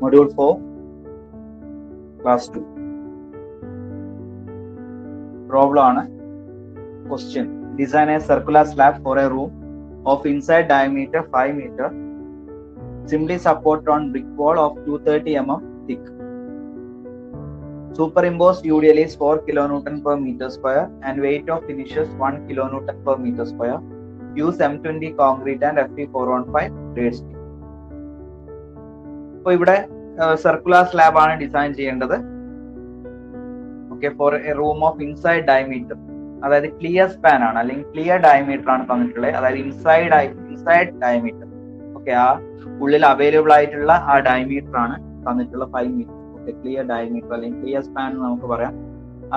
Module 4, Class 2. Problem ആണ്. Question. Design a circular slab for a room of inside diameter 5 meter, simply supported on brick wall of 230 mm thick. Superimposed UDL is 4 kN per meter square and weight of finishes 1 kN per meter square. Use M20 concrete and Fe415 grade steel. അപ്പോൾ ഇവിടെ circular slab ആണ് design ചെയ്യേണ്ടത്. Okay, for a room of inside diameter, അതായത് clear span ആണ് അല്ലെങ്കിൽ clear diameter ആണ് തന്നിട്ടുള്ളത്. അതായത് ഇൻസൈഡ് ഡയമീറ്റർ. ഓക്കെ, ആ ഉള്ളിൽ അവൈലബിൾ ആയിട്ടുള്ള ആ ഡയമീറ്റർ ആണ് തന്നിട്ടുള്ള 5 മീറ്റർ. ഓക്കെ, ക്ലിയർ ഡയമീറ്റർ അല്ലെങ്കിൽ ക്ലിയർ സ്പാൻ എന്ന് നമുക്ക് പറയാം.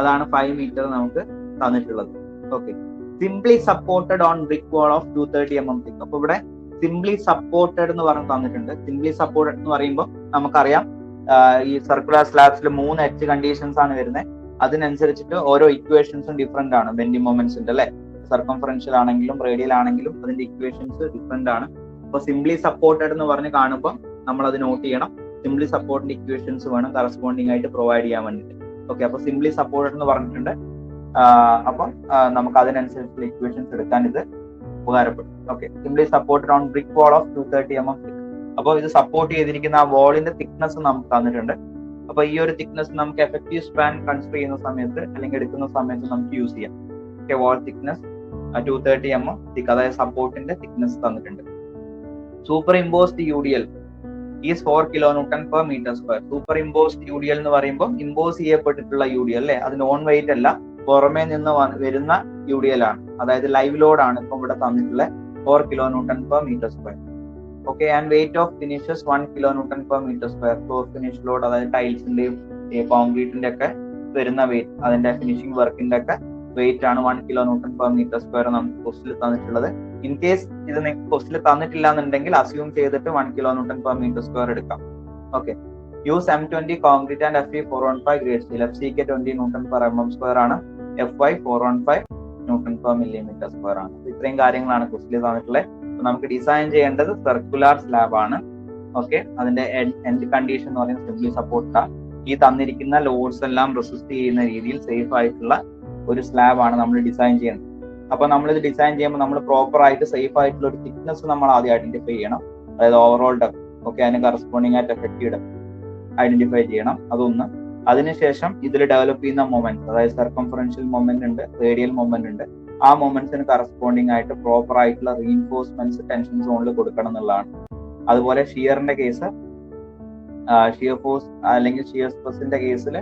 അതാണ് 5 മീറ്റർ നമുക്ക് തന്നിട്ടുള്ളത്. Okay, simply supported on brick wall of 230 mm thick. അപ്പൊ ഇവിടെ സിംപ്ലി സപ്പോർട്ടഡ് എന്ന് പറഞ്ഞ് തന്നിട്ടുണ്ട്. സിംപ്ലി സപ്പോർട്ടഡ് എന്ന് പറയുമ്പോൾ നമുക്കറിയാം ഈ സർക്കുലർ സ്ലാബ്സിൽ 3 എഡ്ജ് കണ്ടീഷൻസ് ആണ് വരുന്നത്. അതിനനുസരിച്ചിട്ട് ഓരോ ഇക്വേഷൻസും ഡിഫറെന്റ് ആണ്. ബെൻഡിങ് മൊമെന്റ്സിന്റെ അല്ലെ, സർക്കംഫറൻഷ്യൽ ആണെങ്കിലും റേഡിയൽ ആണെങ്കിലും അതിന്റെ ഇക്വേഷൻസ് ഡിഫറെന്റ് ആണ്. അപ്പൊ സിംപ്ലി സപ്പോർട്ടഡ് എന്ന് പറഞ്ഞ് കാണുമ്പോൾ നമ്മൾ അത് നോട്ട് ചെയ്യണം. സിംപ്ലി സപ്പോർട്ടിന്റെ ഇക്വേഷൻസ് വേണം കറസ്പോണ്ടിങ് ആയിട്ട് പ്രൊവൈഡ് ചെയ്യാൻ വേണ്ടിയിട്ട്. ഓക്കെ, അപ്പൊ സിംപ്ലി സപ്പോർട്ടഡ് എന്ന് പറഞ്ഞിട്ടുണ്ട്. അപ്പം നമുക്ക് അതിനനുസരിച്ചുള്ള ഇക്വേഷൻസ് എടുക്കാൻ ഇത് ഉപകാരപ്പെടും. Okay, simply supported on brick wall of 230 mm thick. അപ്പോൾ ഇത് സപ്പോർട്ട് ചെയ്തിരിക്കുന്ന ആ വാളിന്റെ തിക്നെസ് നമുക്ക് തന്നിട്ടുണ്ട്. അപ്പൊ ഈ ഒരു തിക്നെസ് നമുക്ക് എഫക്റ്റീവ് സ്പാൻ കൺസിഡർ ചെയ്യുന്ന സമയത്ത് അല്ലെങ്കിൽ എടുക്കുന്ന സമയത്ത് നമുക്ക് യൂസ് ചെയ്യാം. ഓക്കെ, വാൾ തിക്നെസ് 230 mm thick, അതായത് സപ്പോർട്ടിന്റെ തിക്നെസ് തന്നിട്ടുണ്ട്. Super imposed UDL is 4 kN per meter square. Super imposed UDL എന്ന് പറയുമ്പോൾ ഇമ്പോസ് ചെയ്യപ്പെട്ടിട്ടുള്ള UDL അല്ലെ, അത് നോൺ വെയിറ്റ് അല്ല, പുറമേ നിന്ന് വരുന്ന UDL ആണ്. അതായത് ലൈവ് ലോഡ് ആണ് ഇപ്പം ഇവിടെ തന്നിട്ടുള്ള 4 kN per meter square. Okay, and weight of finishes 1 kN per meter square. Floor finish load, അതായത് ടൈൽസിന്റെയും കോൺക്രീറ്റിന്റെ ഒക്കെ വരുന്ന വെയിറ്റ്, അതിന്റെ ഫിനിഷിംഗ് വർക്കിന്റെ ഒക്കെ വെയിറ്റ് ആണ് 1 kN per meter square നമുക്ക് ക്വസ്റ്റിൽ തന്നിട്ടുള്ളത്. ഇൻ കേസ് ഇത് നിങ്ങൾക്ക് ക്വസ്റ്റിൽ തന്നിട്ടില്ല എന്നുണ്ടെങ്കിൽ അസ്യൂം ചെയ്തിട്ട് 1 kN per meter square എടുക്കാം. Okay, use M20 concrete and Fe415 grade steel. FCK 20 N per mm square ആണ്, Fy415 N per millimeter square ആണ്. ഇത്രയും കാര്യങ്ങളാണ് ക്വസ്റ്റിൽ തന്നിട്ടുള്ളത്. നമുക്ക് ഡിസൈൻ ചെയ്യേണ്ടത് സർക്കുലർ സ്ലാബ് ആണ്. ഓക്കെ, അതിന്റെ എൻഡ് കണ്ടീഷൻ എന്ന് പറയുന്നത് സിംപ്ലി സപ്പോർട്ട്. ഈ തന്നിരിക്കുന്ന ലോഡ്സ് എല്ലാം റെസിസ്റ്റ് ചെയ്യുന്ന രീതിയിൽ സേഫ് ആയിട്ടുള്ള ഒരു സ്ലാബ് ആണ് നമ്മൾ ഡിസൈൻ ചെയ്യുന്നത്. അപ്പൊ നമ്മളിത് ഡിസൈൻ ചെയ്യുമ്പോൾ നമ്മൾ പ്രോപ്പർ ആയിട്ട് സേഫ് ആയിട്ടുള്ള ഒരു തിക്നെസ് നമ്മൾ ആദ്യം ഐഡന്റിഫൈ ചെയ്യണം. അതായത് ഓവറോൾ ഡെപ്ത്, ഓക്കെ, അതിന് കറസ്പോണ്ടിങ് ആയിട്ട് എഫക്റ്റീവ് ഡെപ്ത് ഐഡന്റിഫൈ ചെയ്യണം. അതൊന്ന്. അതിനുശേഷം ഇതിൽ ഡെവലപ്പ് ചെയ്യുന്ന മൊമെന്റ്സ്, അതായത് സർക്കംഫറൻഷ്യൽ മൊമെന്റ് ഉണ്ട്, റേഡിയൽ മൊമെന്റ് ഉണ്ട്. ആ മൊമെന്റ്സിന് കറസ്പോണ്ടിങ് ആയിട്ട് പ്രോപ്പർ ആയിട്ടുള്ള റീഇൻഫോഴ്സ്മെന്റ്സ് ടെൻഷൻ സോണിൽ കൊടുക്കണം എന്നുള്ളതാണ്. അതുപോലെ ഷിയറിന്റെ കേസ്, ഷിയർ ഫോഴ്സ് അല്ലെങ്കിൽ ഷിയർ സ്ട്രെസിന്റെ കേസിൽ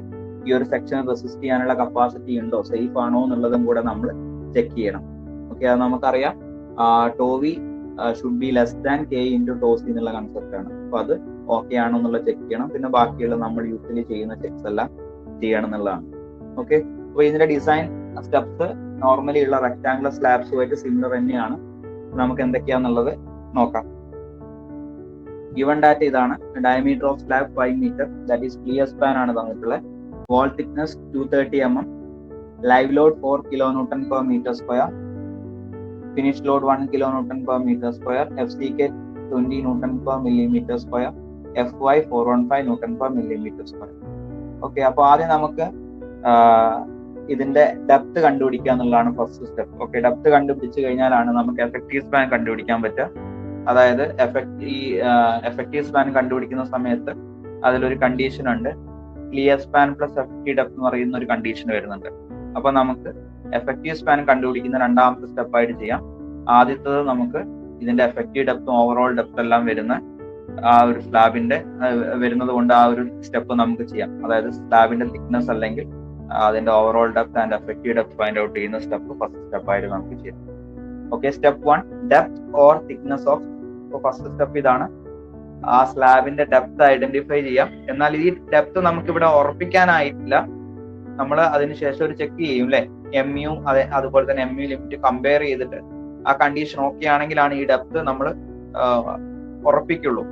ഈ ഒരു സെക്ഷൻ റെസിസ്റ്റ് ചെയ്യാനുള്ള കപ്പാസിറ്റി ഉണ്ടോ, സേഫ് ആണോ എന്നുള്ളതും കൂടെ നമ്മൾ ചെക്ക് ചെയ്യണം. ഓക്കെ, അത് നമുക്കറിയാം tau v should be less than K into tau c എന്നുള്ള കൺസെപ്റ്റ് ആണ്. അപ്പൊ അത് ഓക്കെ ആണോ എന്നുള്ളത് ചെക്ക് ചെയ്യണം. പിന്നെ ബാക്കിയുള്ള നമ്മൾ യൂഷ്വലി ചെയ്യുന്ന ചെക്സ് എല്ലാം ചെയ്യണം എന്നുള്ളതാണ്. ഓക്കെ, അപ്പൊ ഇതിന്റെ ഡിസൈൻ സ്റ്റെപ്സ് നോർമലി ഉള്ള റെക്ടാംഗുലർ സ്ലാബ്സുമായിട്ട് സിമിലർ തന്നെയാണ്. നമുക്ക് എന്തൊക്കെയാന്നുള്ളത് നോക്കാം. ഗിവൺ ഡാറ്റ ഇതാണ്. Diameter of slab 5 metre, that is clear span ആണ് തന്നിട്ടുള്ളത്. Wall thickness 230 mm, live load 4 kN per meter square, finish load 1 kN per meter square, FCK 20 N per millimeter square, Fy415 N per millimeter square. Okay, അപ്പൊ ആദ്യം നമുക്ക് ഇതിന്റെ depth കണ്ടുപിടിക്കുക എന്നുള്ളതാണ് first step. Okay, depth കണ്ടുപിടിച്ച് കഴിഞ്ഞാലാണ് നമുക്ക് effective span കണ്ടുപിടിക്കാൻ പറ്റുക. അതായത് എഫക്റ്റീവ് സ്പാൻ കണ്ടുപിടിക്കുന്ന സമയത്ത് അതിലൊരു കണ്ടീഷൻ ഉണ്ട്, clear span plus effective depth എന്ന് പറയുന്ന ഒരു കണ്ടീഷൻ വരുന്നുണ്ട്. അപ്പൊ നമുക്ക് എഫക്റ്റീവ് സ്പാൻ കണ്ടുപിടിക്കുന്ന രണ്ടാമത്തെ സ്റ്റെപ്പായിട്ട് ചെയ്യാം. ആദ്യത്തത് നമുക്ക് ഇതിന്റെ എഫക്റ്റീവ് ഡെപ്തും ഓവറോൾ ഡെപ്ത് എല്ലാം വരുന്ന ആ ഒരു സ്ലാബിന്റെ വരുന്നത് കൊണ്ട് ആ ഒരു സ്റ്റെപ്പ് നമുക്ക് ചെയ്യാം. അതായത് സ്ലാബിന്റെ തിക്നെസ് അല്ലെങ്കിൽ അതിന്റെ overall depth and effective depth find out ചെയ്യുന്ന സ്റ്റെപ്പ് ഫസ്റ്റ് സ്റ്റെപ്പായിട്ട് നമുക്ക് ചെയ്യാം. Okay, step 1 depth or thickness of. First step ഇതാണ്, ആ സ്ലാബിന്റെ ഡെപ്ത് ഐഡന്റിഫൈ ചെയ്യാം. എന്നാൽ ഈ ഡെപ്ത് നമുക്ക് ഇവിടെ ഉറപ്പിക്കാനായിട്ടില്ല. നമ്മൾ അതിനുശേഷം ഒരു ചെക്ക് ചെയ്യും അല്ലെ, MU അതുപോലെ തന്നെ MU ലിമിറ്റ് കമ്പയർ ചെയ്തിട്ട് ആ കണ്ടീഷൻ ഓക്കെ ആണെങ്കിലാണ് ഈ ഡെപ്ത് നമ്മൾ ഉറപ്പിക്കുള്ളൂ.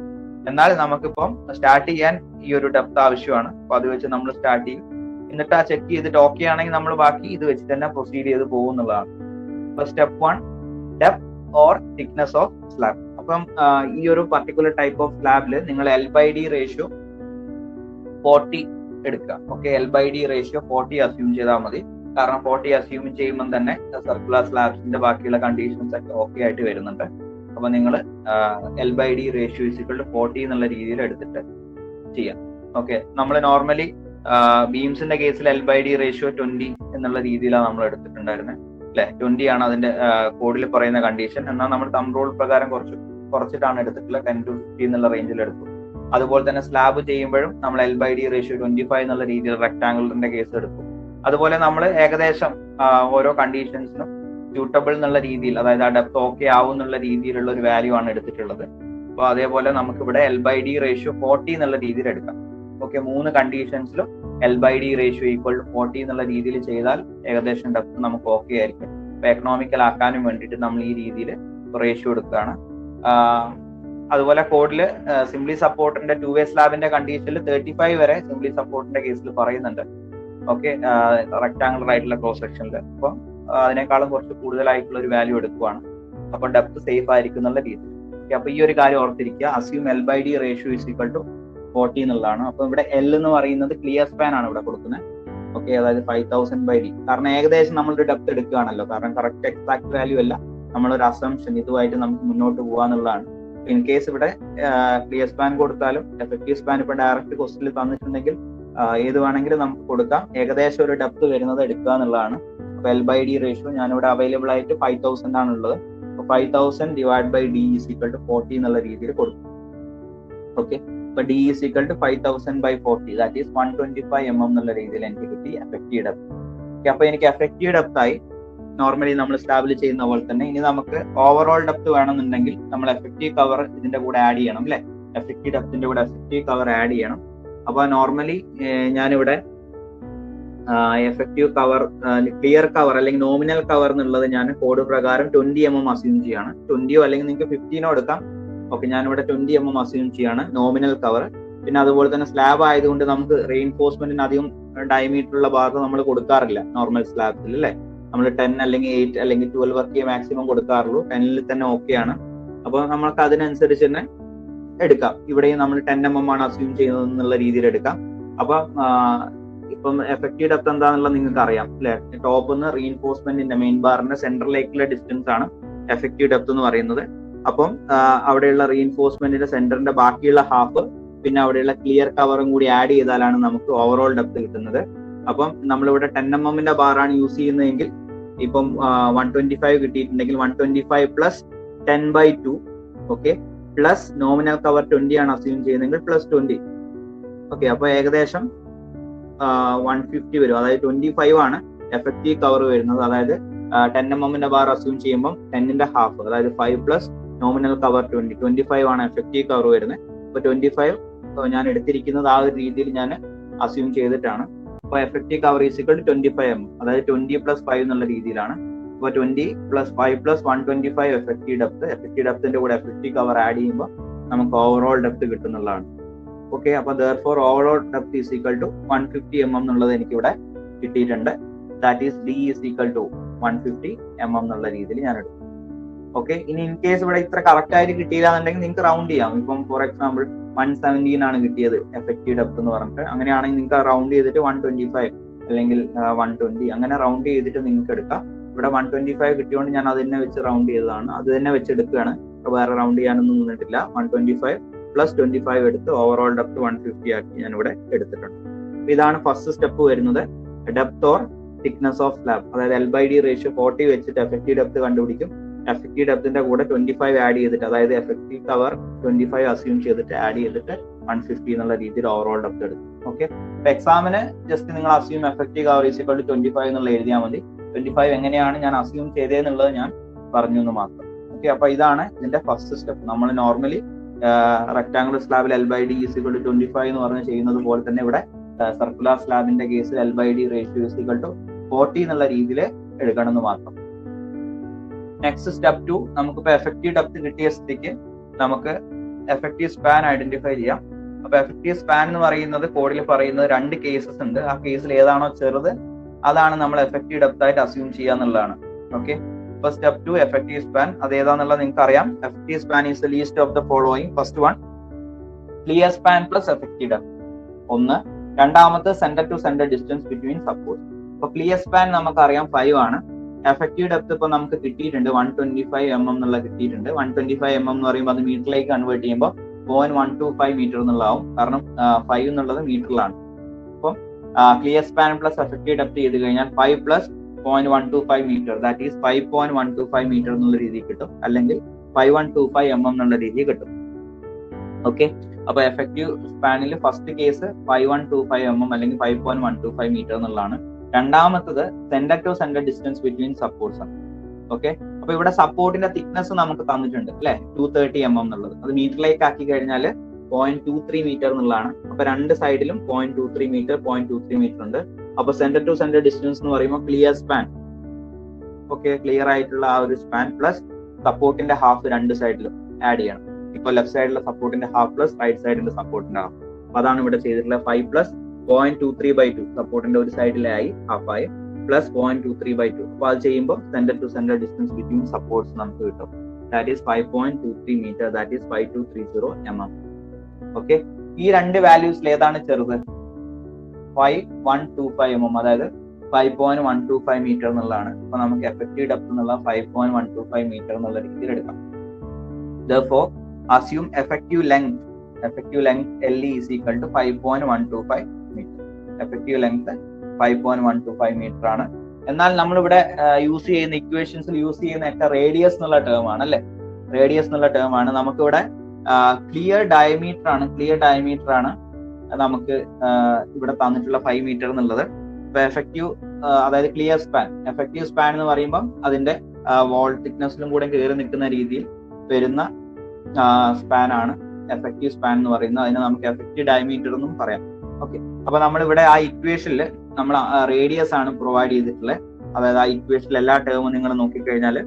എന്നാൽ നമുക്കിപ്പം സ്റ്റാർട്ട് ചെയ്യാൻ ഈ ഒരു ഡെപ്ത് ആവശ്യമാണ്. അപ്പൊ അത് വെച്ച് നമ്മൾ സ്റ്റാർട്ട് ചെയ്യും. എന്നിട്ട് ആ ചെക്ക് ചെയ്തിട്ട് ഓക്കെ ആണെങ്കിൽ നമ്മൾ ബാക്കി ഇത് വെച്ച് തന്നെ പ്രൊസീഡ് ചെയ്ത് പോകുന്നുള്ളതാണ്. അപ്പൊ step 1 depth or thickness of slab. അപ്പം ഈ ഒരു പർട്ടിക്കുലർ ടൈപ്പ് ഓഫ് സ്ലാബിൽ നിങ്ങൾ L/D റേഷ്യോ 40 എടുക്കുക. ഓക്കെ, L/D റേഷ്യോ 40 അസ്യൂം ചെയ്താൽ മതി. കാരണം 40 അസ്യൂം ചെയ്യുമ്പോൾ തന്നെ സർക്കുലർ സ്ലാബ്സിന്റെ ബാക്കിയുള്ള കണ്ടീഷൻസ് ഒക്കെ ഓക്കെ ആയിട്ട് വരുന്നുണ്ട്. അപ്പൊ നിങ്ങൾ L/D റേഷ്യോ = 40 എന്നുള്ള രീതിയിൽ എടുത്തിട്ട് ചെയ്യാം. ഓക്കെ, നമ്മൾ നോർമലി ബീംസിന്റെ കേസിൽ L/D റേഷ്യോ 20 എന്നുള്ള രീതിയിലാണ് നമ്മൾ എടുത്തിട്ടുണ്ടായിരുന്നത് അല്ലെ. 20 ആണ് അതിന്റെ കോഡിൽ പറയുന്ന കണ്ടീഷൻ. എന്നാൽ നമ്മൾ തമ്പ് റൂൾ പ്രകാരം കുറച്ചിട്ടാണ് എടുത്തിട്ടുള്ളത്. 10 to 50 എന്നുള്ള റേഞ്ചിൽ എടുത്തു. അതുപോലെ തന്നെ സ്ലാബ് ചെയ്യുമ്പോഴും നമ്മൾ L/D റേഷ്യോ 25 എന്നുള്ള രീതിയിൽ റെക്ടാംഗിളിന്റെ കേസ് എടുത്തു. അതുപോലെ നമ്മൾ ഏകദേശം ഓരോ കണ്ടീഷൻസിനും സ്യൂട്ടബിൾ എന്നുള്ള രീതിയിൽ, അതായത് ആ ഡെപ്ത് ഓക്കെ ആവും എന്നുള്ള രീതിയിലുള്ള ഒരു വാല്യൂ ആണ് എടുത്തിട്ടുള്ളത്. അപ്പോൾ അതേപോലെ നമുക്ക് ഇവിടെ L/D റേഷ്യോ 40 എന്നുള്ള രീതിയിൽ എടുക്കാം. ഓക്കെ, 3 കണ്ടീഷൻസിലും L/D റേഷ്യോ = 40 എന്നുള്ള രീതിയിൽ ചെയ്താൽ ഏകദേശം ഡെപ്ത് നമുക്ക് ഓക്കെ ആയിരിക്കും. അപ്പൊ എക്കണോമിക്കൽ ആക്കാനും വേണ്ടിയിട്ട് നമ്മൾ ഈ രീതിയിൽ റേഷ്യോ എടുക്കുകയാണ്. അതുപോലെ കോഡിൽ സിംപ്ലി സപ്പോർട്ടിന്റെ 2-way സ്ലാബിന്റെ കണ്ടീഷനിൽ 35 വരെ സിംപ്ലി സപ്പോർട്ടിന്റെ കേസിൽ പറയുന്നുണ്ട്. ഓക്കെ, റെക്ടാംഗുലർ ആയിട്ടുള്ള ക്രോസ് സെക്ഷനിൽ. അപ്പം അതിനേക്കാളും കുറച്ച് കൂടുതലായിട്ടുള്ള ഒരു വാല്യൂ എടുക്കുവാണ്. അപ്പൊ ഡെപ്ത് സേഫ് ആയിരിക്കും എന്നുള്ള രീതി. ഓക്കെ, അപ്പൊ ഈ ഒരു കാര്യം ഓർത്തിരിക്കുക. അസ്യൂം L/D റേഷ്യോ = 40 എന്നുള്ളതാണ്. അപ്പൊ ഇവിടെ L എന്ന് പറയുന്നത് ക്ലിയർ സ്പാൻ ആണ് ഇവിടെ കൊടുക്കുന്നത്. ഓക്കെ, അതായത് 5000/D. കാരണം ഏകദേശം നമ്മളൊരു ഡെപ്ത് എടുക്കുകയാണല്ലോ. കാരണം കറക്റ്റ് എക്സാക്ട് വാല്യൂ അല്ല, നമ്മളൊരു അസംഷൻ ഇതുമായിട്ട് നമുക്ക് മുന്നോട്ട് പോകാന്നുള്ളതാണ്. ഇൻ കേസ് ഇവിടെ ക്ലിയർ സ്പാൻ കൊടുത്താലും എഫക്റ്റീവ് സ്പാൻ ഇപ്പൊ ഡയറക്റ്റ് ക്വസ്റ്റിൽ തന്നിട്ടുണ്ടെങ്കിൽ ഏത് വേണമെങ്കിലും നമുക്ക് കൊടുക്കാം. ഏകദേശം ഒരു ഡെപ്ത് വരുന്നത് എടുക്കുക എന്നുള്ളതാണ്. അപ്പൊ L/D റേഷ്യോ ഞാനിവിടെ അവൈലബിൾ ആയിട്ട് 5000 ആണുള്ളത്. 5000 / D = 40 എന്നുള്ള രീതിയിൽ കൊടുക്കും. ഓക്കെ, അപ്പൊ D = 5000/40, ദാറ്റ് ഈസ് 125 mm എന്നുള്ള രീതിയിൽ എനിക്ക് കിട്ടി എഫക്റ്റീവ് ഡെപ്ത്. ഓക്കെ, അപ്പൊ എനിക്ക് എഫക്റ്റീവ് ഡെപ്ത് ആയി. നോർമലി നമ്മൾ സ്ലാബിൽ ചെയ്യുന്ന പോലെ തന്നെ. ഇനി നമുക്ക് ഓവറോൾ ഡെപ്ത് വേണമെന്നുണ്ടെങ്കിൽ നമ്മൾ എഫക്റ്റീവ് കവർ ഇതിന്റെ കൂടെ ആഡ് ചെയ്യണം അല്ലെ. എഫക്റ്റീവ് ഡെപ്തിന്റെ കൂടെ എഫക്റ്റീവ് കവർ ആഡ് ചെയ്യണം. അപ്പൊ നോർമലി ഞാനിവിടെ എഫക്റ്റീവ് കവർ, ക്ലിയർ കവർ അല്ലെങ്കിൽ നോമിനൽ കവർ എന്നുള്ളത് ഞാൻ കോഡ് പ്രകാരം 20 mm അസ്യൂം ചെയ്യാണ്. 20 അല്ലെങ്കിൽ നിങ്ങൾക്ക് 15 എടുക്കാം. ഓക്കെ, ഞാനിവിടെ 20 mm അസ്യൂം ചെയ്യാണ് നോമിനൽ കവർ. പിന്നെ അതുപോലെ തന്നെ സ്ലാബ് ആയതുകൊണ്ട് നമുക്ക് റെയിൻഫോഴ്സ്മെന്റിന് അധികം ഡയമീറ്റർ ഉള്ള ഭാഗം നമ്മൾ കൊടുക്കാറില്ല നോർമൽ സ്ലാബ്സിൽ അല്ലെ. നമ്മൾ 10 അല്ലെങ്കിൽ 8 അല്ലെങ്കിൽ 12 വർക്ക് മാക്സിമം കൊടുക്കാറുള്ളൂ. 10ൽ തന്നെ ഓക്കെയാണ്. അപ്പൊ നമ്മൾക്ക് അതിനനുസരിച്ച് തന്നെ എടുക്കാം. ഇവിടെയും നമ്മൾ 10 mm ആണ് അസ്യൂം ചെയ്യുന്നത് എന്നുള്ള രീതിയിൽ എടുക്കാം. അപ്പൊ ഇപ്പം എഫക്റ്റീവ് ഡെപ്ത് എന്താണെന്നുള്ളത് നിങ്ങൾക്ക് അറിയാം അല്ലെ. ടോപ്പ് നിന്ന് റീഇൻഫോഴ്സ്മെന്റിന്റെ മെയിൻ ബാറിന്റെ സെന്ററിലേക്കുള്ള ഡിസ്റ്റൻസ് ആണ് എഫക്റ്റീവ് ഡെപ്ത് എന്ന് പറയുന്നത്. അപ്പം അവിടെയുള്ള റീഇൻഫോഴ്സ്മെന്റിന്റെ സെന്ററിന്റെ ബാക്കിയുള്ള ഹാഫ് പിന്നെ അവിടെയുള്ള ക്ലിയർ കവറും കൂടി ആഡ് ചെയ്താലാണ് നമുക്ക് ഓവറോൾ ഡെപ്ത് കിട്ടുന്നത്. അപ്പം നമ്മളിവിടെ 10 mm ബാറാണ് യൂസ് ചെയ്യുന്നതെങ്കിൽ ഇപ്പം 125 കിട്ടിയിട്ടുണ്ടെങ്കിൽ 125 + 10/2 ഓക്കെ പ്ലസ് നോമിനൽ കവർ 20 ആണ് അസ്യൂം ചെയ്യുന്നതെങ്കിൽ +20. ഓക്കെ, അപ്പൊ ഏകദേശം 150 വരും. അതായത് 25 ആണ് എഫക്റ്റീവ് കവർ വരുന്നത്. അതായത് 10 mm ബാർ അസ്യൂം ചെയ്യുമ്പോൾ 10ന്റെ ഹാഫ്, അതായത് 5 + നോമിനൽ കവർ 20, 25 ആണ് എഫക്റ്റീവ് കവർ വരുന്നത്. അപ്പൊ 25 ഞാൻ എടുത്തിരിക്കുന്നത് ആ ഒരു രീതിയിൽ ഞാൻ അസ്യൂം ചെയ്തിട്ടാണ്. അപ്പൊ എഫക്റ്റീവ് കവർ = 25 mm, അതായത് 20 + 5 എന്നുള്ള രീതിയിലാണ്. അപ്പൊ 20 + 5 + 125 എഫക്റ്റീവ് ഡെപ്ത്. എഫക്റ്റീവ് ഡെപ്തിന്റെ കൂടെ എഫക്റ്റീവ് കവർ ആഡ് ചെയ്യുമ്പോൾ നമുക്ക് ഓവറോൾ ഡെപ്ത് കിട്ടുന്നതാണ്. ഓക്കെ, അപ്പൊ therefore ഓവറോൾ ഡെപ്ത് = 150 mm എന്നുള്ളത് എനിക്ക് ഇവിടെ കിട്ടിയിട്ടുണ്ട്. ദാറ്റ് ഈസ് D = 150 mm എന്നുള്ള രീതിയിൽ ഞാൻ എടുക്കും. ഓക്കെ, ഇനി ഇൻ കേസ് ഇവിടെ ഇത്ര കറക്റ്റ് ആയിട്ട് കിട്ടിയില്ല എന്നുണ്ടെങ്കിൽ നിങ്ങൾക്ക് റൗണ്ട് ചെയ്യാം. ഇപ്പം ഫോർ എക്സാമ്പിൾ 117 ആണ് കിട്ടിയത് എഫക്റ്റീവ് ഡെപ്ത് എന്ന് പറഞ്ഞിട്ട്. അങ്ങനെയാണെങ്കിൽ നിങ്ങൾക്ക് റൗണ്ട് ചെയ്തിട്ട് 125 അല്ലെങ്കിൽ 120 അങ്ങനെ റൗണ്ട് ചെയ്തിട്ട് നിങ്ങൾക്ക് എടുക്കാം. ഇവിടെ 125 കിട്ടിയോണ്ട് ഞാൻ അത് തന്നെ വെച്ച് റൗണ്ട് ചെയ്തതാണ്. അത് തന്നെ വെച്ച് എടുക്കുകയാണ്. വേറെ റൗണ്ട് ചെയ്യാനൊന്നും നിന്നിട്ടില്ല. 125 + 25 എടുത്ത് ഓവറോൾ ഡെപ്ത് 150 ആക്കി ഞാൻ ഇവിടെ എടുത്തിട്ടുണ്ട്. ഇതാണ് ഫസ്റ്റ് സ്റ്റെപ്പ് വരുന്നത്, depth or thickness of slab. അതായത് L/D റേഷ്യോ 40 വെച്ചിട്ട് എഫക്റ്റീവ് ഡെപ്ത് കണ്ടുപിടിക്കും. എഫക്റ്റീവ് ഡെപ്തിന്റെ കൂടെ 25 ആഡ് ചെയ്തിട്ട്, അതായത് എഫക്റ്റീവ് കവർ 25 അസ്യൂം ചെയ്തിട്ട് ആഡ് ചെയ്തിട്ട് 150 എന്നുള്ള രീതിയിൽ ഓവറോൾ ഡെപ്ത് എടുക്കും. ഓക്കെ, അപ്പൊ എക്സാമിന് ജസ്റ്റ് നിങ്ങൾ അസ്യൂം എഫക്റ്റീവ് കവർ = 25 എന്നുള്ള എഴുതിയാൽ മതി. 25 എങ്ങനെയാണ് ഞാൻ അസ്യൂം ചെയ്തതെന്നുള്ളത് ഞാൻ പറഞ്ഞു എന്ന് മാത്രം. ഓക്കെ, അപ്പൊ ഇതാണ് ഇതിന്റെ ഫസ്റ്റ് സ്റ്റെപ്പ്. നമ്മൾ നോർമലി റെക്ടാംഗുലർ സ്ലാബിൽ L/D = 25 എന്ന് പറഞ്ഞ് ചെയ്യുന്നത് പോലെ തന്നെ ഇവിടെ സർക്കുലർ സ്ലാബിന്റെ കേസിൽ L/D റേഷ്യോ = 40 എന്നുള്ള രീതിയിൽ എടുക്കണം എന്ന് മാത്രം. നെക്സ്റ്റ് സ്റ്റെപ്പ് 2, നമുക്കിപ്പോ എഫക്റ്റീവ് ഡെപ്ത് കിട്ടിയ സ്ഥിതിക്ക് നമുക്ക് എഫക്റ്റീവ് സ്പാൻ ഐഡന്റിഫൈ ചെയ്യാം. അപ്പൊ എഫക്റ്റീവ് സ്പാൻ എന്ന് പറയുന്നത് കോഡിൽ പറയുന്നത് 2 കേസസ് ഉണ്ട്. ആ കേസിൽ ഏതാണോ ചെറുത് അതാണ് നമ്മൾ എഫക്റ്റീവ് ഡെപ്ത് ആയിട്ട് അസ്യൂം ചെയ്യുക എന്നുള്ളതാണ്. ഓക്കെ, അപ്പൊ സ്റ്റെപ്പ് 2 എഫക്റ്റീവ് സ്പാൻ. അത് ഏതാണെന്നുള്ളത് നിങ്ങൾക്ക് അറിയാം. Effective span is the least of the following. First one clear span + effective depth. ഒന്ന്. രണ്ടാമത്തെ centre to centre distance between support. അപ്പൊ ക്ലിയർ സ്പാൻ നമുക്കറിയാം 5 ആണ്. എഫക്റ്റീവ് ഡെപ്ത് ഇപ്പൊ നമുക്ക് കിട്ടിയിട്ടുണ്ട് 125 mm എന്നുള്ള കിട്ടിയിട്ടുണ്ട്. 125 mm എന്ന് പറയുമ്പോൾ അത് മീറ്ററിലേക്ക് കൺവേർട്ട് ചെയ്യുമ്പോൾ 0.125 മീറ്റർ എന്നുള്ളതാവും. കാരണം 5 എന്നുള്ളത് മീറ്ററിലാണ്. അപ്പം clear span plus effective depth ചെയ്ത് കഴിഞ്ഞാൽ 5 plus 0.125 metre, that is 5.125 metre എന്നുള്ള രീതിയിൽ കിട്ടും. അല്ലെങ്കിൽ 5125 mm എന്നുള്ള രീതിയിൽ കിട്ടും. ഓക്കെ, അപ്പൊ എഫക്റ്റീവ് സ്പാനിൽ ഫസ്റ്റ് കേസ് 5125 mm അല്ലെങ്കിൽ 5.125 മീറ്റർ എന്നുള്ളതാണ്. രണ്ടാമത്തത് centre to centre distance between supports ആണ്. ഓക്കെ, അപ്പൊ ഇവിടെ സപ്പോർട്ടിന്റെ തിക്നെസ് നമുക്ക് തന്നിട്ടുണ്ട് അല്ലെ, 230 mm എന്നുള്ളത്. അത് മീറ്ററിലേക്ക് ആക്കി കഴിഞ്ഞാൽ 0.23 മീറ്റർ എന്നുള്ളതാണ്. അപ്പൊ രണ്ട് സൈഡിലും 0.23 മീറ്റർ 0.23 മീറ്റർ ഉണ്ട്. അപ്പൊ സെന്റർ ടു സെന്റർ ഡിസ്റ്റൻസ് എന്ന് പറയുമ്പോൾ ക്ലിയർ സ്പാൻ, ഓക്കെ, ക്ലിയർ ആയിട്ടുള്ള ആ ഒരു സ്പാൻ പ്ലസ് സപ്പോർട്ടിന്റെ ഹാഫ് രണ്ട് സൈഡിലും ആഡ് ചെയ്യണം. ഇപ്പൊ ലെഫ്റ്റ് സൈഡിലെ സപ്പോർട്ടിന്റെ ഹാഫ് പ്ലസ് റൈറ്റ് സൈഡിന്റെ സപ്പോർട്ടിന്റെ ഹാഫ്. അപ്പൊ അതാണ് ഇവിടെ ചെയ്തിട്ടുള്ളത്. 5 പ്ലസ് 0.23/2 സപ്പോർട്ടിന്റെ ഒരു സൈഡിലായി ഹാഫായി പ്ലസ് 0.23/2. അപ്പൊ അത് ചെയ്യുമ്പോൾ centre to centre distance between supports നമുക്ക് കിട്ടും. That is 5.23 metre, that is 5230 mm. Okay, ഈ രണ്ട് വാല്യൂസിൽ ഏതാണ് ചെറുത്? 5125 mm, അതായത് 5.125 മീറ്റർ എന്നുള്ളതാണ്. അപ്പൊ നമുക്ക് എഫക്റ്റീവ് ഡെപ്ത് എന്നുള്ള 5.125 മീറ്റർ എന്നുള്ള രീതിയിൽ എടുക്കാം. Therefore, assume effective length LE is equal to 5.125 meter. Effective length 5.125 meter ആണ്. എന്നാൽ നമ്മളിവിടെ യൂസ് ചെയ്യുന്ന ഇക്വേഷൻസിൽ യൂസ് ചെയ്യുന്ന റേഡിയസ് എന്നുള്ള ടേം ആണ് അല്ലെ, റേഡിയസ് എന്നുള്ള ടേം ആണ്. നമുക്കിവിടെ ക്ലിയർ ഡയമീറ്റർ ആണ് നമുക്ക് ഇവിടെ തന്നിട്ടുള്ള 5 മീറ്റർ എന്നുള്ളത്. ഇപ്പൊ എഫക്റ്റീവ് അതായത് ക്ലിയർ സ്പാൻ, എഫക്റ്റീവ് സ്പാൻ എന്ന് പറയുമ്പോൾ അതിന്റെ വാൾ തിക്നെസ്സിലും കൂടെ കയറി നിൽക്കുന്ന രീതിയിൽ വരുന്ന സ്പാൻ ആണ് എഫക്റ്റീവ് സ്പാൻ എന്ന് പറയുന്നത്. അതിനെ നമുക്ക് എഫക്റ്റീവ് ഡയമീറ്റർ എന്നും പറയാം. ഓക്കെ, അപ്പൊ നമ്മളിവിടെ ആ ഇക്വേഷനിൽ നമ്മൾ റേഡിയസ് ആണ് പ്രൊവൈഡ് ചെയ്തിട്ടുള്ളത്. അതായത് ആ ഇക്വേഷനിൽ എല്ലാ ടേമും നിങ്ങൾ നോക്കിക്കഴിഞ്ഞാൽ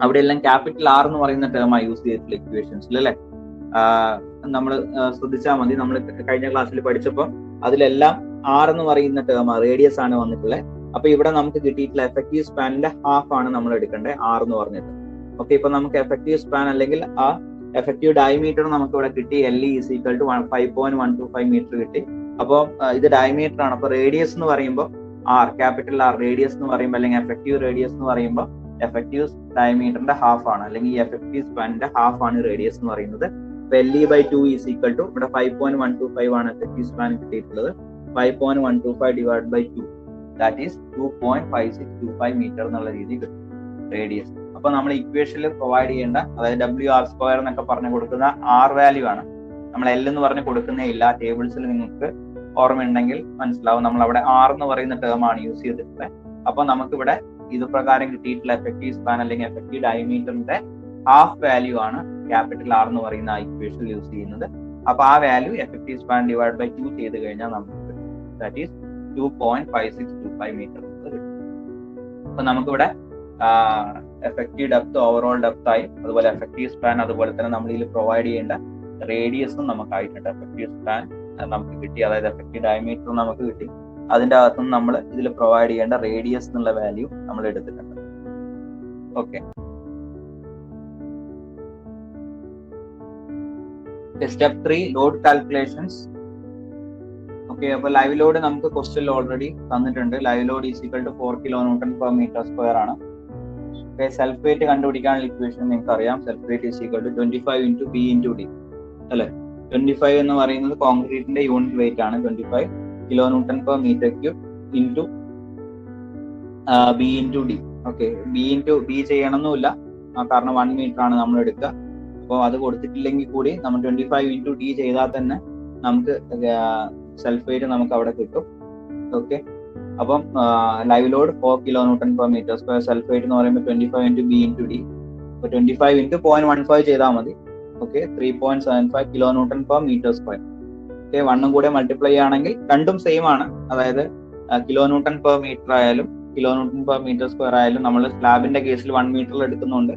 അവിടെ എല്ലാം ക്യാപിറ്റൽ ആർ എന്ന് പറയുന്ന ടേമാണ് യൂസ് ചെയ്തിട്ടുള്ള ഇക്വേഷൻസിൽ അല്ലെ. നമ്മൾ ശ്രദ്ധിച്ചാൽ മതി, നമ്മൾ കഴിഞ്ഞ ക്ലാസ്സിൽ പഠിച്ചപ്പോൾ അതിലെല്ലാം ആർ എന്ന് പറയുന്ന ടേമാണ്, റേഡിയസ് ആണ് വന്നിട്ടുള്ളത്. അപ്പൊ ഇവിടെ നമുക്ക് കിട്ടിയിട്ടുള്ള എഫക്റ്റീവ് സ്പാനിന്റെ ഹാഫ് ആണ് നമ്മൾ എടുക്കേണ്ടത്, ആർ എന്ന് പറഞ്ഞിട്ട്. ഓക്കെ, ഇപ്പൊ നമുക്ക് എഫക്റ്റീവ് സ്പാൻ അല്ലെങ്കിൽ ആ എഫക്റ്റീവ് ഡയമീറ്റർ നമുക്ക് ഇവിടെ കിട്ടി. LE is equal to 5.125 metre കിട്ടി. അപ്പോൾ ഇത് ഡയമീറ്റർ ആണ്. അപ്പൊ റേഡിയസ് എന്ന് പറയുമ്പോൾ ആർ, ക്യാപിറ്റൽ ആർ റേഡിയസ് എന്ന് പറയുമ്പോൾ, അല്ലെങ്കിൽ എഫക്റ്റീവ് റേഡിയസ് എന്ന് പറയുമ്പോൾ എഫക്റ്റീവ് ഡയമീറ്ററിന്റെ ഹാഫ് ആണ്, അല്ലെങ്കിൽ ഈ എഫക്റ്റീവ് സ്പാനിന്റെ ഹാഫ് ആണ് റേഡിയസ് എന്ന് പറയുന്നത്. LE/2 is equal to ഇവിടെ 5.125 ആണ് എഫക്റ്റീവ് സ്പാൻ കിട്ടിയിട്ടുള്ളത്. 5.125 divided by 2, that is 2.5625 metre എന്നുള്ള രീതിയിൽ കിട്ടും റേഡിയസ്. അപ്പൊ നമ്മൾ ഇക്വേഷനിൽ പ്രൊവൈഡ് ചെയ്യേണ്ട, അതായത് WR² എന്നൊക്കെ പറഞ്ഞു കൊടുക്കുന്ന ആർ വാല്യൂ ആണ്. നമ്മൾ L എന്ന് പറഞ്ഞ് കൊടുക്കുന്നേ ഇല്ല. ടേബിൾസിൽ നിങ്ങൾക്ക് ഓർമ്മയുണ്ടെങ്കിൽ മനസ്സിലാവും, നമ്മൾ അവിടെ ആർ എന്ന് പറയുന്ന ടേം ആണ് യൂസ് ചെയ്തിട്ടുള്ളത്. അപ്പൊ നമുക്കിവിടെ ഇത് പ്രകാരം കിട്ടിയിട്ടുള്ള എഫക്റ്റീവ് സ്പാൻ അല്ലെങ്കിൽ എഫക്റ്റീവ് ഡയമീറ്ററിന്റെ ഹാഫ് വാല്യൂ ആണ് ക്യാപിറ്റൽ ആർ എന്ന് പറയുന്ന ആ ഇക്വേഷനിൽ യൂസ് ചെയ്യുന്നത്. അപ്പൊ ആ value effective span divide by 2 ചെയ്ത് കഴിഞ്ഞാൽ നമുക്ക് കിട്ടും. ദാറ്റ് ഈസ് 2.5625 മീറ്റർ കിട്ടും. അപ്പൊ നമുക്കിവിടെ എഫക്റ്റീവ് ഡെപ്ത്, ഓവറോൾ ഡെപ്ത് ആയി, അതുപോലെ എഫക്റ്റീവ് സ്പാൻ, അതുപോലെ തന്നെ നമ്മൾ ഇതിൽ പ്രൊവൈഡ് ചെയ്യേണ്ട റേഡിയസും നമുക്കായിട്ടുണ്ട്. എഫക്റ്റീവ് സ്പാൻ നമുക്ക് കിട്ടി, അതായത് എഫക്റ്റീവ് ഡയമീറ്റർ നമുക്ക് കിട്ടി. അതിന്റെ അകത്തുനിന്ന് നമ്മൾ ഇതിൽ പ്രൊവൈഡ് ചെയ്യേണ്ട റേഡിയസ് എന്നുള്ള വാല്യൂ നമ്മൾ എടുത്തിട്ടുണ്ട്. Okay, step 3 load calculations. Okay, അപ്പൊ ലൈവ് ലോഡ് നമുക്ക് ക്വസ്റ്റ്യനിൽ ഓൾറെഡി തന്നിട്ടുണ്ട്. Live load is equal to 4 kN/m² ആണ്. സെൽഫ് വെയിറ്റ് കണ്ടുപിടിക്കാനുള്ള ഇക്വേഷൻ നിങ്ങൾക്ക് അറിയാം. Self weight is equal to 25 × B × D അല്ലെ. 25 എന്ന് പറയുന്നത് കോൺക്രീറ്റിന്റെ യൂണിറ്റ് വെയിറ്റ് ആണ്. 25 kN/m³ into B × D. Okay, B ചെയ്യണമെന്നില്ല, കാരണം 1 മീറ്റർ ആണ് നമ്മൾ എടുക്കുക. അപ്പോൾ അത് കൊടുത്തിട്ടില്ലെങ്കിൽ കൂടി നമ്മൾ 25 × D ചെയ്താൽ തന്നെ നമുക്ക് സെൽഫ് വെയിറ്റ് നമുക്ക് അവിടെ കിട്ടും. ഓക്കെ, അപ്പം live load 4 kN/m², self wait എന്ന് പറയുമ്പോൾ 25 × B × D. അപ്പോൾ 25 × 0.15 ചെയ്താൽ മതി. Okay, 3.75 kN/m². ഓക്കെ, 1 കൂടെ മൾട്ടിപ്ലൈ ആണെങ്കിൽ രണ്ടും സെയിം ആണ്. അതായത് kN/m ആയാലും kN/m² ആയാലും നമ്മൾ സ്ലാബിന്റെ കേസിൽ 1 മീറ്ററിൽ എടുക്കുന്നുണ്ട്,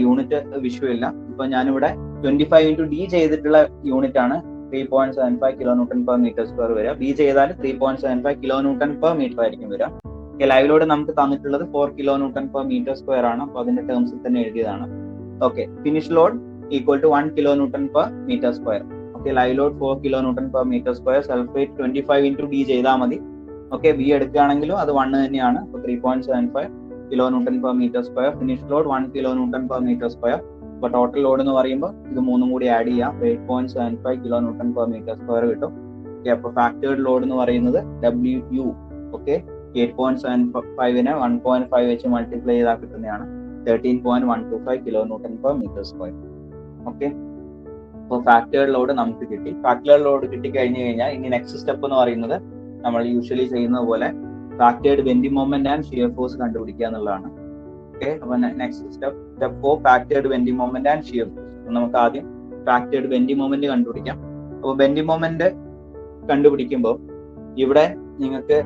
യൂണിറ്റ് വിഷയമില്ല. ഇപ്പൊ ഞാനിവിടെ 25 × D ചെയ്തിട്ടുള്ള യൂണിറ്റ് ആണ് 3.75 kN/m² വരിക. B ചെയ്താൽ 3.75 kN/m ആയിരിക്കും വരിക. ലൈവ് ലോഡ് നമുക്ക് തന്നിട്ടുള്ളത് 4 kN/m² ആണ്. അപ്പൊ അതിന്റെ ടേംസിൽ തന്നെ എഴുതിയതാണ്. Okay, finish load equal to 1 kN/m². Okay, live load 4 kN/m², self weight 25 into D ചെയ്താൽ മതി. ഓക്കെ, ബി എടുക്കുകയാണെങ്കിലും അത് 1 തന്നെയാണ്. അപ്പോൾ 3.75 kN/m². Finish load 1 kN/m². അപ്പോൾ ടോട്ടൽ ലോഡ് എന്ന് പറയുമ്പോൾ ഇത് മൂന്നും കൂടി ആഡ് ചെയ്യാം. 8.75 kN/m² കിട്ടും. ഓക്കെ, അപ്പോൾ ഫാക്ടേർഡ് ലോഡ് എന്ന് പറയുന്നത് WU. ഓക്കെ, 8.75നെ 1.5 വെച്ച് മൾട്ടിപ്ലൈ ചെയ്താൽ കിട്ടുന്നതാണ് 13.125 kN/m². ഓക്കെ, അപ്പോൾ ഫാക്ടേർഡ് ലോഡ് നമുക്ക് കിട്ടി. ഫാക്ടേർഡ് ലോഡ് കിട്ടിക്കഴിഞ്ഞു കഴിഞ്ഞാൽ ഇനി നെക്സ്റ്റ് സ്റ്റെപ്പ് എന്ന് പറയുന്നത് നമ്മൾ യൂഷ്വലി ചെയ്യുന്നത് പോലെ factored bending moment and shear force കണ്ടുപിടിക്കുക എന്നുള്ളതാണ്. ഓക്കെ, അപ്പോൾ next step 4 factored bending moment and shear force. അപ്പോൾ നമുക്ക് ആദ്യം ഫാക്ടേർഡ് ബെൻഡിങ് മൊമെന്റ് കണ്ടുപിടിക്കാം. അപ്പോൾ ബെൻഡിങ് മൊമെന്റ് കണ്ടുപിടിക്കുമ്പോൾ ഇവിടെ നിങ്ങൾക്ക്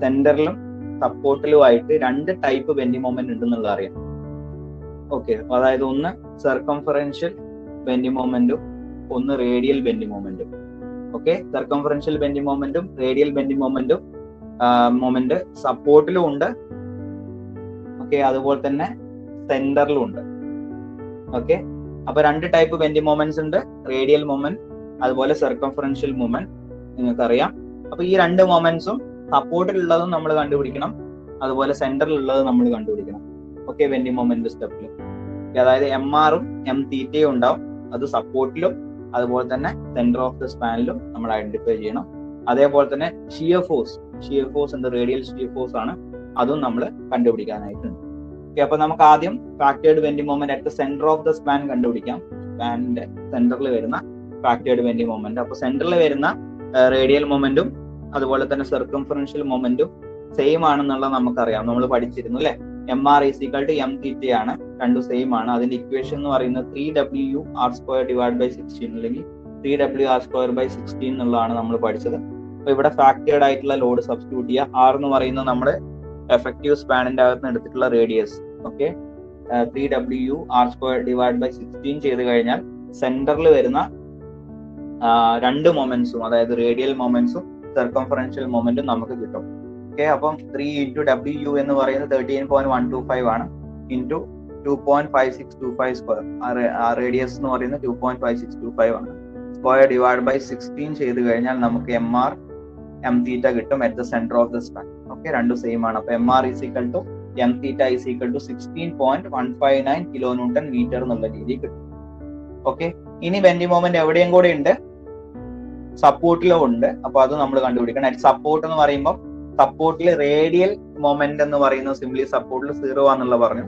സെന്ററിലും സപ്പോർട്ടിലുമായിട്ട് 2 ടൈപ്പ് ബെൻഡിങ് മൊമെന്റ് ഉണ്ടെന്നുള്ളത് അറിയാം. ഓക്കെ, അതായത് ഒന്ന് സർക്കംഫറൻഷ്യൽ ബെൻഡിങ് മൊമെന്റും ഒന്ന് റേഡിയൽ ബെൻഡിങ് മൊമെന്റും. ഓക്കെ, സർക്കംഫറൻഷ്യൽ ബെൻഡിങ് മൊമെന്റും റേഡിയൽ ബെൻഡിങ് മൊമെന്റ് സപ്പോർട്ടിലും ഉണ്ട്. ഓക്കെ, അതുപോലെ തന്നെ സെന്ററിലും ഉണ്ട്. ഓക്കെ, അപ്പൊ 2 ടൈപ്പ് ബെൻഡിങ് മൊമെന്റ്സ് ഉണ്ട്, റേഡിയൽ മൊമെന്റ് അതുപോലെ സർക്കംഫറൻഷ്യൽ മൊമെന്റ് നിങ്ങൾക്കറിയാം. അപ്പൊ ഈ 2 മൊമെന്റ്സും സപ്പോർട്ടിലുള്ളതും നമ്മൾ കണ്ടുപിടിക്കണം, അതുപോലെ സെന്ററിലുള്ളത് നമ്മൾ കണ്ടുപിടിക്കണം. ഓക്കെ, ബെൻഡിങ് മൊമെന്റ് സ്റ്റെപ്പിൽ അതായത് MR-ഉം M∠θ ഉണ്ടാവും. അത് സപ്പോർട്ടിലും അതുപോലെ തന്നെ സെന്റർ ഓഫ് ദ സ്പാനിലും നമ്മൾ ഐഡന്റിഫൈ ചെയ്യണം. അതേപോലെ തന്നെ ഷിയർ ഫോഴ്സ് എന്ത് റേഡിയൽ ഷിയർ ഫോഴ്സ് ആണ്, അതും നമ്മൾ കണ്ടുപിടിക്കാനായിട്ടുണ്ട്. ഓക്കെ, അപ്പൊ നമുക്ക് ആദ്യം factored bending moment at centre of the span കണ്ടുപിടിക്കാം. സ്പാനിന്റെ സെന്ററിൽ വരുന്ന ഫാക്ടേർഡ് ബെൻഡിങ് മൊമെന്റ്. അപ്പൊ സെന്ററിൽ വരുന്ന റേഡിയൽ മൊമെന്റും അതുപോലെ തന്നെ സർക്കംഫറൻഷ്യൽ മൊമെന്റും സെയിം ആണെന്നുള്ളത് നമുക്കറിയാം, നമ്മൾ പഠിച്ചിരുന്നു അല്ലെ. MR = M∠θ ആണ്, രണ്ടും സെയിം ആണ്. അതിന്റെ ഇക്വേഷൻ എന്ന് പറയുന്നത് 3WR²/16 അല്ലെങ്കിൽ 3WR²/16 എന്നുള്ളതാണ് നമ്മൾ പഠിച്ചത്. അപ്പൊ ഇവിടെ ഫാക്ടേർഡ് ആയിട്ടുള്ള ലോഡ് സബ്സ്റ്റിറ്റ്യൂട്ട് ചെയ്യുക. R എന്ന് പറയുന്നത് നമ്മുടെ എഫക്റ്റീവ് സ്പാനിന്റെ അകത്ത് നിന്ന് എടുത്തിട്ടുള്ള റേഡിയസ്. ഓക്കെ, 3WR²/16 ചെയ്ത് കഴിഞ്ഞാൽ സെന്ററിൽ വരുന്ന 2 മൊമെന്റ്സും അതായത് റേഡിയൽ മൊമെന്റ്സും സർക്കംഫറൻഷ്യൽ മൊമെന്റും നമുക്ക് കിട്ടും. ഓക്കെ, അപ്പം 3 into WU എന്ന് പറയുന്നത് 13.125 ആണ് ഇൻറ്റു 2.5625 റേഡിയസ് എന്ന് പറയുന്നത് 2.5625 ആണ്. /16 ചെയ്ത് കഴിഞ്ഞാൽ നമുക്ക് MR M∠θ കിട്ടും at the centre of the span. Okay, രണ്ടും സെയിം ആണ്. അപ്പൊ MR = M∠θ = 16.159 kN/m എന്നുള്ള രീതിയിൽ കിട്ടും. ഓക്കെ, ഇനി ബെൻഡിങ് മൊമെന്റ് എവിടെയും കൂടെ ഉണ്ട്, സപ്പോർട്ടിലും ഉണ്ട്. അപ്പൊ അത് നമ്മൾ കണ്ടുപിടിക്കണം. സപ്പോർട്ട് എന്ന് പറയുമ്പോൾ സപ്പോർട്ടിൽ റേഡിയൽ മൊമെന്റ് എന്ന് പറയുന്നത് സിംപ്ലി സപ്പോർട്ടിൽ 0 ആണെന്നുള്ള പറഞ്ഞു.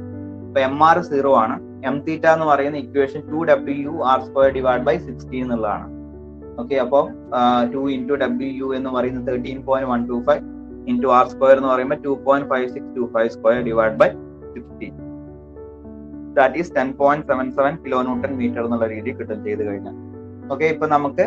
അപ്പൊ MR 0 ആണ്. M∠θ എന്ന് പറയുന്ന ഇക്വേഷൻ 2WR²/16 എന്നുള്ളതാണ്. ഓക്കെ, അപ്പോൾ 2 into WU എന്ന് പറയുന്നത് 13.125 into R² എന്ന് പറയുമ്പോൾ 2.5625² ദാറ്റ് ഈസ് 10.77 kN/m എന്നുള്ള രീതിയിൽ കിട്ടും ചെയ്ത് കഴിഞ്ഞാൽ. ഓക്കെ, ഇപ്പൊ നമുക്ക്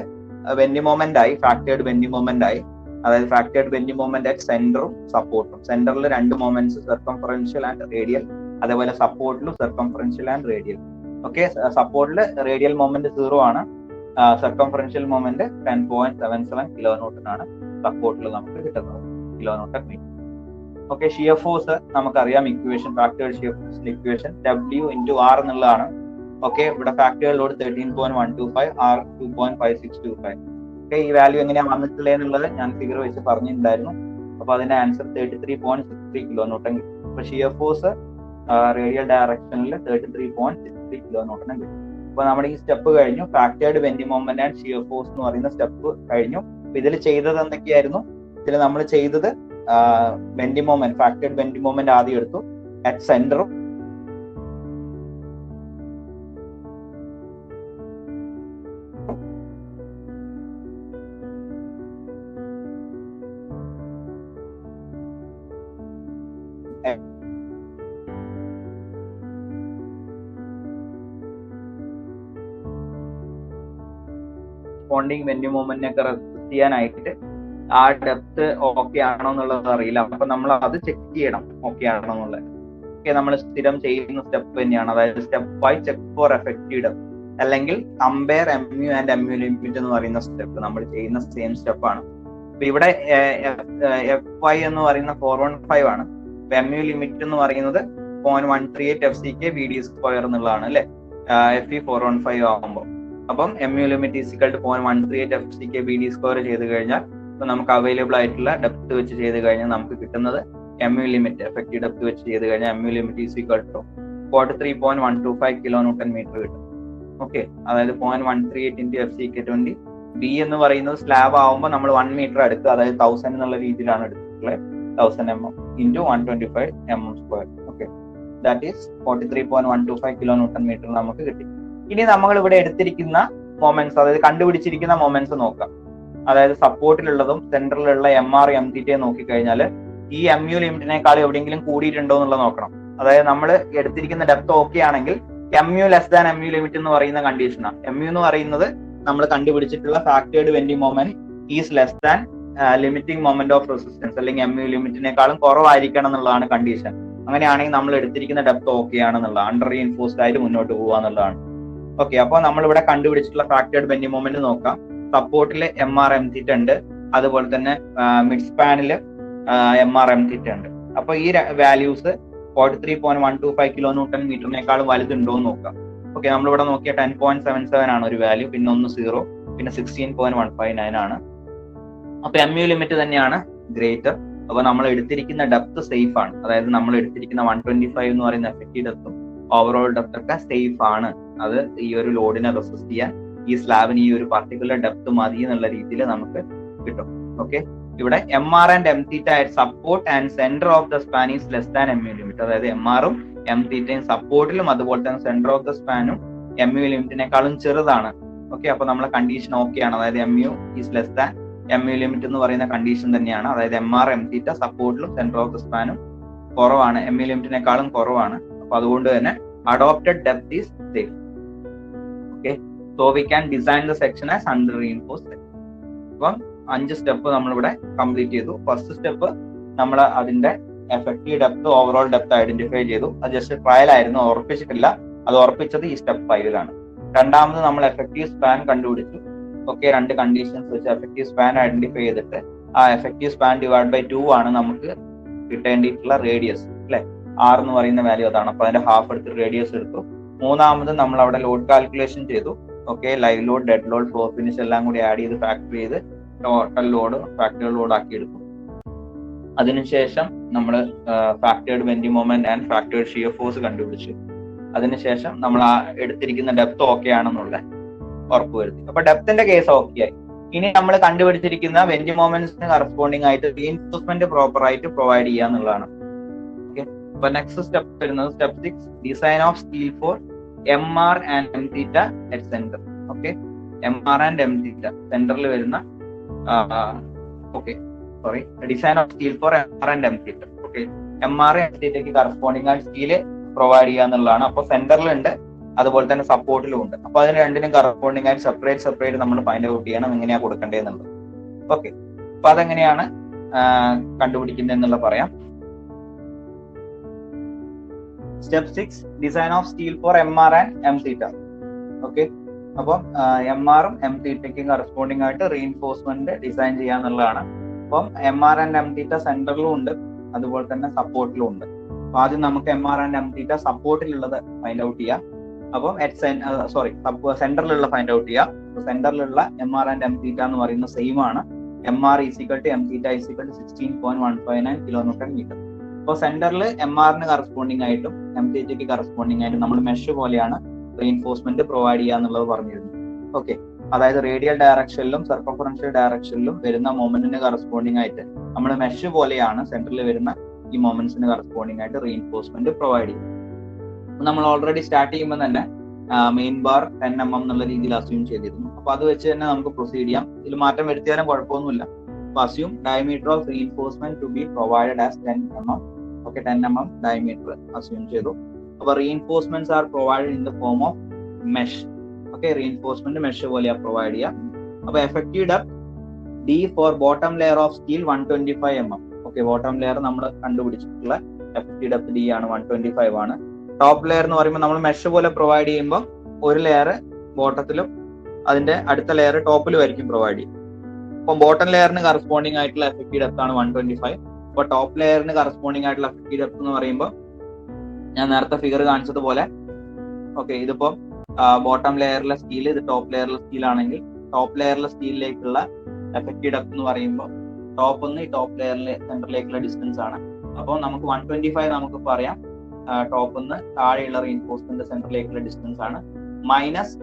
ബെൻഡിങ് മൊമെന്റ് ആയി, ഫാക്ടേർഡ് ബെൻഡിങ് മൊമെന്റ് ആയി. അതായത് ഫാക്ടേർഡ് ബെൻഡിങ് മൊമെന്റ് അറ്റ് സെന്ററും സപ്പോർട്ടും. സെന്ററിൽ 2 മൊമെന്റ്സ് സർക്കംഫറൻഷ്യൽ ആൻഡ് റേഡിയൽ, അതേപോലെ സപ്പോർട്ടിലും സർക്കംഫറൻഷ്യൽ ആൻഡ് റേഡിയൽ. ഓക്കെ, സപ്പോർട്ടിൽ റേഡിയൽ മൊമെന്റ് 0 ആണ്, സർക്കംഫറൻഷ്യൽ മൊമെന്റ് 10.77 kN ആണ് സപ്പോർട്ടിൽ നമുക്ക് കിട്ടുന്നത് kN/m. ഓക്കെ, ഷിയർ ഫോഴ്സ് നമുക്കറിയാം, equation factored shear force equation W × R എന്നുള്ളതാണ്. ഓക്കെ, ഇവിടെ ഫാക്ടേർഡ് ലോഡ് 13.125, R 2.5625. ഓക്കെ, ഈ വാല്യൂ എങ്ങനെയാണ് വന്നിട്ടുള്ളത് എന്നുള്ളത് ഞാൻ ഫിഗർ വെച്ച് പറഞ്ഞിട്ടുണ്ടായിരുന്നു. അപ്പൊ അതിന്റെ ആൻസർ 33.63 kN കിട്ടും. അപ്പൊ ഷിയർ ഫോഴ്സ് റേഡിയൽ ഡയറക്ഷനിൽ 33.63 kN കിട്ടും. അപ്പൊ നമ്മുടെ ഈ സ്റ്റെപ്പ് കഴിഞ്ഞു. Factored bending moment and shear force എന്ന് പറയുന്ന സ്റ്റെപ്പ് കഴിഞ്ഞു. അപ്പൊ ഇതിൽ ചെയ്തത് എന്തൊക്കെയായിരുന്നു? ഇതിൽ നമ്മൾ ചെയ്തത് bending moment, factored bending moment ആദ്യം എടുത്തു അറ്റ് സെന്ററും കറസ്പോണ്ടിങ് ബെൻഡിങ് മൊമെന്റിനൊക്കെ റെസിസ്റ്റ് ചെയ്യാനായിട്ട് ആ ഡെപ്ത് ഓക്കെ ആണോ എന്നുള്ളത് അറിയില്ല. അപ്പൊ നമ്മൾ അത് ചെക്ക് ചെയ്യണം ഓക്കെ ആണോ എന്നുള്ളത്. ഓക്കെ, നമ്മൾ സ്ഥിരം ചെയ്യുന്ന സ്റ്റെപ്പ് തന്നെയാണ്. അതായത് step 5 check for effective depth, അല്ലെങ്കിൽ compare MU and MU limit എന്ന് പറയുന്ന സ്റ്റെപ്പ് നമ്മൾ ചെയ്യുന്ന സെയിം സ്റ്റെപ്പാണ്. അപ്പൊ ഇവിടെ FY എന്ന് പറയുന്ന 415 ആണ്. MU ലിമിറ്റ് എന്ന് പറയുന്നത് 0.138 FCK VD² എന്നുള്ളതാണ് അല്ലെ, FE 415 ആകുമ്പോൾ. അപ്പം MU limit is equal to 0.138 FCKBD square ചെയ്ത് കഴിഞ്ഞാൽ ഇപ്പൊ നമുക്ക് അവൈലബിൾ ആയിട്ടുള്ള ഡെപ്ത് വെച്ച് ചെയ്ത് കഴിഞ്ഞാൽ നമുക്ക് കിട്ടുന്നത് MU ലിമിറ്റ് എഫക്റ്റീവ് ഡെപ്ത് വെച്ച് ചെയ്ത് കഴിഞ്ഞാൽ MU limit is equal to 43.125 kilo newton metre കിട്ടും. ഓക്കെ, അതായത് 0.138 ഇൻറ്റു FCK20. ബി എന്ന് പറയുന്നത് സ്ലാബ് ആവുമ്പോൾ നമ്മൾ 1 മീറ്റർ എടുക്കുക, അതായത് 1000 എന്നുള്ള രീതിയിലാണ് എടുത്തിട്ടുള്ളത്. 1000 mm into 125 mm square. Okay, that is 43.125 kilo newton metre നമുക്ക് കിട്ടി. ഇനി നമ്മൾ ഇവിടെ എടുത്തിരിക്കുന്ന മൊമെന്റ്സ്, അതായത് കണ്ടുപിടിച്ചിരിക്കുന്ന മൊമെന്റ്സ് നോക്കാം. അതായത് സപ്പോർട്ടിലുള്ളതും സെന്ററിലുള്ള MR MT നോക്കിക്കഴിഞ്ഞാൽ ഈ MU ലിമിറ്റിനേക്കാൾ എവിടെയെങ്കിലും കൂടിയിട്ടുണ്ടോ എന്നുള്ളത് നോക്കണം. അതായത് നമ്മൾ എടുത്തിരിക്കുന്ന ഡെപ്ത് ഓക്കെ ആണെങ്കിൽ MU less than MU limit എന്ന് പറയുന്ന കണ്ടീഷനാണ്. MU എന്ന് പറയുന്നത് നമ്മൾ കണ്ടുപിടിച്ചിട്ടുള്ള factored bending moment is less than limiting moment of resistance, അല്ലെങ്കിൽ MU ലിമിറ്റിനേക്കാളും കുറവായിരിക്കണം എന്നുള്ളതാണ് കണ്ടീഷൻ. അങ്ങനെയാണെങ്കിൽ നമ്മൾ എടുത്തിരിക്കുന്ന ഡെപ്ത് ഓക്കെ ആണെന്നുള്ളത്, അണ്ടർ റീഇൻഫോഴ്സ്ഡ് ആയിട്ട് മുന്നോട്ട് പോകുക എന്നുള്ളതാണ്. ഓക്കെ, അപ്പോൾ നമ്മൾ ഇവിടെ കണ്ടുപിടിച്ചിട്ടുള്ള ഫാക്ടേർഡ് ബെൻഡിങ് മൊമെന്റ് നോക്കാം. സപ്പോർട്ടിൽ MR MT ഉണ്ട്, അതുപോലെ തന്നെ മിഡ് സ്പാനില് MR MT ഉണ്ട്. അപ്പൊ ഈ വാല്യൂസ് 43.125 കിലോ ന്യൂട്ടൺ മീറ്ററിനേക്കാളും വലുതുണ്ടോ എന്ന് നോക്കാം. ഓക്കെ, നമ്മളിവിടെ നോക്കിയ 10.77 ആണ് ഒരു വാല്യൂ, പിന്നെ 0, പിന്നെ 16.159 ആണ്. അപ്പൊ MU ലിമിറ്റ് തന്നെയാണ് ഗ്രേറ്റർ. അപ്പൊ നമ്മൾ എടുത്തിരിക്കുന്ന ഡെപ്ത് സേഫ് ആണ്, അതായത് നമ്മൾ എടുത്തിരിക്കുന്ന 125 എന്ന് പറയുന്ന എഫക്റ്റീവ് ഡെപ്തും ഓവറോൾ ഡെപ്ത് ഒക്കെ സേഫ് ആണ്. അത് ഈ ഒരു ലോഡിനെ റെസിസ്റ്റ് ചെയ്യാൻ ഈ സ്ലാബിന് ഈ ഒരു പർട്ടിക്കുലർ ഡെപ്ത് മതി എന്നുള്ള രീതിയിൽ നമുക്ക് കിട്ടും. ഓക്കെ, ഇവിടെ MR and MT at support and centre of the span is less than MU limit. അതായത് MR-ഉം MT സപ്പോർട്ടിലും അതുപോലെ തന്നെ സെന്റർ ഓഫ് ദ സ്പാനും MU ലിമിറ്റിനേക്കാളും ചെറുതാണ്. ഓക്കെ, അപ്പൊ നമ്മളെ കണ്ടീഷൻ ഓക്കെ ആണ്, അതായത് MU is less than MU limit എന്ന് പറയുന്ന കണ്ടീഷൻ തന്നെയാണ്. അതായത് MR MT സപ്പോർട്ടിലും സെന്റർ ഓഫ് ദ സ്പാനും കുറവാണ്, MU ലിമിറ്റിനേക്കാളും കുറവാണ്. അപ്പൊ അതുകൊണ്ട് തന്നെ adopted depth is safe. Okay, so we can design the section as under reinforced section. അപ്പം 5 സ്റ്റെപ്പ് നമ്മളിവിടെ കംപ്ലീറ്റ് ചെയ്തു. ഫസ്റ്റ് സ്റ്റെപ്പ് നമ്മൾ അതിന്റെ effective depth overall depth identify ചെയ്തു. അത് ജസ്റ്റ് ട്രയൽ ആയിരുന്നു, ഉറപ്പിച്ചിട്ടില്ല. അത് ഉറപ്പിച്ചത് ഈ സ്റ്റെപ്പ് 5-ലാണ്. രണ്ടാമത് നമ്മൾ എഫക്റ്റീവ് സ്പാൻ കണ്ടുപിടിച്ചു. ഓക്കെ, 2 കണ്ടീഷൻസ് വെച്ച് എഫക്റ്റീവ് സ്പാൻ ഐഡന്റിഫൈ ചെയ്തിട്ട് ആ എഫക്റ്റീവ് സ്പാൻ ഡിവൈഡ് ബൈ 2 ആണ് നമുക്ക് കിട്ടേണ്ടിയിട്ടുള്ള റേഡിയസ്, അല്ലെ? R എന്ന് പറയുന്ന വാല്യൂ അതാണ്. അപ്പൊ അതിന്റെ ഹാഫ് എടുത്ത് റേഡിയസ് എടുത്തു. മൂന്നാമത് നമ്മൾ അവിടെ ലോഡ് കാൽക്കുലേഷൻ ചെയ്തു. Okay, live load, dead load, flow finish എല്ലാം കൂടി ആഡ് ചെയ്ത് ഫാക്ടർ ചെയ്ത് ടോട്ടൽ ലോഡ് ഫാക്ടറി ലോഡ് ആക്കി എടുക്കും. അതിനുശേഷം നമ്മൾ factored bending moment and factored shear force കണ്ടുപിടിച്ചു. അതിനുശേഷം നമ്മൾ ആ എടുത്തിരിക്കുന്ന ഡെപ്ത് ഓക്കെ ആണെന്നുള്ള ഉറപ്പുവരുത്തി. അപ്പൊ ഡെപ്തിന്റെ കേസ് ഓക്കെ ആയി. ഇനി നമ്മൾ കണ്ടുപിടിച്ചിരിക്കുന്ന ബെൻഡിങ് മൊമെന്റ്സിന് കറസ്പോണ്ടിങ് ആയിട്ട് റീഇൻഫോഴ്സ്മെന്റ് പ്രോപ്പർ ആയിട്ട് പ്രൊവൈഡ് ചെയ്യുക എന്നുള്ളതാണ്. ഓക്കെ, അപ്പൊ നെക്സ്റ്റ് സ്റ്റെപ്പ് വരുന്നത് step 6, design of steel for MR and MT at centre. Okay, MR and MT സെന്ററിൽ വരുന്ന design of steel for MR and MT. Okay, MR MT corresponding ആയിട്ട് steel provide ചെയ്യുക എന്നുള്ളതാണ്. അപ്പൊ സെന്ററിലുണ്ട്, അതുപോലെ തന്നെ സപ്പോർട്ടിലും ഉണ്ട്. അപ്പൊ അതിന് രണ്ടിനും കറസ്പോണ്ടിങ് ആയിട്ട് സെപ്പറേറ്റ് നമ്മൾ ഫൈൻഡ് ഔട്ട് ചെയ്യണം എങ്ങനെയാ കൊടുക്കേണ്ടതെന്നുള്ളത്. ഓക്കെ, അപ്പൊ അതെങ്ങനെയാണ് കണ്ടുപിടിക്കുന്നത് എന്നുള്ള പറയാം. Step 6, design of steel for MR and MT. Okay, അപ്പം MR-ഉം MT-ക്കും കറസ്പോണ്ടിങ് ആയിട്ട് റീഇൻഫോഴ്സ്മെന്റ് ഡിസൈൻ ചെയ്യാന്നുള്ളതാണ്. അപ്പം MR ആൻഡ് MT സെന്ററിലും ഉണ്ട്, അതുപോലെ തന്നെ സപ്പോർട്ടിലും ഉണ്ട്. അപ്പൊ ആദ്യം നമുക്ക് MR ആൻഡ് MT സപ്പോർട്ടിലുള്ളത് ഫൈൻഡ് ഔട്ട് ചെയ്യാം. അപ്പം സെന്ററിലുള്ള ഫൈൻഡ് ഔട്ട് ചെയ്യാം. സെന്ററിലുള്ള MR ആൻഡ് MT എന്ന് പറയുന്നത് സെയിം ആണ്. MR is equal to MT is equal to 16.159 kilo newton metre. അപ്പോൾ സെന്ററിൽ MR-ന് കറസ്പോണ്ടിങ് ആയിട്ടും MT-ക്ക് കറസ്പോണ്ടിങ് ആയിട്ടും നമ്മൾ മെഷ് പോലെയാണ് റീഇൻഫോഴ്സ്മെന്റ് പ്രൊവൈഡ് ചെയ്യുക എന്നുള്ളത് പറഞ്ഞിരുന്നു. ഓക്കെ, അതായത് റേഡിയൽ ഡയറക്ഷനിലും സർക്കംഫറൻഷ്യൽ ഡയറക്ഷനിലും വരുന്ന മൊമെന്റിന് കറസ്പോണ്ടിങ് ആയിട്ട് നമ്മൾ മെഷ് പോലെയാണ് സെന്ററിൽ വരുന്ന ഈ മൊമെന്റ്സിന് കറസ്പോണ്ടിങ് ആയിട്ട് റീഇൻഫോഴ്സ്മെന്റ് പ്രൊവൈഡ് ചെയ്യും. നമ്മൾ ഓൾറെഡി സ്റ്റാർട്ട് ചെയ്യുമ്പോൾ തന്നെ മെയിൻ ബാർ 10 mm എന്നുള്ള രീതിയിൽ അസ്യൂം ചെയ്തിരുന്നു. അപ്പൊ അത് വെച്ച് തന്നെ നമുക്ക് പ്രൊസീഡ് ചെയ്യാം. ഇതിൽ മാറ്റം വരുത്തിയാലും കുഴപ്പമൊന്നുമില്ല. അപ്പൊ assume diameter of reinforcement to be provided as 10 mm. Okay, 10 mm diameter assume ചെയ്തു. അപ്പൊ reinforcements are provided in the form of mesh. Okay, reinforcement mesh പോലെയാണ് പ്രൊവൈഡ് ചെയ്യുക. അപ്പൊ effective depth D for bottom layer of steel 125 mm. Okay, bottom layer നമ്മൾ കണ്ടുപിടിച്ചിട്ടുള്ള effective depth D ആണ്, 125 ആണ്. Top layer എന്ന് പറയുമ്പോൾ നമ്മൾ മെഷ് പോലെ പ്രൊവൈഡ് ചെയ്യുമ്പോൾ ഒരു ലെയർ ബോട്ടത്തിലും അതിന്റെ അടുത്ത ലെയർ ടോപ്പിലും ആയിരിക്കും പ്രൊവൈഡ് ചെയ്യും. അപ്പൊ ബോട്ടം ലെയറിന് കറസ്പോണ്ടിങ് ആയിട്ടുള്ള എഫക്റ്റീവ് ഡെപ്ത് ആണ് 125. അപ്പൊ ടോപ്പ് ലെയറിന് കറസ്പോണ്ടിങ് ആയിട്ടുള്ള എഫക്റ്റീവ് ഡെപ്ത് എന്ന് പറയുമ്പോൾ ഞാൻ നേരത്തെ ഫിഗർ കാണിച്ചതുപോലെ, ഓക്കെ, ഇതിപ്പോ ബോട്ടം ലെയറിലെ സ്റ്റീൽ, ഇത് ടോപ്പ് ലെയറിലെ സ്റ്റീൽ ആണെങ്കിൽ ടോപ്പ് ലെയറിലെ സ്റ്റീലിലേക്കുള്ള എഫക്റ്റീവ് ഡെപ്ത് എന്ന് പറയുമ്പോൾ ടോപ്പ് ഒന്ന് ഈ ടോപ്പ് ലെയറിലെ സെന്ററിലേക്കുള്ള ഡിസ്റ്റൻസ് ആണ്. അപ്പോൾ നമുക്ക് 125 നമുക്ക് പറയാം ടോപ്പ് നിന്ന് താഴെയുള്ള റീഇൻഫോഴ്സ്മെന്റ് സെന്ററിലേക്കുള്ള ഡിസ്റ്റൻസ് ആണ്, മൈനസ്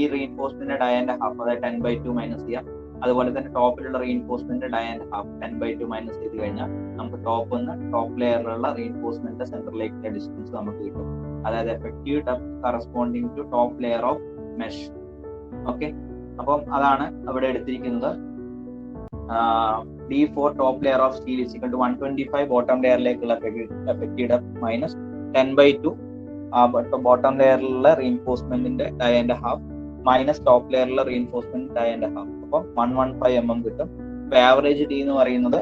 ഈ റീഇൻഫോഴ്സ്മെന്റ് ഡയാന്റെ ഹാഫ്, അതായത് 10/2 മൈനസ് ചെയ്യാം. അതുപോലെ തന്നെ ടോപ്പിലുള്ള റീഇൻഫോഴ്സ്മെന്റ് ഡയാന്റെ ഹാഫ് 10/2 മൈനസ് ചെയ്ത് കഴിഞ്ഞാൽ നമുക്ക് ടോപ്പ് നിന്ന് ടോപ്പ് ലെയറിലുള്ള റീഇൻഫോഴ്സ്മെന്റ് സെന്ററിലേക്കുള്ള ഡിസ്റ്റൻസ് നമുക്ക് കിട്ടും. അതായത് effective depth corresponding to top layer of mesh. Okay, അപ്പം അതാണ് അവിടെ എടുത്തിരിക്കുന്നത്. D4 top layer of steel is equal to 125 bottom ലെയറിലേക്കുള്ള എഫക്റ്റീവ് ഡെപ്ത് മൈനസ് 10/2 ബോട്ടം ലെയറിലുള്ള റീഇൻഫോഴ്സ്മെന്റിന്റെ ഡയാന്റെ ഹാഫ് മൈനസ് ടോപ്പ് ലെയറിലുള്ള റീഇൻഫോഴ്സ്മെന്റ് ഡയാന്റെ ഹാഫ്. അപ്പം 115 mm കിട്ടും. ആവറേജ് ഡി എന്ന് പറയുന്നത്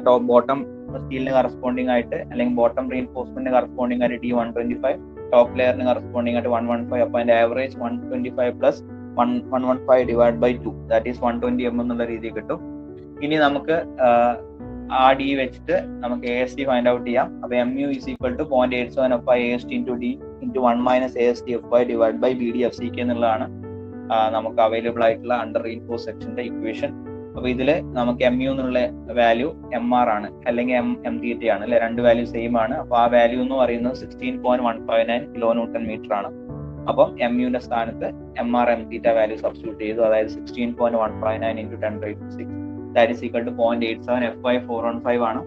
ടോപ്പ് ബോട്ടം സ്റ്റീലിന് കറസ്പോണ്ടിങ് ആയിട്ട് അല്ലെങ്കിൽ ബോട്ടം റീഇൻഫോഴ്സ്മെന്റിന് കറസ്പോണ്ടിങ് ആയിട്ട് D125, ടോപ്പ് ലെയറിന് കറസ്പോണ്ടിങ് ആയിട്ട് 115. അപ്പൊ അതിന്റെ average 125 plus 115 divide by 2 that is 120 mm എന്നുള്ള രീതിയിൽ കിട്ടും. ഇനി നമുക്ക് ആ ഡി വെച്ചിട്ട് നമുക്ക് AST ഫൈൻഡ് ഔട്ട് ചെയ്യാം. അപ്പൊ MU is equal to 0.87 AST into D into 1 minus AST FY divide by BD FCK എന്നുള്ളതാണ് നമുക്ക് അവൈലബിൾ ആയിട്ടുള്ള അണ്ടർ റീഇൻഫോഴ്സ് സെക്ഷന്റെ ഇക്വേഷൻ. അപ്പൊ ഇതില് നമുക്ക് MU എന്നുള്ള വാല്യൂ MR ആണ് അല്ലെങ്കിൽ MT ആണ് അല്ലെ, രണ്ട് വാല്യൂ സെയിം ആണ്. അപ്പൊ ആ വാല്യൂ എന്ന് പറയുന്നത് 16.159 kN ആണ്. അപ്പം MUന്റെ സ്ഥാനത്ത് MR MT വാല്യൂ സബ്സ്റ്റിറ്റ്യൂട്ട് ചെയ്തു, അതായത് 16.159 into 10⁻⁶ that is equal to 0.87 FY 415 ആണ്.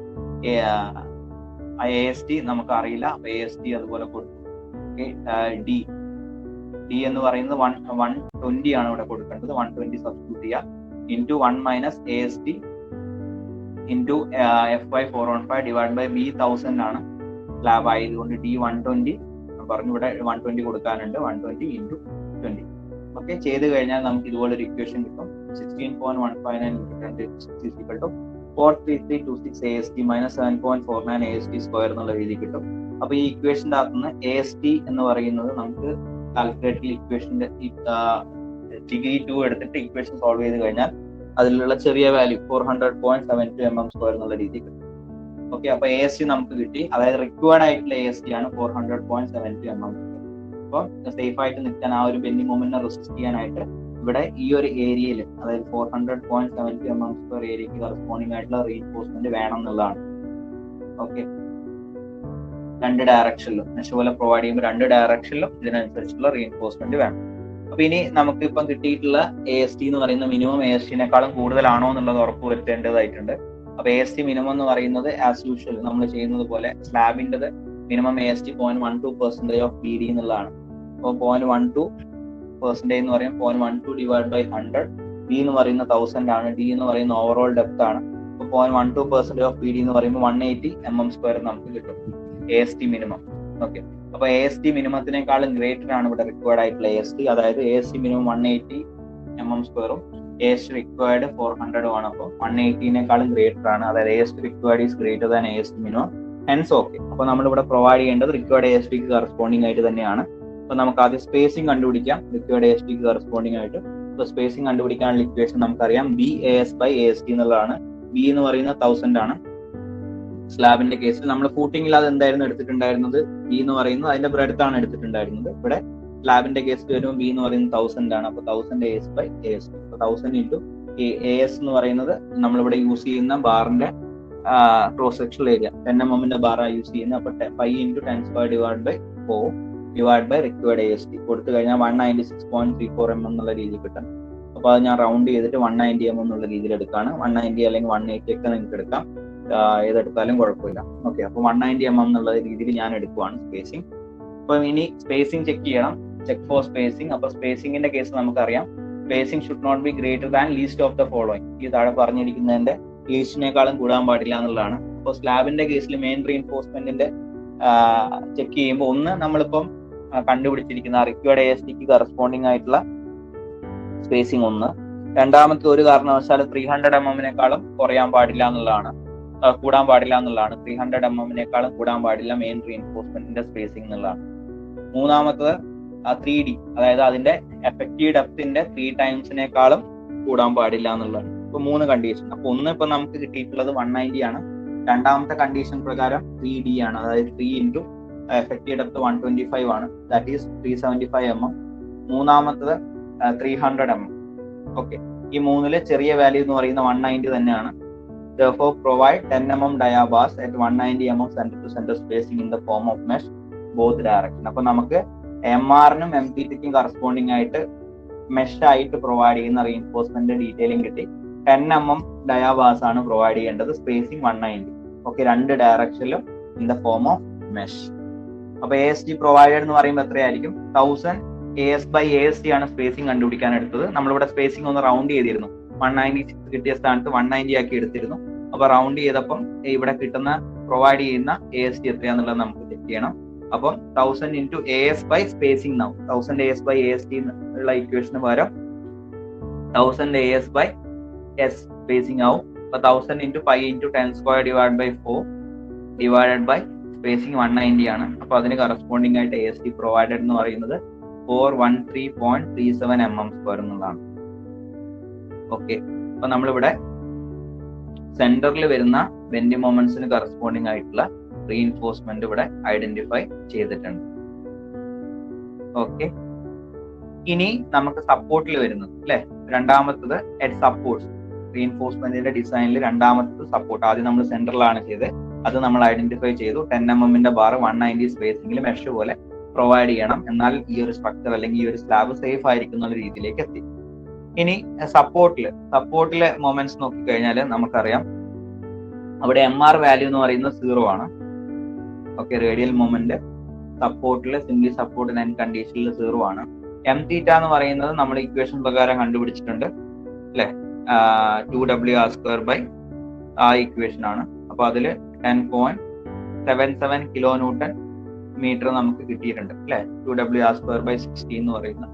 AST നമുക്ക് അറിയില്ല, അപ്പൊ AST അതുപോലെ കൊടുത്തു. ഡി എന്ന് പറയുന്നത് 120 ആണ് ഇവിടെ കൊടുക്കേണ്ടത്. 120 സബ്സ്റ്റിറ്റ്യൂട്ട് ചെയ്യുക into 1 minus AST into FY 415 divide by B 1000 ആണ് സ്ലാബ് ആയതുകൊണ്ട് D 120 പറഞ്ഞു, ഇവിടെ 120 കൊടുക്കാനുണ്ട്. 120 ഇൻറ്റു 20. ഓക്കെ, ചെയ്ത് കഴിഞ്ഞാൽ നമുക്ക് ഇതുപോലൊരു ഇക്വേഷൻ കിട്ടും. 16.159 into 10⁻⁶ 43326 AST minus 7.49 AST square എന്നുള്ള രീതി കിട്ടും. അപ്പൊ ഈ ഇക്വേഷന്റെ അകത്തുനിന്ന് AST എന്ന് പറയുന്നത് നമുക്ക് കാൽക്കുലേറ്ററിൽ ഇക്വേഷന്റെ ഡിഗ്രി 2 എടുത്തിട്ട് ഇക്വേഷൻ സോൾവ് ചെയ്ത് കഴിഞ്ഞാൽ അതിലുള്ള ചെറിയ വാല്യൂ 400.72 mm സ്ക്വയർ എന്നുള്ള രീതി കിട്ടും. ഓക്കെ, അപ്പൊ AST നമുക്ക് കിട്ടി. അതായത് റിക്വയർഡ് ആയിട്ടുള്ള AST ആണ് 400.72 mm. അപ്പോൾ സേഫ് ആയിട്ട് നിൽക്കാൻ ആ ഒരു ബെൻഡിങ് മൊമെന്റിനെ റെസിസ്റ്റ് ചെയ്യാനായിട്ട് ഇവിടെ ഈ ഒരു ഏരിയയിൽ, അതായത് 400.72 mm സ്ക്വയർ ഏരിയക്ക് കറസ്പോണ്ടിങ് ആയിട്ടുള്ള റീഇൻഫോഴ്സ്മെന്റ് വേണം എന്നുള്ളതാണ്. ഓക്കെ, രണ്ട് ഡയറക്ഷനിലും പോലെ പ്രൊവൈഡ് ചെയ്യുമ്പോൾ രണ്ട് ഡയറക്ഷനിലും ഇതിനനുസരിച്ചുള്ള റീഇൻഫോഴ്സ്മെന്റ് വേണം. അപ്പൊ ഇനി നമുക്ക് ഇപ്പം കിട്ടിയിട്ടുള്ള AST എന്ന് പറയുന്ന മിനിമം AST-നേക്കാളും കൂടുതലാണോ എന്നുള്ളത് ഉറപ്പ് വരുത്തേണ്ടതായിട്ടുണ്ട്. അപ്പൊ AST മിനിമം എന്ന് പറയുന്നത് ആസ് യൂഷ്വൽ നമ്മൾ ചെയ്യുന്നത് പോലെ സ്ലാബിൻ്റെത് മിനിമം AST 0.12% ഓഫ് BD എന്നുള്ളതാണ്. അപ്പോൾ 0.12% എന്ന് പറയുമ്പോൾ 0.12 ഡിവൈഡ് ബൈ 100. B എന്ന് പറയുന്ന 1000 ആണ്. D എന്ന് പറയുന്ന ഓവറോൾ ഡെപ്ത് ആണ്. അപ്പോൾ 0.12% ഓഫ് BD എന്ന് പറയുമ്പോൾ 180 mm സ്ക്വയർ നമുക്ക് കിട്ടും AST മിനിമം. ഓക്കെ, അപ്പൊ AST മിനിമത്തിനേക്കാളും ഗ്രേറ്റർ ആണ് ഇവിടെ റിക്വയർഡ് ആയിട്ടുള്ള AST. അതായത് AST മിനിമം 180 mm സ്ക്വയറും AST റിക്വയർഡ് 400 ആണ്. അപ്പോൾ 180-നേക്കാളും ഗ്രേറ്റർ ആണ്. അതായത് AST required is greater than AST minimum. Hence okay. അപ്പൊ നമ്മൾ ഇവിടെ പ്രൊവൈഡ് ചെയ്യേണ്ടത് റിക്വയർഡ് ASTക്ക് കറസ്പോണ്ടിങ് ആയിട്ട് തന്നെയാണ്. അപ്പൊ നമുക്ക് ആദ്യം സ്പേസിംഗ് കണ്ടുപിടിക്കാം റിക്വയർഡ് ASTക്ക് കറസ്പോണ്ടിങ് ആയിട്ട്. അപ്പൊ സ്പേസിംഗ് കണ്ടുപിടിക്കാനുള്ള ഇക്വേഷൻ നമുക്കറിയാം BAS ബൈ AST എന്നുള്ളതാണ്. B എന്ന് പറയുന്നത് 1000 ആണ്. സ്ലാബിന്റെ കേസിൽ നമ്മൾ ഫൂട്ടിംഗിൽ അത് എന്തായിരുന്നു എടുത്തിട്ടുണ്ടായിരുന്നത്? B എന്ന് പറയുന്നത് അതിന്റെ ബ്രെഡ്ത്ത് ആണ് എടുത്തിട്ടുണ്ടായിരുന്നത്. ഇവിടെ സ്ലാബിന്റെ കേസിൽ വരുമ്പോൾ B എന്ന് പറയുന്നത് 1000 ആണ്. അപ്പൊ 1000 AS ബൈ AST. അപ്പൊ 1000 ഇൻറ്റു AS എന്ന് പറയുന്നത് നമ്മളിവിടെ യൂസ് ചെയ്യുന്ന ബാറിന്റെ ക്രോസ് സെക്ഷണൽ ഏരിയ 10 mm ബാറാണ് യൂസ് ചെയ്യുന്നത്. അപ്പൊ 5 into 10² divide by 4 divide by required AST കൊടുത്തു കഴിഞ്ഞാൽ 196.34 mm എന്നുള്ള രീതിയിൽ കിട്ടും. അപ്പൊ അത് ഞാൻ റൗണ്ട് ചെയ്തിട്ട് 190 mm എന്നുള്ള രീതിയിൽ എടുക്കാണ്. 190 അല്ലെങ്കിൽ 180 ഒക്കെ നിങ്ങൾക്ക് എടുക്കാം, ഏതെടുത്താലും കുഴപ്പമില്ല. ഓക്കെ, അപ്പൊ 190 mm എന്നുള്ള രീതിയിൽ ഞാൻ എടുക്കുവാണ് സ്പേസിംഗ്. അപ്പൊ ഇനി സ്പേസിംഗ് ചെക്ക് ചെയ്യണം, ചെക്ക് ഫോർ സ്പേസിംഗ്. അപ്പൊ സ്പേസിംഗിന്റെ കേസ് നമുക്കറിയാം, spacing should not be greater than least of the following. ഈ താഴെ പറഞ്ഞിരിക്കുന്നതിന്റെ ലീസ്റ്റിനേക്കാളും കൂടാൻ പാടില്ല എന്നുള്ളതാണ്. അപ്പോൾ സ്ലാബിന്റെ കേസിൽ മെയിൻ റീഇൻഫോഴ്സ്മെന്റിന്റെ ചെക്ക് ചെയ്യുമ്പോൾ ഒന്ന് നമ്മളിപ്പം കണ്ടുപിടിച്ചിരിക്കുന്ന റിക്വയർഡ് ASTക്ക് കറസ്പോണ്ടിങ് ആയിട്ടുള്ള സ്പേസിംഗ് ഒന്ന്. രണ്ടാമത്തെ ഒരു കാരണവശാലും 300 mm-നേക്കാളും കുറയാൻ പാടില്ല എന്നുള്ളതാണ്, കൂടാൻ പാടില്ല എന്നുള്ളതാണ്. 300 mm-നേക്കാളും കൂടാൻ പാടില്ല മെയിൻ റീഇൻഫോഴ്സ്മെന്റിന്റെ സ്പേസിംഗ് എന്നുള്ളതാണ്. മൂന്നാമത്തത് 3D, അതായത് അതിന്റെ എഫക്റ്റീവ് ഡെപ്തിന്റെ 3 ടൈംസിനേക്കാളും കൂടാൻ പാടില്ല എന്നുള്ളതാണ്. ഇപ്പൊ 3 കണ്ടീഷൻ. അപ്പൊ ഒന്ന് ഇപ്പൊ നമുക്ക് കിട്ടിയിട്ടുള്ളത് 190 ആണ്. രണ്ടാമത്തെ കണ്ടീഷൻ പ്രകാരം 3D ആണ്, അതായത് 3 ഇൻറ്റു എഫക്റ്റീവ് ഡെപ്ത് 125 ആണ്, ദാറ്റ് ഈസ് 375 mm. മൂന്നാമത്തത് 300 mm. ഓക്കെ, ഈ മൂന്നില് ചെറിയ വാല്യൂ എന്ന് പറയുന്ന 190 തന്നെയാണ്. Therefore, provide 10 mm dia bars at 190 mm center to center spacing in the form of mesh both direction. അപ്പൊ നമുക്ക് MR-നും MPTക്കും കറസ്പോണ്ടിങ് ആയിട്ട് മെഷ് ആയിട്ട് പ്രൊവൈഡ് ചെയ്യുന്ന റീഇൻഫോഴ്സ്മെന്റ് ഡീറ്റെയിലിംഗ് കിട്ടി. 10 mm dia bars ആണ് പ്രൊവൈഡ് ചെയ്യേണ്ടത്, സ്പേസിംഗ് 190. ഓക്കെ, രണ്ട് ഡയറക്ഷനിലും in the form of mesh. അപ്പൊ AST പ്രൊവൈഡഡ് എന്ന് പറയുമ്പോൾ എത്രയായിരിക്കും? 1000 AS/AST ആണ് സ്പേസിംഗ് കണ്ടുപിടിക്കാൻ എടുത്തത്. നമ്മളിവിടെ സ്പേസിംഗ് ഒന്ന് റൗണ്ട് ചെയ്തിരുന്നു, 196 കിട്ടിയ സ്ഥാനത്ത് 190 ആക്കി എടുത്തിരുന്നു. അപ്പൊ റൗണ്ട് ചെയ്തപ്പം ഇവിടെ കിട്ടുന്ന പ്രൊവൈഡ് ചെയ്യുന്ന AST എത്രയാന്നുള്ളത് നമുക്ക് ചെക്ക് ചെയ്യണം. അപ്പം 1000 into AS/ spacing now, 1000 AS/AST ഉള്ള ഇക്വേഷന് പകരം 1000 AS/S spacing ആവും. അപ്പൊ 1000 into 5 into 10² divided by 4 divided by spacing 190 ആണ്. അപ്പൊ അതിന് കറസ്പോണ്ടിങ് ആയിട്ട് AST പ്രൊവൈഡഡ് എന്ന് പറയുന്നത് 413.37 mm² എന്നുള്ളതാണ്. ഓക്കെ, അപ്പൊ നമ്മളിവിടെ സെന്ററിൽ വരുന്ന ബെൻഡി മൊമെന്റ്സിന് കറസ്പോണ്ടിങ് ആയിട്ടുള്ള റീഇൻഫോഴ്സ്മെന്റ് ഇവിടെ ഐഡന്റിഫൈ ചെയ്തിട്ടുണ്ട്. ഓക്കെ, ഇനി നമുക്ക് സപ്പോർട്ടിൽ വരുന്നത് അല്ലെ, രണ്ടാമത്തത് എറ്റ് സപ്പോർട്ട്സ്. റീഇൻഫോഴ്സ്മെന്റിന്റെ ഡിസൈനിൽ രണ്ടാമത്തത് സപ്പോർട്ട്. ആദ്യം നമ്മൾ സെന്ററിലാണ് ചെയ്തത്, അത് നമ്മൾ ഐഡന്റിഫൈ ചെയ്തു. 10 mm ബാർ 190 സ്പേസിംഗിൽ മെഷ് പോലെ പ്രൊവൈഡ് ചെയ്യണം, എന്നാൽ ഈ ഒരു സ്ട്രക്ചർ അല്ലെങ്കിൽ ഈ ഒരു സ്ലാബ് സേഫ് ആയിരിക്കുന്ന രീതിയിലേക്ക് എത്തി. ഇനി സപ്പോർട്ടിലെ മൊമെന്റ്സ് നോക്കിക്കഴിഞ്ഞാൽ നമുക്കറിയാം അവിടെ MR വാല്യൂ എന്ന് പറയുന്നത് 0 ആണ്. ഓക്കെ, റേഡിയൽ മൊമെന്റ് സപ്പോർട്ടിൽ സിംപ്ലി സപ്പോർട്ട് ആൻഡ് കണ്ടീഷനിൽ 0 ആണ്. M∠θ എന്ന് പറയുന്നത് നമ്മൾ ഇക്വേഷൻ പ്രകാരം കണ്ടുപിടിച്ചിട്ടുണ്ട് അല്ലെ, 2W² ആ ഇക്വേഷൻ ആണ്. അപ്പൊ അതില് 10.77 kN മീറ്റർ നമുക്ക് കിട്ടിയിട്ടുണ്ട് അല്ലെ, 2W²/60 എന്ന് പറയുന്ന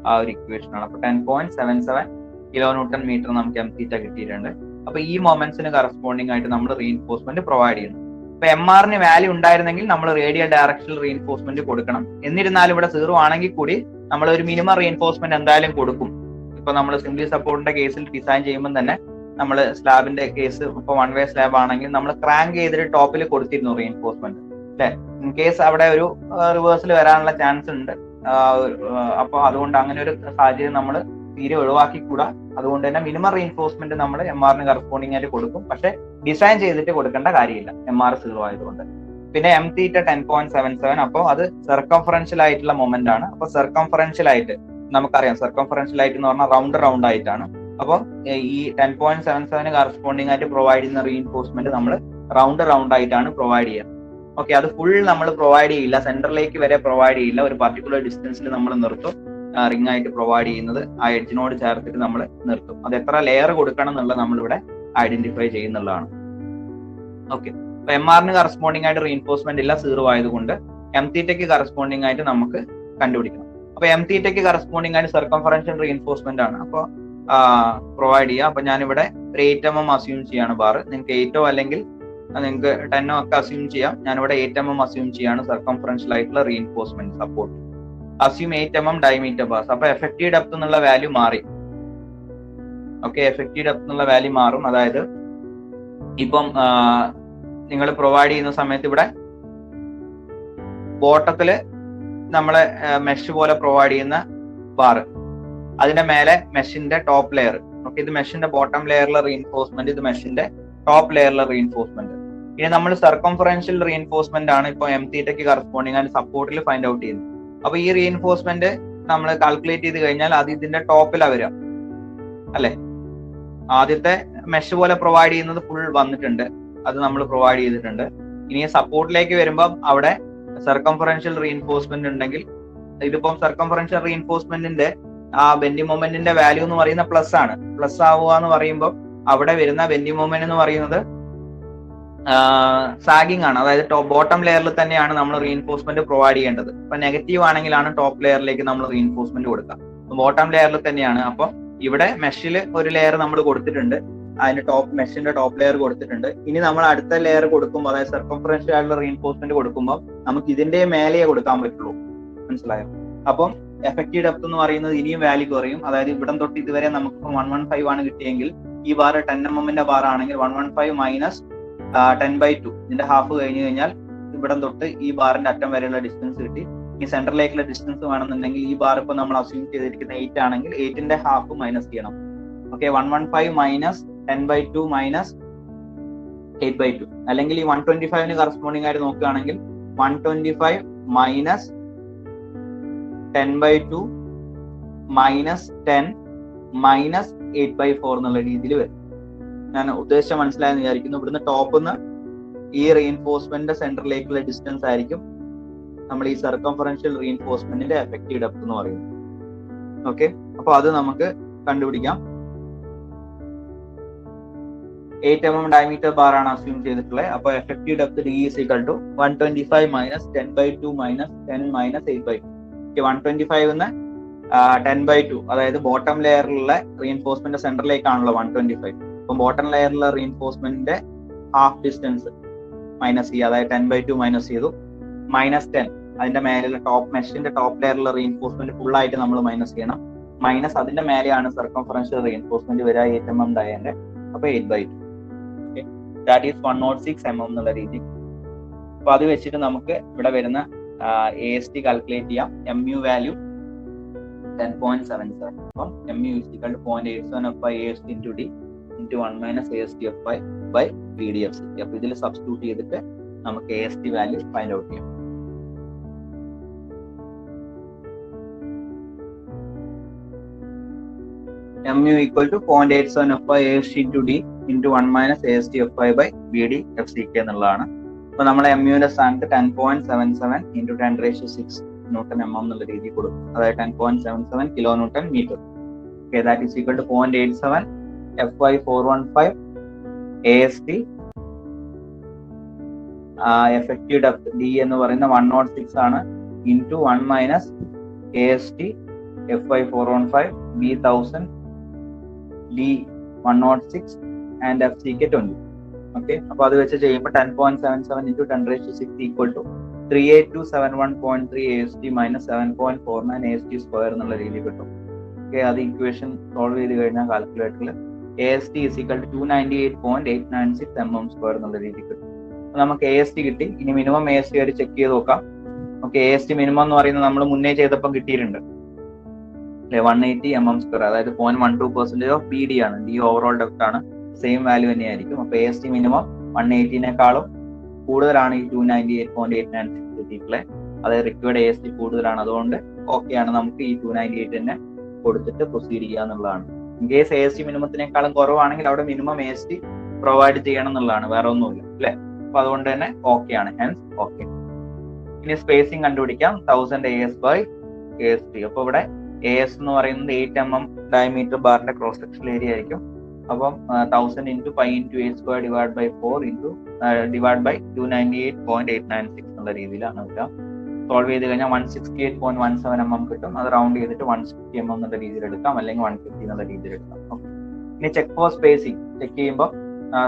ആ ഒരു ഇക്വേഷൻ ആണ്. അപ്പൊ 10.77 kN മീറ്റർ നമുക്ക് M∠θ കിട്ടിയിട്ടുണ്ട്. അപ്പൊ ഈ മൊമെന്റ്സിന് കറസ്പോണ്ടിങ് ആയിട്ട് നമ്മൾ റീഇൻഫോഴ്സ്മെന്റ് പ്രൊവൈഡ് ചെയ്യുന്നു. അപ്പൊ MR-ന് വാല്യൂ ഉണ്ടായിരുന്നെങ്കിൽ നമ്മൾ റേഡിയൽ ഡയറക്ഷനിൽ റീഇൻഫോഴ്സ്മെന്റ് കൊടുക്കണം. എന്നിരുന്നാലും ഇവിടെ 0 ആണെങ്കിൽ കൂടി നമ്മൾ ഒരു മിനിമം റീഇൻഫോഴ്സ്മെന്റ് എന്തായാലും കൊടുക്കും. ഇപ്പൊ നമ്മൾ സിംപ്ലി സപ്പോർട്ടിന്റെ കേസിൽ ഡിസൈൻ ചെയ്യുമ്പോൾ തന്നെ നമ്മൾ സ്ലാബിന്റെ കേസ് ഇപ്പൊ 1 വേ സ്ലാബ് ആണെങ്കിൽ നമ്മൾ ക്രാങ്ക് ചെയ്തിട്ട് ടോപ്പിൽ കൊടുത്തിരുന്നു റീഇൻഫോഴ്സ്മെന്റ് അല്ലെ. ഇൻ കേസ് അവിടെ ഒരു റിവേഴ്സിൽ വരാനുള്ള ചാൻസ് ഉണ്ട്. അപ്പൊ അതുകൊണ്ട് അങ്ങനെ ഒരു സാഹചര്യം നമ്മൾ തീരെ ഒഴിവാക്കിക്കൂടാ. അതുകൊണ്ട് തന്നെ മിനിമം റീഇൻഫോഴ്സ്മെന്റ് നമ്മൾ MR-ന് കറസ്പോണ്ടിങ് ആയിട്ട് കൊടുക്കും, പക്ഷെ ഡിസൈൻ ചെയ്തിട്ട് കൊടുക്കേണ്ട കാര്യമില്ല MR 0 ആയതുകൊണ്ട്. പിന്നെ M∠θ 10.77, അപ്പോൾ അത് സർക്കംഫറൻഷ്യൽ ആയിട്ടുള്ള മൊമെന്റ് ആണ്. അപ്പൊ സർക്കംഫറൻഷ്യൽ ആയിട്ട് നമുക്കറിയാം, സർക്കംഫറൻഷ്യൽ ആയിട്ട് എന്ന് പറഞ്ഞാൽ റൗണ്ട് ആയിട്ടാണ്. അപ്പൊ ഈ 10.77 കറസ്പോണ്ടിങ് ആയിട്ട് പ്രൊവൈഡ് ചെയ്യുന്ന റീഇൻഫോഴ്സ്മെന്റ് നമ്മൾ റൗണ്ട് ആയിട്ടാണ് പ്രൊവൈഡ് ചെയ്യുക. ഓക്കെ, അത് ഫുൾ നമ്മൾ പ്രൊവൈഡ് ചെയ്യില്ല, സെന്ററിലേക്ക് വരെ പ്രൊവൈഡ് ചെയ്യില്ല, ഒരു പർട്ടിക്കുലർ ഡിസ്റ്റൻസിൽ നമ്മൾ നിർത്തും. റിംഗ് ആയിട്ട് പ്രൊവൈഡ് ചെയ്യുന്നത് ആ എഡ്ജിനോട് ചേർത്തിട്ട് നമ്മൾ നിർത്തും. അത് എത്ര ലെയർ കൊടുക്കണം എന്നുള്ളത് നമ്മളിവിടെ ഐഡന്റിഫൈ ചെയ്യുന്നുള്ളതാണ്. ഓക്കെ, അപ്പൊ MR-ന് കറസ്പോണ്ടിങ് ആയിട്ട് റീഇൻഫോഴ്സ്മെന്റ് ഇല്ല, 0 ആയതുകൊണ്ട് M∠θയ്ക്ക് കറസ്പോണ്ടിങ് ആയിട്ട് നമുക്ക് കണ്ടുപിടിക്കണം. അപ്പൊ M∠θയ്ക്ക് കറസ്പോണ്ടിങ് ആയിട്ട് സർക്കംഫറൻഷ്യൽ റീഇൻഫോഴ്സ്മെന്റ് ആണ് അപ്പൊ പ്രൊവൈഡ് ചെയ്യുക. അപ്പൊ ഞാനിവിടെ ഒരു 8 mm അസ്യൂം ചെയ്യാണ് ബാർ. നിങ്ങൾക്ക് 8 അല്ലെങ്കിൽ നിങ്ങൾക്ക് 10 ഒക്കെ അസ്യൂം ചെയ്യാം. ഞാനിവിടെ 8 mm അസ്യൂം ചെയ്യാണ് സർക്കംഫറൻഷ്യൽ ആയിട്ടുള്ള reinforcement support. Assume 8 mm diameter bars. അപ്പൊ എഫക്റ്റീവ് ഡെപ്ത് എന്നുള്ള വാല്യൂ മാറി. ഓക്കെ, എഫക്റ്റീവ് ഡെപ്ത് എന്നുള്ള വാല്യൂ മാറും. അതായത് ഇപ്പം നിങ്ങൾ പ്രൊവൈഡ് ചെയ്യുന്ന സമയത്ത് ഇവിടെ ബോട്ടത്തില് നമ്മളെ മെഷ് പോലെ പ്രൊവൈഡ് ചെയ്യുന്ന ബാർ, അതിന്റെ മേലെ മെഷിന്റെ ടോപ്പ് ലെയർ. ഓക്കെ, ഇത് മെഷിന്റെ ബോട്ടം ലെയറിലെ റീഇൻഫോഴ്സ്മെന്റ്, ഇത് മെഷിന്റെ ടോപ്പ് ലെയറിലെ റീഇൻഫോഴ്സ്മെന്റ്. ഇനി നമ്മൾ സർക്കംഫറൻഷ്യൽ റീഇൻഫോഴ്സ്മെന്റ് ആണ് ഇപ്പൊ M∠θയ്ക്ക് കറസ്പോണ്ടിങ് ആയിട്ട് സപ്പോർട്ടിൽ ഫൈൻഡ് ഔട്ട് ചെയ്യുന്നത്. അപ്പൊ ഈ റീഇൻഫോഴ്സ്മെന്റ് നമ്മൾ കാൽക്കുലേറ്റ് ചെയ്ത് കഴിഞ്ഞാൽ അത് ഇതിന്റെ ടോപ്പിലാണ് വരിക അല്ലെ. ആദ്യത്തെ മെഷ് പോലെ പ്രൊവൈഡ് ചെയ്യുന്നത് ഫുൾ വന്നിട്ടുണ്ട്, അത് നമ്മൾ പ്രൊവൈഡ് ചെയ്തിട്ടുണ്ട്. ഇനി സപ്പോർട്ടിലേക്ക് വരുമ്പോൾ അവിടെ സർക്കംഫറൻഷ്യൽ റീഇൻഫോഴ്സ്മെന്റ് ഉണ്ടെങ്കിൽ, ഇതിപ്പം സർക്കംഫറൻഷ്യൽ റീഇൻഫോഴ്സ്മെന്റിന്റെ ആ ബെൻഡി മൊമെന്റിന്റെ വാല്യൂ എന്ന് പറയുന്ന പ്ലസ് ആണ്. പ്ലസ് ആവുക എന്ന് പറയുമ്പോൾ അവിടെ വരുന്ന ബെൻഡി മൊമെന്റ് എന്ന് പറയുന്നത് സാഗിങ് ആണ്. അതായത് ബോട്ടം ലെയറിൽ തന്നെയാണ് നമ്മൾ റീഇൻഫോഴ്സ്മെന്റ് പ്രൊവൈഡ് ചെയ്യേണ്ടത്. ഇപ്പൊ നെഗറ്റീവ് ആണെങ്കിൽ ആണ് ടോപ്പ് ലെയറിലേക്ക് നമ്മൾ റീഇൻഫോഴ്സ്മെന്റ് കൊടുക്കുക. ബോട്ടം ലെയറിൽ തന്നെയാണ്. അപ്പൊ ഇവിടെ മെഷിൽ ഒരു ലെയർ നമ്മൾ കൊടുത്തിട്ടുണ്ട്, അതിന്റെ മെഷിന്റെ ടോപ്പ് ലെയർ കൊടുത്തിട്ടുണ്ട്. ഇനി നമ്മൾ അടുത്ത ലെയർ കൊടുക്കുമ്പോൾ, അതായത് സർക്കംഫറൻഷ്യൽ ആയിട്ടുള്ള റീഇൻഫോഴ്സ്മെന്റ് കൊടുക്കുമ്പോൾ നമുക്ക് ഇതിന്റെ മേലെ കൊടുക്കാൻ പറ്റുള്ളൂ. മനസ്സിലായോ? അപ്പം എഫക്റ്റീവ് ഡെപ്ത് എന്ന് പറയുന്നത് ഇനിയും വാല്യൂ കുറയും. അതായത് ഇവിടം തൊട്ട് ഇതുവരെ നമുക്ക് 115 ആണ് കിട്ടിയെങ്കിൽ, ഈ ബാർ 10 mm ബാർ ആണെങ്കിൽ 115 - 10/2 ഇതിന്റെ ഹാഫ് കഴിഞ്ഞ് കഴിഞ്ഞാൽ ഇവിടം തൊട്ട് ഈ ബാറിന്റെ അറ്റം വരെയുള്ള ഡിസ്റ്റൻസ് കിട്ടി. ഈ സെന്ററിലേക്കുള്ള ഡിസ്റ്റൻസ് വേണമെന്നുണ്ടെങ്കിൽ ഈ ബാർ ഇപ്പൊ നമ്മൾ അസ്യൂം ചെയ്തിരിക്കുന്ന 8 ആണെങ്കിൽ 8ന്റെ ഹാഫ് മൈനസ് ചെയ്യണം. ഓക്കെ, 115 മൈനസ് 10/2 മൈനസ് 8/2, അല്ലെങ്കിൽ ഈ 125ന് കറസ്പോണ്ടിങ് ആയിട്ട് നോക്കുകയാണെങ്കിൽ 125 മൈനസ് 10/2 മൈനസ് 10 മൈനസ് 8/4 എന്നുള്ള രീതിയിൽ വരും. ഞാൻ ഉദ്ദേശം മനസ്സിലായെന്ന് വിചാരിക്കുന്നു. ഇവിടുന്ന് ടോപ്പിൽ നിന്ന് ഈ റീഇൻഫോഴ്സ്മെന്റിന്റെ സെന്ററിലേക്കുള്ള ഡിസ്റ്റൻസ് ആയിരിക്കും നമ്മൾ ഈ സർക്കംഫറൻഷ്യൽ റീഇൻഫോഴ്സ്മെന്റിന്റെ എഫക്റ്റീവ് ഡെപ്ത് എന്ന് പറയുന്നത്. ഓക്കെ, അപ്പൊ അത് നമുക്ക് കണ്ടുപിടിക്കാം. 8 mm ഡയമീറ്റർ ബാർ ആണ് അസ്യൂം ചെയ്തിട്ടുള്ളത്. അപ്പൊ effective depth D is equal to 125 minus 10/2 minus 10 minus 8/2. 125 10/2, അതായത് ബോട്ടം ലെയറിലുള്ള റീഇൻഫോഴ്സ്മെന്റ് സെന്ററിലേക്കാണല്ലോ 125. അപ്പൊ ബോട്ടം ലെയറിലുള്ള റീഇൻഫോഴ്സ്മെന്റിന്റെ ഹാഫ് ഡിസ്റ്റൻസ് മൈനസ് ചെയ്യുക, അതായത് 10/2 മൈനസ് ചെയ്തു, മൈനസ് 10 അതിന്റെ മേലെ ടോപ്പ് മെഷിന്റെ ടോപ്പ് ലെയറിലുള്ള റീഇൻഫോഴ്സ്മെന്റ് ഫുൾ ആയിട്ട് നമ്മൾ മൈനസ് ചെയ്യണം. മൈനസ് അതിന്റെ മേലെയാണ് സർക്കംഫറൻഷ്യൽ റീഇൻഫോഴ്സ്മെന്റ് വരിക 8 mm ഡയന്റെ. അപ്പൊ 8/2, ദാറ്റ് ഈസ് 106 mm എന്നുള്ള രീതി. അപ്പൊ അത് വെച്ചിട്ട് നമുക്ക് ഇവിടെ വരുന്ന AST കാൽക്കുലേറ്റ് ചെയ്യാം. MU value 10.77. അപ്പം MU is equal to 0.87 AST into D into 1 minus AST by VDFC. അപ്പൊ ഇതിൽ സബ്സ്റ്റിറ്റ്യൂട്ട് ചെയ്തിട്ട് നമുക്ക് AST വാല്യൂ ഫൈൻഡ് ഔട്ട് ചെയ്യാം. MU equal to 0.87 AST into D into 1 minus AST by VDFCK എന്നുള്ളതാണ്. അപ്പൊ നമ്മളെ MUന്റെ സ്ഥാനത്ത് 10.77 into 10⁶ ന്യൂട്ടൺ mm എന്നുള്ള രീതി കൊടുക്കും. അതായത് 10.77 kilo newton metre. Okay, that is equal to 0.87 FY415 AST. Effective depth D എന്ന് പറയുന്ന 106 ആണ് into 1 minus AST FY415 B1000 D 106 and FCK 20. Okay, അപ്പൊ അത് വെച്ച് ചെയ്യുമ്പോൾ 10.77 into 10⁶ equal to 38271.3 AST minus 7.49 AST square എന്നുള്ള രീതി കിട്ടും. ഓക്കെ, അത് ഇക്വേഷൻ സോൾവ് ചെയ്ത് കഴിഞ്ഞാൽ കാൽക്കുലേറ്ററിൽ AST is equal to 298.896 mm square എന്നുള്ള രീതി കിട്ടും. അപ്പൊ നമുക്ക് AST കിട്ടി. ഇനി മിനിമം AST വരെ ചെക്ക് ചെയ്ത് നോക്കാം. ഓക്കെ, AST മിനിമം എന്ന് പറയുന്നത് നമ്മൾ മുന്നേ ചെയ്തപ്പോൾ കിട്ടിയിട്ടുണ്ട് അല്ലെ, 180 mm സ്ക്വയർ, അതായത് 0.12% ഓഫ് BD ആണ്. D ഓവറോൾ ഡെപ്ത് ആണ്, സെയിം വാല്യൂ തന്നെയായിരിക്കും. അപ്പൊ AST മിനിമം 180നേക്കാളും കൂടുതലാണ് ഈ 298.896 കിട്ടിയിട്ടുള്ളത്. അതായത് റിക്വയർഡ് AST കൂടുതലാണ്. അതുകൊണ്ട് ഓക്കെയാണ്, നമുക്ക് ഈ 298 തന്നെ കൊടുത്തിട്ട് പ്രൊസീഡ് ചെയ്യുക എന്നുള്ളതാണ്. ഇൻ കേസ് AST മിനിമത്തിനേക്കാളും കുറവാണെങ്കിൽ അവിടെ മിനിമം AST പ്രൊവൈഡ് ചെയ്യണം എന്നുള്ളതാണ്, വേറെ ഒന്നുമില്ല അല്ലെ. അപ്പൊ അതുകൊണ്ട് തന്നെ ഓക്കെയാണ്, ഹെൻസ് ഓക്കെ. ഇനി സ്പേസിംഗ് കണ്ടുപിടിക്കാം. 1000 AS by AST. അപ്പൊ ഇവിടെ AS എന്ന് പറയുന്നത് 8 mm ഡയമീറ്റർ ബാറിന്റെ ക്രോസ് സെക്ഷണൽ ഏരിയ ആയിരിക്കും. അപ്പം 1000 into pi into a square divided by 4 into divided by 298.896 എന്നുള്ള രീതിയിലാണ് വരിക. സോൾവ് ചെയ്ത് കഴിഞ്ഞാൽ 168.17 mm കിട്ടും. അത് റൗണ്ട് ചെയ്തിട്ട് 160 mm എന്നുള്ള രീതിയിൽ എടുക്കാം, അല്ലെങ്കിൽ 150 എന്നുള്ള രീതിയിൽ എടുക്കാം. ഓക്കെ, ഇനി ചെക്ക് ഫോർ സ്പേസിംഗ് ചെക്ക് ചെയ്യുമ്പോൾ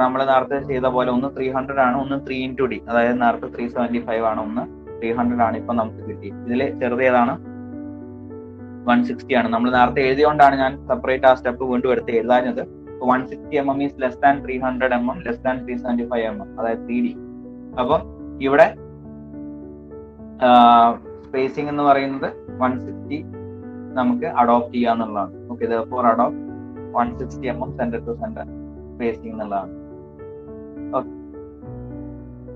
നമ്മൾ നേരത്തെ ചെയ്ത പോലെ ഒന്ന് 300 ആണ്, ഒന്ന് 3 into D, അതായത് നേരത്തെ 375 ആണ്, ഒന്ന് 300 ആണ് ഇപ്പൊ നമുക്ക് കിട്ടി. ഇതിൽ ചെറുത് ഏതാണ്? 160 ആണ്. നമ്മൾ നേരത്തെ എഴുതിയോണ്ടാണ് ഞാൻ സെപ്പറേറ്റ് ആ സ്റ്റെപ്പ് വീണ്ടും എടുത്ത് എഴുതാഞ്ഞത്. 160 mm is less than 300 mm, less than 375 mm, അതായത് 3D. അപ്പം ഇവിടെ സ്പേസിംഗ് എന്ന് പറയുന്നത് 160 നമുക്ക് അഡോപ്റ്റ് ചെയ്യാന്നുള്ളതാണ്. Okay, therefore adopt 160 mm centre to centre spacing എന്നുള്ളതാണ്. ഓക്കെ,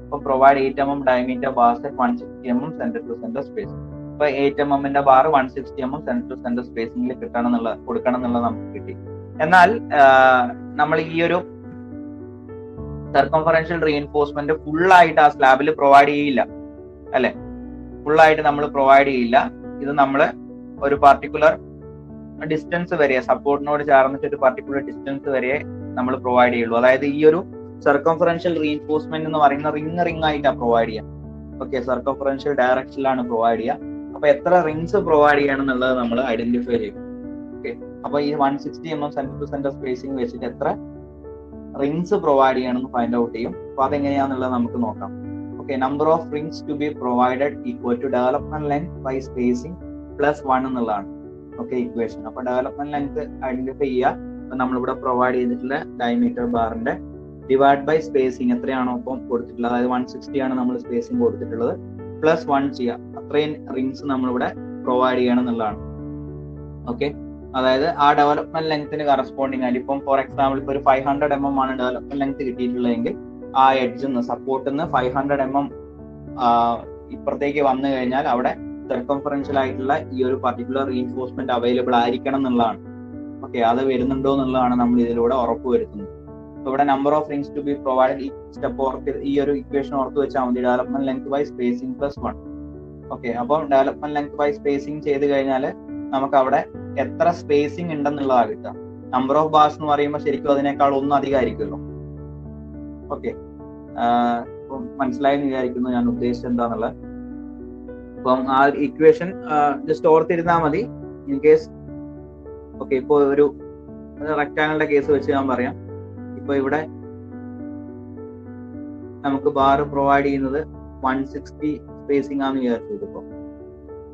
അപ്പൊ provide 8 mm diameter bars at 160 mm centre to centre spacing. ഇപ്പൊ 8 mm bar 160 mm centre to centre സ്പേസിംഗിൽ കൊടുക്കണം എന്നുള്ളത് നമുക്ക് കിട്ടി. എന്നാൽ നമ്മൾ ഈ ഒരു സർക്കംഫറൻഷ്യൽ റീഇൻഫോഴ്സ്മെന്റ് ഫുള്ളായിട്ട് ആ സ്ലാബിൽ പ്രൊവൈഡ് ചെയ്യില്ല അല്ലെ, ഫുള്ളായിട്ട് നമ്മൾ പ്രൊവൈഡ് ചെയ്യില്ല. ഇത് നമ്മൾ ഒരു പർട്ടിക്കുലർ ഡിസ്റ്റൻസ് വരെ, സപ്പോർട്ടിനോട് ചേർന്നിട്ട് ഒരു പർട്ടിക്കുലർ ഡിസ്റ്റൻസ് വരെ നമ്മൾ പ്രൊവൈഡ് ചെയ്യുള്ളൂ. അതായത് ഈ ഒരു സർക്കംഫറൻഷ്യൽ റീഇൻഫോഴ്സ്മെന്റ് എന്ന് പറയുന്ന റിംഗ് ആയിട്ടാണ് പ്രൊവൈഡ് ചെയ്യുക. ഓക്കെ, സർക്കംഫറൻഷ്യൽ ഡയറക്ഷനിലാണ് പ്രൊവൈഡ് ചെയ്യുക. അപ്പൊ എത്ര റിംഗ്സ് പ്രൊവൈഡ് ചെയ്യണം എന്നുള്ളത് നമ്മൾ ഐഡന്റിഫൈ ചെയ്യും. ഓക്കെ, അപ്പൊ ഈ 160 mm centre to centre spacing വെച്ചിട്ട് എത്ര റിംഗ്സ് പ്രൊവൈഡ് ചെയ്യണമെന്ന് ഫൈൻഡ് ഔട്ട് ചെയ്യും. അപ്പൊ അതെങ്ങനെയാന്നുള്ളത് നമുക്ക് നോക്കാം. Okay, number of rings to be provided equal to development length by spacing plus 1 എന്നുള്ളതാണ്. Okay, equation. അപ്പൊ ഡെവലപ്മെന്റ് ലെങ്ത് ഐഡന്റിഫൈ ചെയ്യുക. അപ്പൊ നമ്മളിവിടെ പ്രൊവൈഡ് ചെയ്തിട്ടുള്ള ഡയമീറ്റർ ബാറിന്റെ ഡിവൈഡ് ബൈ സ്പേസിങ് എത്രയാണോ ഇപ്പം കൊടുത്തിട്ടുള്ളത്, അതായത് 160 ആണ് നമ്മൾ സ്പേസിങ് കൊടുത്തിട്ടുള്ളത്, പ്ലസ് 1 ചെയ്യുക. അത്രയും റിങ്സ് നമ്മളിവിടെ പ്രൊവൈഡ് ചെയ്യണം എന്നുള്ളതാണ്. ഓക്കെ, അതായത് ആ ഡെവലപ്മെന്റ് ലെങ്ത്തിന് കറസ്പോണ്ടിങ് ആയിട്ട് ഇപ്പം ഫോർ എക്സാമ്പിൾ ഇപ്പോൾ ഒരു 500 mm ആണ് ഡെവലപ്മെന്റ് ലെങ്ത് കിട്ടിയിട്ടുള്ളതെങ്കിൽ ആ എഡ്ജിൽ സപ്പോർട്ടിൽ നിന്ന് 500 mm ഇപ്പുറത്തേക്ക് വന്നു കഴിഞ്ഞാൽ അവിടെ സർക്കംഫറൻഷ്യൽ ആയിട്ടുള്ള ഈ ഒരു പർട്ടിക്കുലർ റീഇൻഫോഴ്സ്മെന്റ് അവൈലബിൾ ആയിരിക്കണം എന്നുള്ളതാണ്. ഓക്കെ, അത് വരുന്നുണ്ടോ എന്നുള്ളതാണ് നമ്മൾ ഇതിലൂടെ ഉറപ്പ് വരുത്തുന്നത്. ഇവിടെ number of rings to be provide ഈ സ്റ്റെപ്പ് ഓർത്ത് ഈ ഒരു ഇക്വേഷൻ ഓർത്ത് വെച്ചാൽ മതി. Development length by spacing plus 1. Okay, അപ്പം ഡെവലപ്മെന്റ് ലെങ്ത് ബൈ സ്പേസിംഗ് ചെയ്ത് കഴിഞ്ഞാൽ നമുക്ക് അവിടെ എത്ര സ്പേസിംഗ് ഉണ്ടെന്നുള്ളതാണ് കിട്ടുക. നമ്പർ ഓഫ് ബാർസ് എന്ന് പറയുമ്പോൾ ശരിക്കും അതിനേക്കാൾ ഒന്നും അധികം ആയിരിക്കുമല്ലോ. ഓക്കെ, മനസ്സിലായെന്ന് വിചാരിക്കുന്നു ഞാൻ ഉദ്ദേശിച്ചത് എന്താന്നുള്ളത്. അപ്പം ആ ഇക്വേഷൻ ജസ്റ്റ് ഓർത്തിരുന്നാൽ മതി ഇൻ കേസ്. ഓക്കെ, ഇപ്പോൾ ഒരു റെക്ടാങ്കിളിന്റെ കേസ് വെച്ച് ഞാൻ പറയാം. ഇപ്പൊ ഇവിടെ നമുക്ക് ബാർ പ്രൊവൈഡ് ചെയ്യുന്നത് 160 സ്പേസിംഗ് ആണെന്ന് വിചാരിച്ചത്. ഇപ്പൊ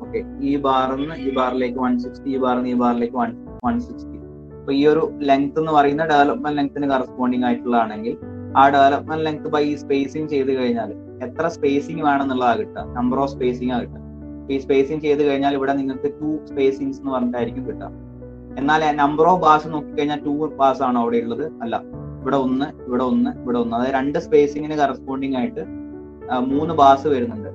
ഓക്കെ, ഈ ബാറിന്ന് ഈ ബാറിലേക്ക് 160, ഈ ബാറിന്ന് ഈ ബാറിലേക്ക് 160. അപ്പൊ ഈ ഒരു ലെങ്ത് എന്ന് പറയുന്ന ഡെവലപ്മെന്റ് ലെങ്ത്തിന് കറസ്പോണ്ടിങ് ആയിട്ടുള്ളതാണെങ്കിൽ ആ ഡെവലപ്മെന്റ് ലെങ്ത് ബൈ സ്പേസിംഗ് ചെയ്ത് കഴിഞ്ഞാൽ എത്ര സ്പേസിംഗ് വേണമെന്നുള്ളതാണ് കിട്ടുക, നമ്പർ ഓഫ് സ്പേസിംഗ് ആണ് കിട്ടുക. ഈ സ്പേസിംഗ് ചെയ്ത് കഴിഞ്ഞാൽ ഇവിടെ നിങ്ങൾക്ക് 2 സ്പേസിംഗ്സ് എന്ന് പറഞ്ഞിട്ടായിരിക്കും കിട്ടുക. എന്നാൽ നമ്പർ ഓഫ് ബാർസ് നോക്കിക്കഴിഞ്ഞാൽ 2 ബാർസ് ആണ് അവിടെ ഉള്ളത്. അല്ല, ഇവിടെ 1, ഇവിടെ 1, ഇവിടെ 1, അതായത് 2 സ്പേസിങ്ങിന് കറസ്പോണ്ടിങ് ആയിട്ട് 3 ബാർസ് വരുന്നുണ്ട്.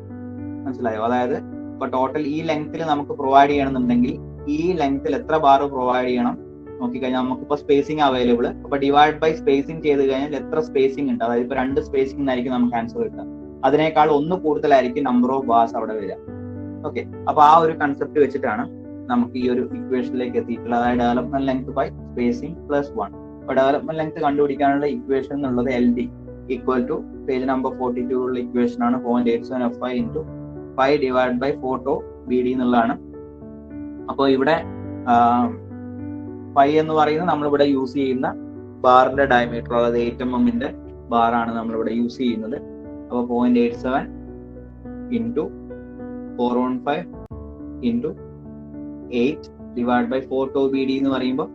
മനസ്സിലായോ? അതായത് ഇപ്പൊ ടോട്ടൽ ഈ ലെങ്ത്തിൽ നമുക്ക് പ്രൊവൈഡ് ചെയ്യണമെന്നുണ്ടെങ്കിൽ ഈ ലെങ്ത്തിൽ എത്ര ബാർ പ്രൊവൈഡ് ചെയ്യണം നോക്കിക്കഴിഞ്ഞാൽ നമുക്കിപ്പോ സ്പേസിംഗ് അവൈലബിൾ. അപ്പൊ ഡിവൈഡ് ബൈ സ്പേസിംഗ് ചെയ്ത് കഴിഞ്ഞാൽ എത്ര സ്പേസിംഗ് ഉണ്ട്, അതായത് ഇപ്പൊ 2 സ്പേസിംഗ് ആയിരിക്കും നമുക്ക് ആൻസർ കിട്ടുക. അതിനേക്കാൾ 1 കൂടുതലായിരിക്കും നമ്പർ ഓഫ് ബാർസ് അവിടെ വരിക. ഓക്കെ, അപ്പൊ ആ ഒരു കൺസെപ്റ്റ് വെച്ചിട്ടാണ് നമുക്ക് ഈ ഒരു ഇക്വേഷനിലേക്ക് എത്തിയിട്ടുള്ളത്. അതായത് development length by spacing plus 1. അപ്പൊ ഡെവലപ്മെന്റ് ലെങ്ത് കണ്ടുപിടിക്കാനുള്ള ഇക്വേഷൻ എന്നുള്ളത് LD equal to page number 42 ഉള്ള ഇക്വേഷൻ ആണ് 0.87FI into 5 divided by 4 BD എന്നുള്ളതാണ്. അപ്പോൾ ഇവിടെ 5 എന്ന് പറയുന്നത് നമ്മളിവിടെ യൂസ് ചെയ്യുന്ന ബാറിന്റെ ഡയമീറ്റർ, അതായത് 8 mm ബാറാണ് നമ്മളിവിടെ യൂസ് ചെയ്യുന്നത്. അപ്പോൾ 0.87 into 415 into 8 divided by 4 BD എന്ന് പറയുമ്പോൾ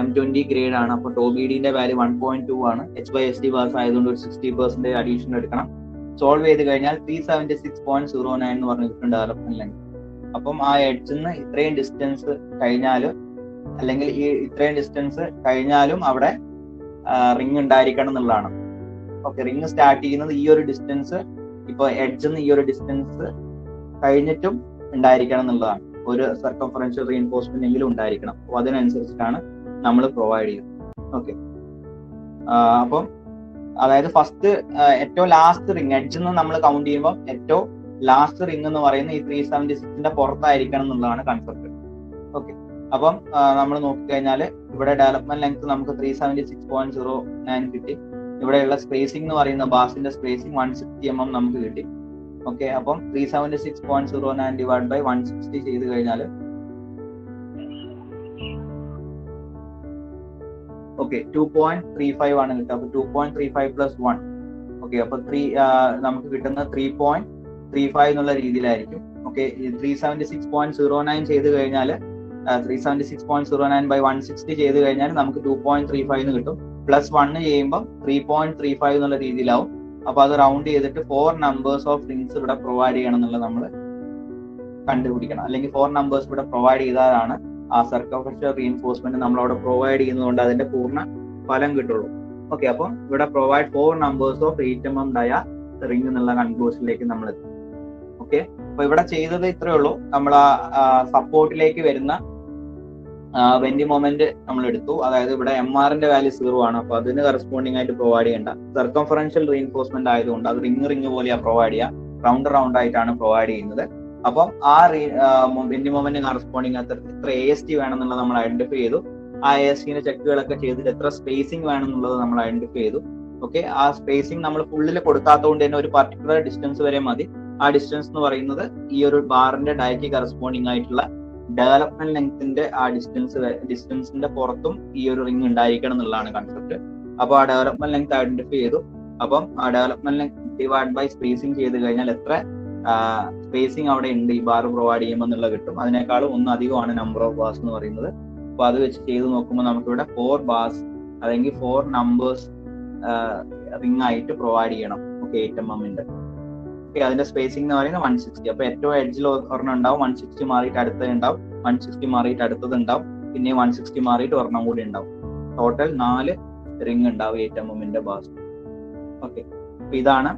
M20 ഗ്രേഡ് ആണ്. അപ്പോൾ BDന്റെ വാല്യൂ 1.2 ആണ്. H/SD ബാർസ് ആയതുകൊണ്ട് ഒരു 60% അഡീഷൻ എടുക്കണം. സോൾവ് ചെയ്ത് കഴിഞ്ഞാൽ 376.09 എന്ന് പറഞ്ഞിട്ടുണ്ട് ഡെവലപ്മെന്റ് ലെങ്ത്. അപ്പം ആ എഡ്ജിൽ നിന്ന് ഇത്രയും ഡിസ്റ്റൻസ് കഴിഞ്ഞാൽ അല്ലെങ്കിൽ ഈ ഇത്രയും ഡിസ്റ്റൻസ് കഴിഞ്ഞാലും അവിടെ റിംഗ് ഉണ്ടായിരിക്കണം എന്നുള്ളതാണ്. ഓക്കെ, റിംഗ് സ്റ്റാർട്ട് ചെയ്യുന്നത് ഈ ഒരു ഡിസ്റ്റൻസ്, ഇപ്പൊ എഡ്ജിൽ നിന്ന് ഈ ഒരു ഡിസ്റ്റൻസ് കഴിഞ്ഞിട്ടും ഉണ്ടായിരിക്കണം എന്നുള്ളതാണ്. ഒരു സർക്കംഫറൻഷ്യൽ റീഇൻഫോഴ്സ്മെന്റ് എങ്കിലും ഉണ്ടായിരിക്കണം. അപ്പോൾ അതിനനുസരിച്ചിട്ടാണ് നമ്മൾ പ്രൊവൈഡ് ചെയ്യുന്നത്. ഓക്കെ, അപ്പം അതായത് ഫസ്റ്റ് ഏറ്റവും ലാസ്റ്റ് റിംഗ് എഡ്ജിൽ നിന്ന് നമ്മൾ കൗണ്ട് ചെയ്യുമ്പോൾ ഏറ്റവും ലാസ്റ്റ് റിംഗ് എന്ന് പറയുന്നത് ഈ 376ന്റെ പുറത്തായിരിക്കണം എന്നുള്ളതാണ് കൺസെപ്റ്റ്. ഓക്കെ, അപ്പം നമ്മൾ നോക്കിക്കഴിഞ്ഞാൽ ഇവിടെ ഡെവലപ്മെന്റ് ലെങ്ത് നമുക്ക് 376.09 കിട്ടി. ഇവിടെയുള്ള സ്പേസിംഗ് എന്ന് പറയുന്ന ബാസിന്റെ സ്പേസിംഗ് 160 mm നമുക്ക് കിട്ടി. ഓക്കെ, അപ്പം 376.09 ഡിവൈഡ് ബൈ 160 ചെയ്ത് കഴിഞ്ഞാൽ ഓക്കെ 2.35 ആണ് കിട്ടുക. അപ്പൊ 2.35 പ്ലസ് 1. ഓക്കെ, അപ്പൊ നമുക്ക് കിട്ടുന്ന 3.35 എന്നുള്ള രീതിയിലായിരിക്കും. ഓക്കെ, 376.09 ചെയ്ത് കഴിഞ്ഞാൽ 376.09 ബൈ 160 ചെയ്ത് കഴിഞ്ഞാൽ നമുക്ക് 2.35 എന്ന് കിട്ടും. പ്ലസ് 1 ചെയ്യുമ്പോൾ 3.35 എന്നുള്ള രീതിയിലാവും. അപ്പൊ അത് റൗണ്ട് ചെയ്തിട്ട് 4 നമ്പേഴ്സ് ഓഫ് റിങ്സ് ഇവിടെ പ്രൊവൈഡ് ചെയ്യണം എന്നുള്ളത് നമ്മൾ കണ്ടുപിടിക്കണം. അല്ലെങ്കിൽ 4 നമ്പേഴ്സ് ഇവിടെ പ്രൊവൈഡ് ചെയ്താലാണ് ആ സർക്കംഫറൻഷ്യൽ റീഇൻഫോഴ്സ്മെന്റ് നമ്മൾ അവിടെ പ്രൊവൈഡ് ചെയ്യുന്നതുകൊണ്ട് അതിന്റെ പൂർണ്ണ ഫലം കിട്ടുള്ളൂ. ഓക്കെ, അപ്പം ഇവിടെ provide 4 numbers of 8 mm dia ring എന്നുള്ള കൺക്ലൂഷനിലേക്ക് നമ്മൾ എത്തും. ഓക്കെ, അപ്പൊ ഇവിടെ ചെയ്തത് ഇത്രയേ ഉള്ളൂ. നമ്മൾ ആ സപ്പോർട്ടിലേക്ക് വരുന്ന വെന്റി മൊമെന്റ് നമ്മൾ എടുത്തു. അതായത് ഇവിടെ MRന്റെ വാല്യൂ 0 ആണ്. അപ്പൊ അതിന് കറസ്പോണ്ടിങ് ആയിട്ട് പ്രൊവൈഡ് ചെയ്യേണ്ട സർക്കംഫറൻഷ്യൽ റീഇൻഫോഴ്സ്മെന്റ് ആയതുകൊണ്ട് അത് റിംഗ് പോലെയാണ് പ്രൊവൈഡ് ചെയ്യുക, റൗണ്ട് ആയിട്ടാണ് പ്രൊവൈഡ് ചെയ്യുന്നത്. അപ്പം ആ വെന്റി മൊമെന്റ് കറസ്പോണ്ടിങ് എത്ര AST വേണം എന്നുള്ളത് നമ്മൾ ഐഡന്റിഫൈ ചെയ്തു. ആ ASTന്റെ ചെക്കുകളൊക്കെ ചെയ്തിട്ട് എത്ര സ്പേസിംഗ് വേണം എന്നുള്ളത് നമ്മൾ ഐഡന്റിഫൈ ചെയ്തു. ഓക്കെ, ആ സ്പേസിംഗ് നമ്മൾ ഫുള്ളിൽ കൊടുക്കാത്തതുകൊണ്ട് തന്നെ ഒരു പർട്ടിക്കുലർ ഡിസ്റ്റൻസ് വരെ മതി. ആ ഡിസ്റ്റൻസ് എന്ന് പറയുന്നത് ഈ ഒരു ബാറിന്റെ ഡയക്ക് കറസ്പോണ്ടിങ് ആയിട്ടുള്ള ഡെവലപ്മെന്റ് ലെങ്ത്തിന്റെ ആ ഡിസ്റ്റൻസിന്റെ പുറത്തും ഈ ഒരു റിംഗ് ഉണ്ടായിരിക്കണം എന്നുള്ളതാണ് കൺസെപ്റ്റ്. അപ്പോൾ ആ ഡെവലപ്മെന്റ് ലെങ്ത് ഐഡന്റിഫൈ ചെയ്തു. അപ്പം ആ development length divide by spacing ചെയ്ത് കഴിഞ്ഞാൽ എത്ര സ്പേസിംഗ് അവിടെ ഉണ്ട് ഈ ബാർ പ്രൊവൈഡ് ചെയ്യുമ്പോൾ എന്നുള്ളത് കിട്ടും. അതിനേക്കാളും അധികമാണ് നമ്പർ ഓഫ് ബാർസ് എന്ന് പറയുന്നത്. അപ്പൊ അത് വെച്ച് ചെയ്ത് നോക്കുമ്പോൾ നമുക്കിവിടെ 4 ബാർസ് അല്ലെങ്കിൽ 4 നമ്പേഴ്സ് റിംഗ് ആയിട്ട് പ്രൊവൈഡ് ചെയ്യണം. Okay, 8 mm. ഓക്കെ, അതിന്റെ സ്പേസിംഗ് എന്ന് പറയുന്നത് 160. അപ്പൊ ഏറ്റവും എഡ്ജിൽ ഒരെണ്ണം ഉണ്ടാവും, 160 മാറിയിട്ട് അടുത്തത് ഉണ്ടാവും, 160 മാറിയിട്ട് അടുത്തത് ഉണ്ടാവും, പിന്നെ 160 മാറിയിട്ട് ഒരെണ്ണം കൂടി ഉണ്ടാവും. ടോട്ടൽ 4 റിംഗ് ഉണ്ടാവും 8 mm ബാസ്. ഓക്കെ, അപ്പൊ ഇതാണ്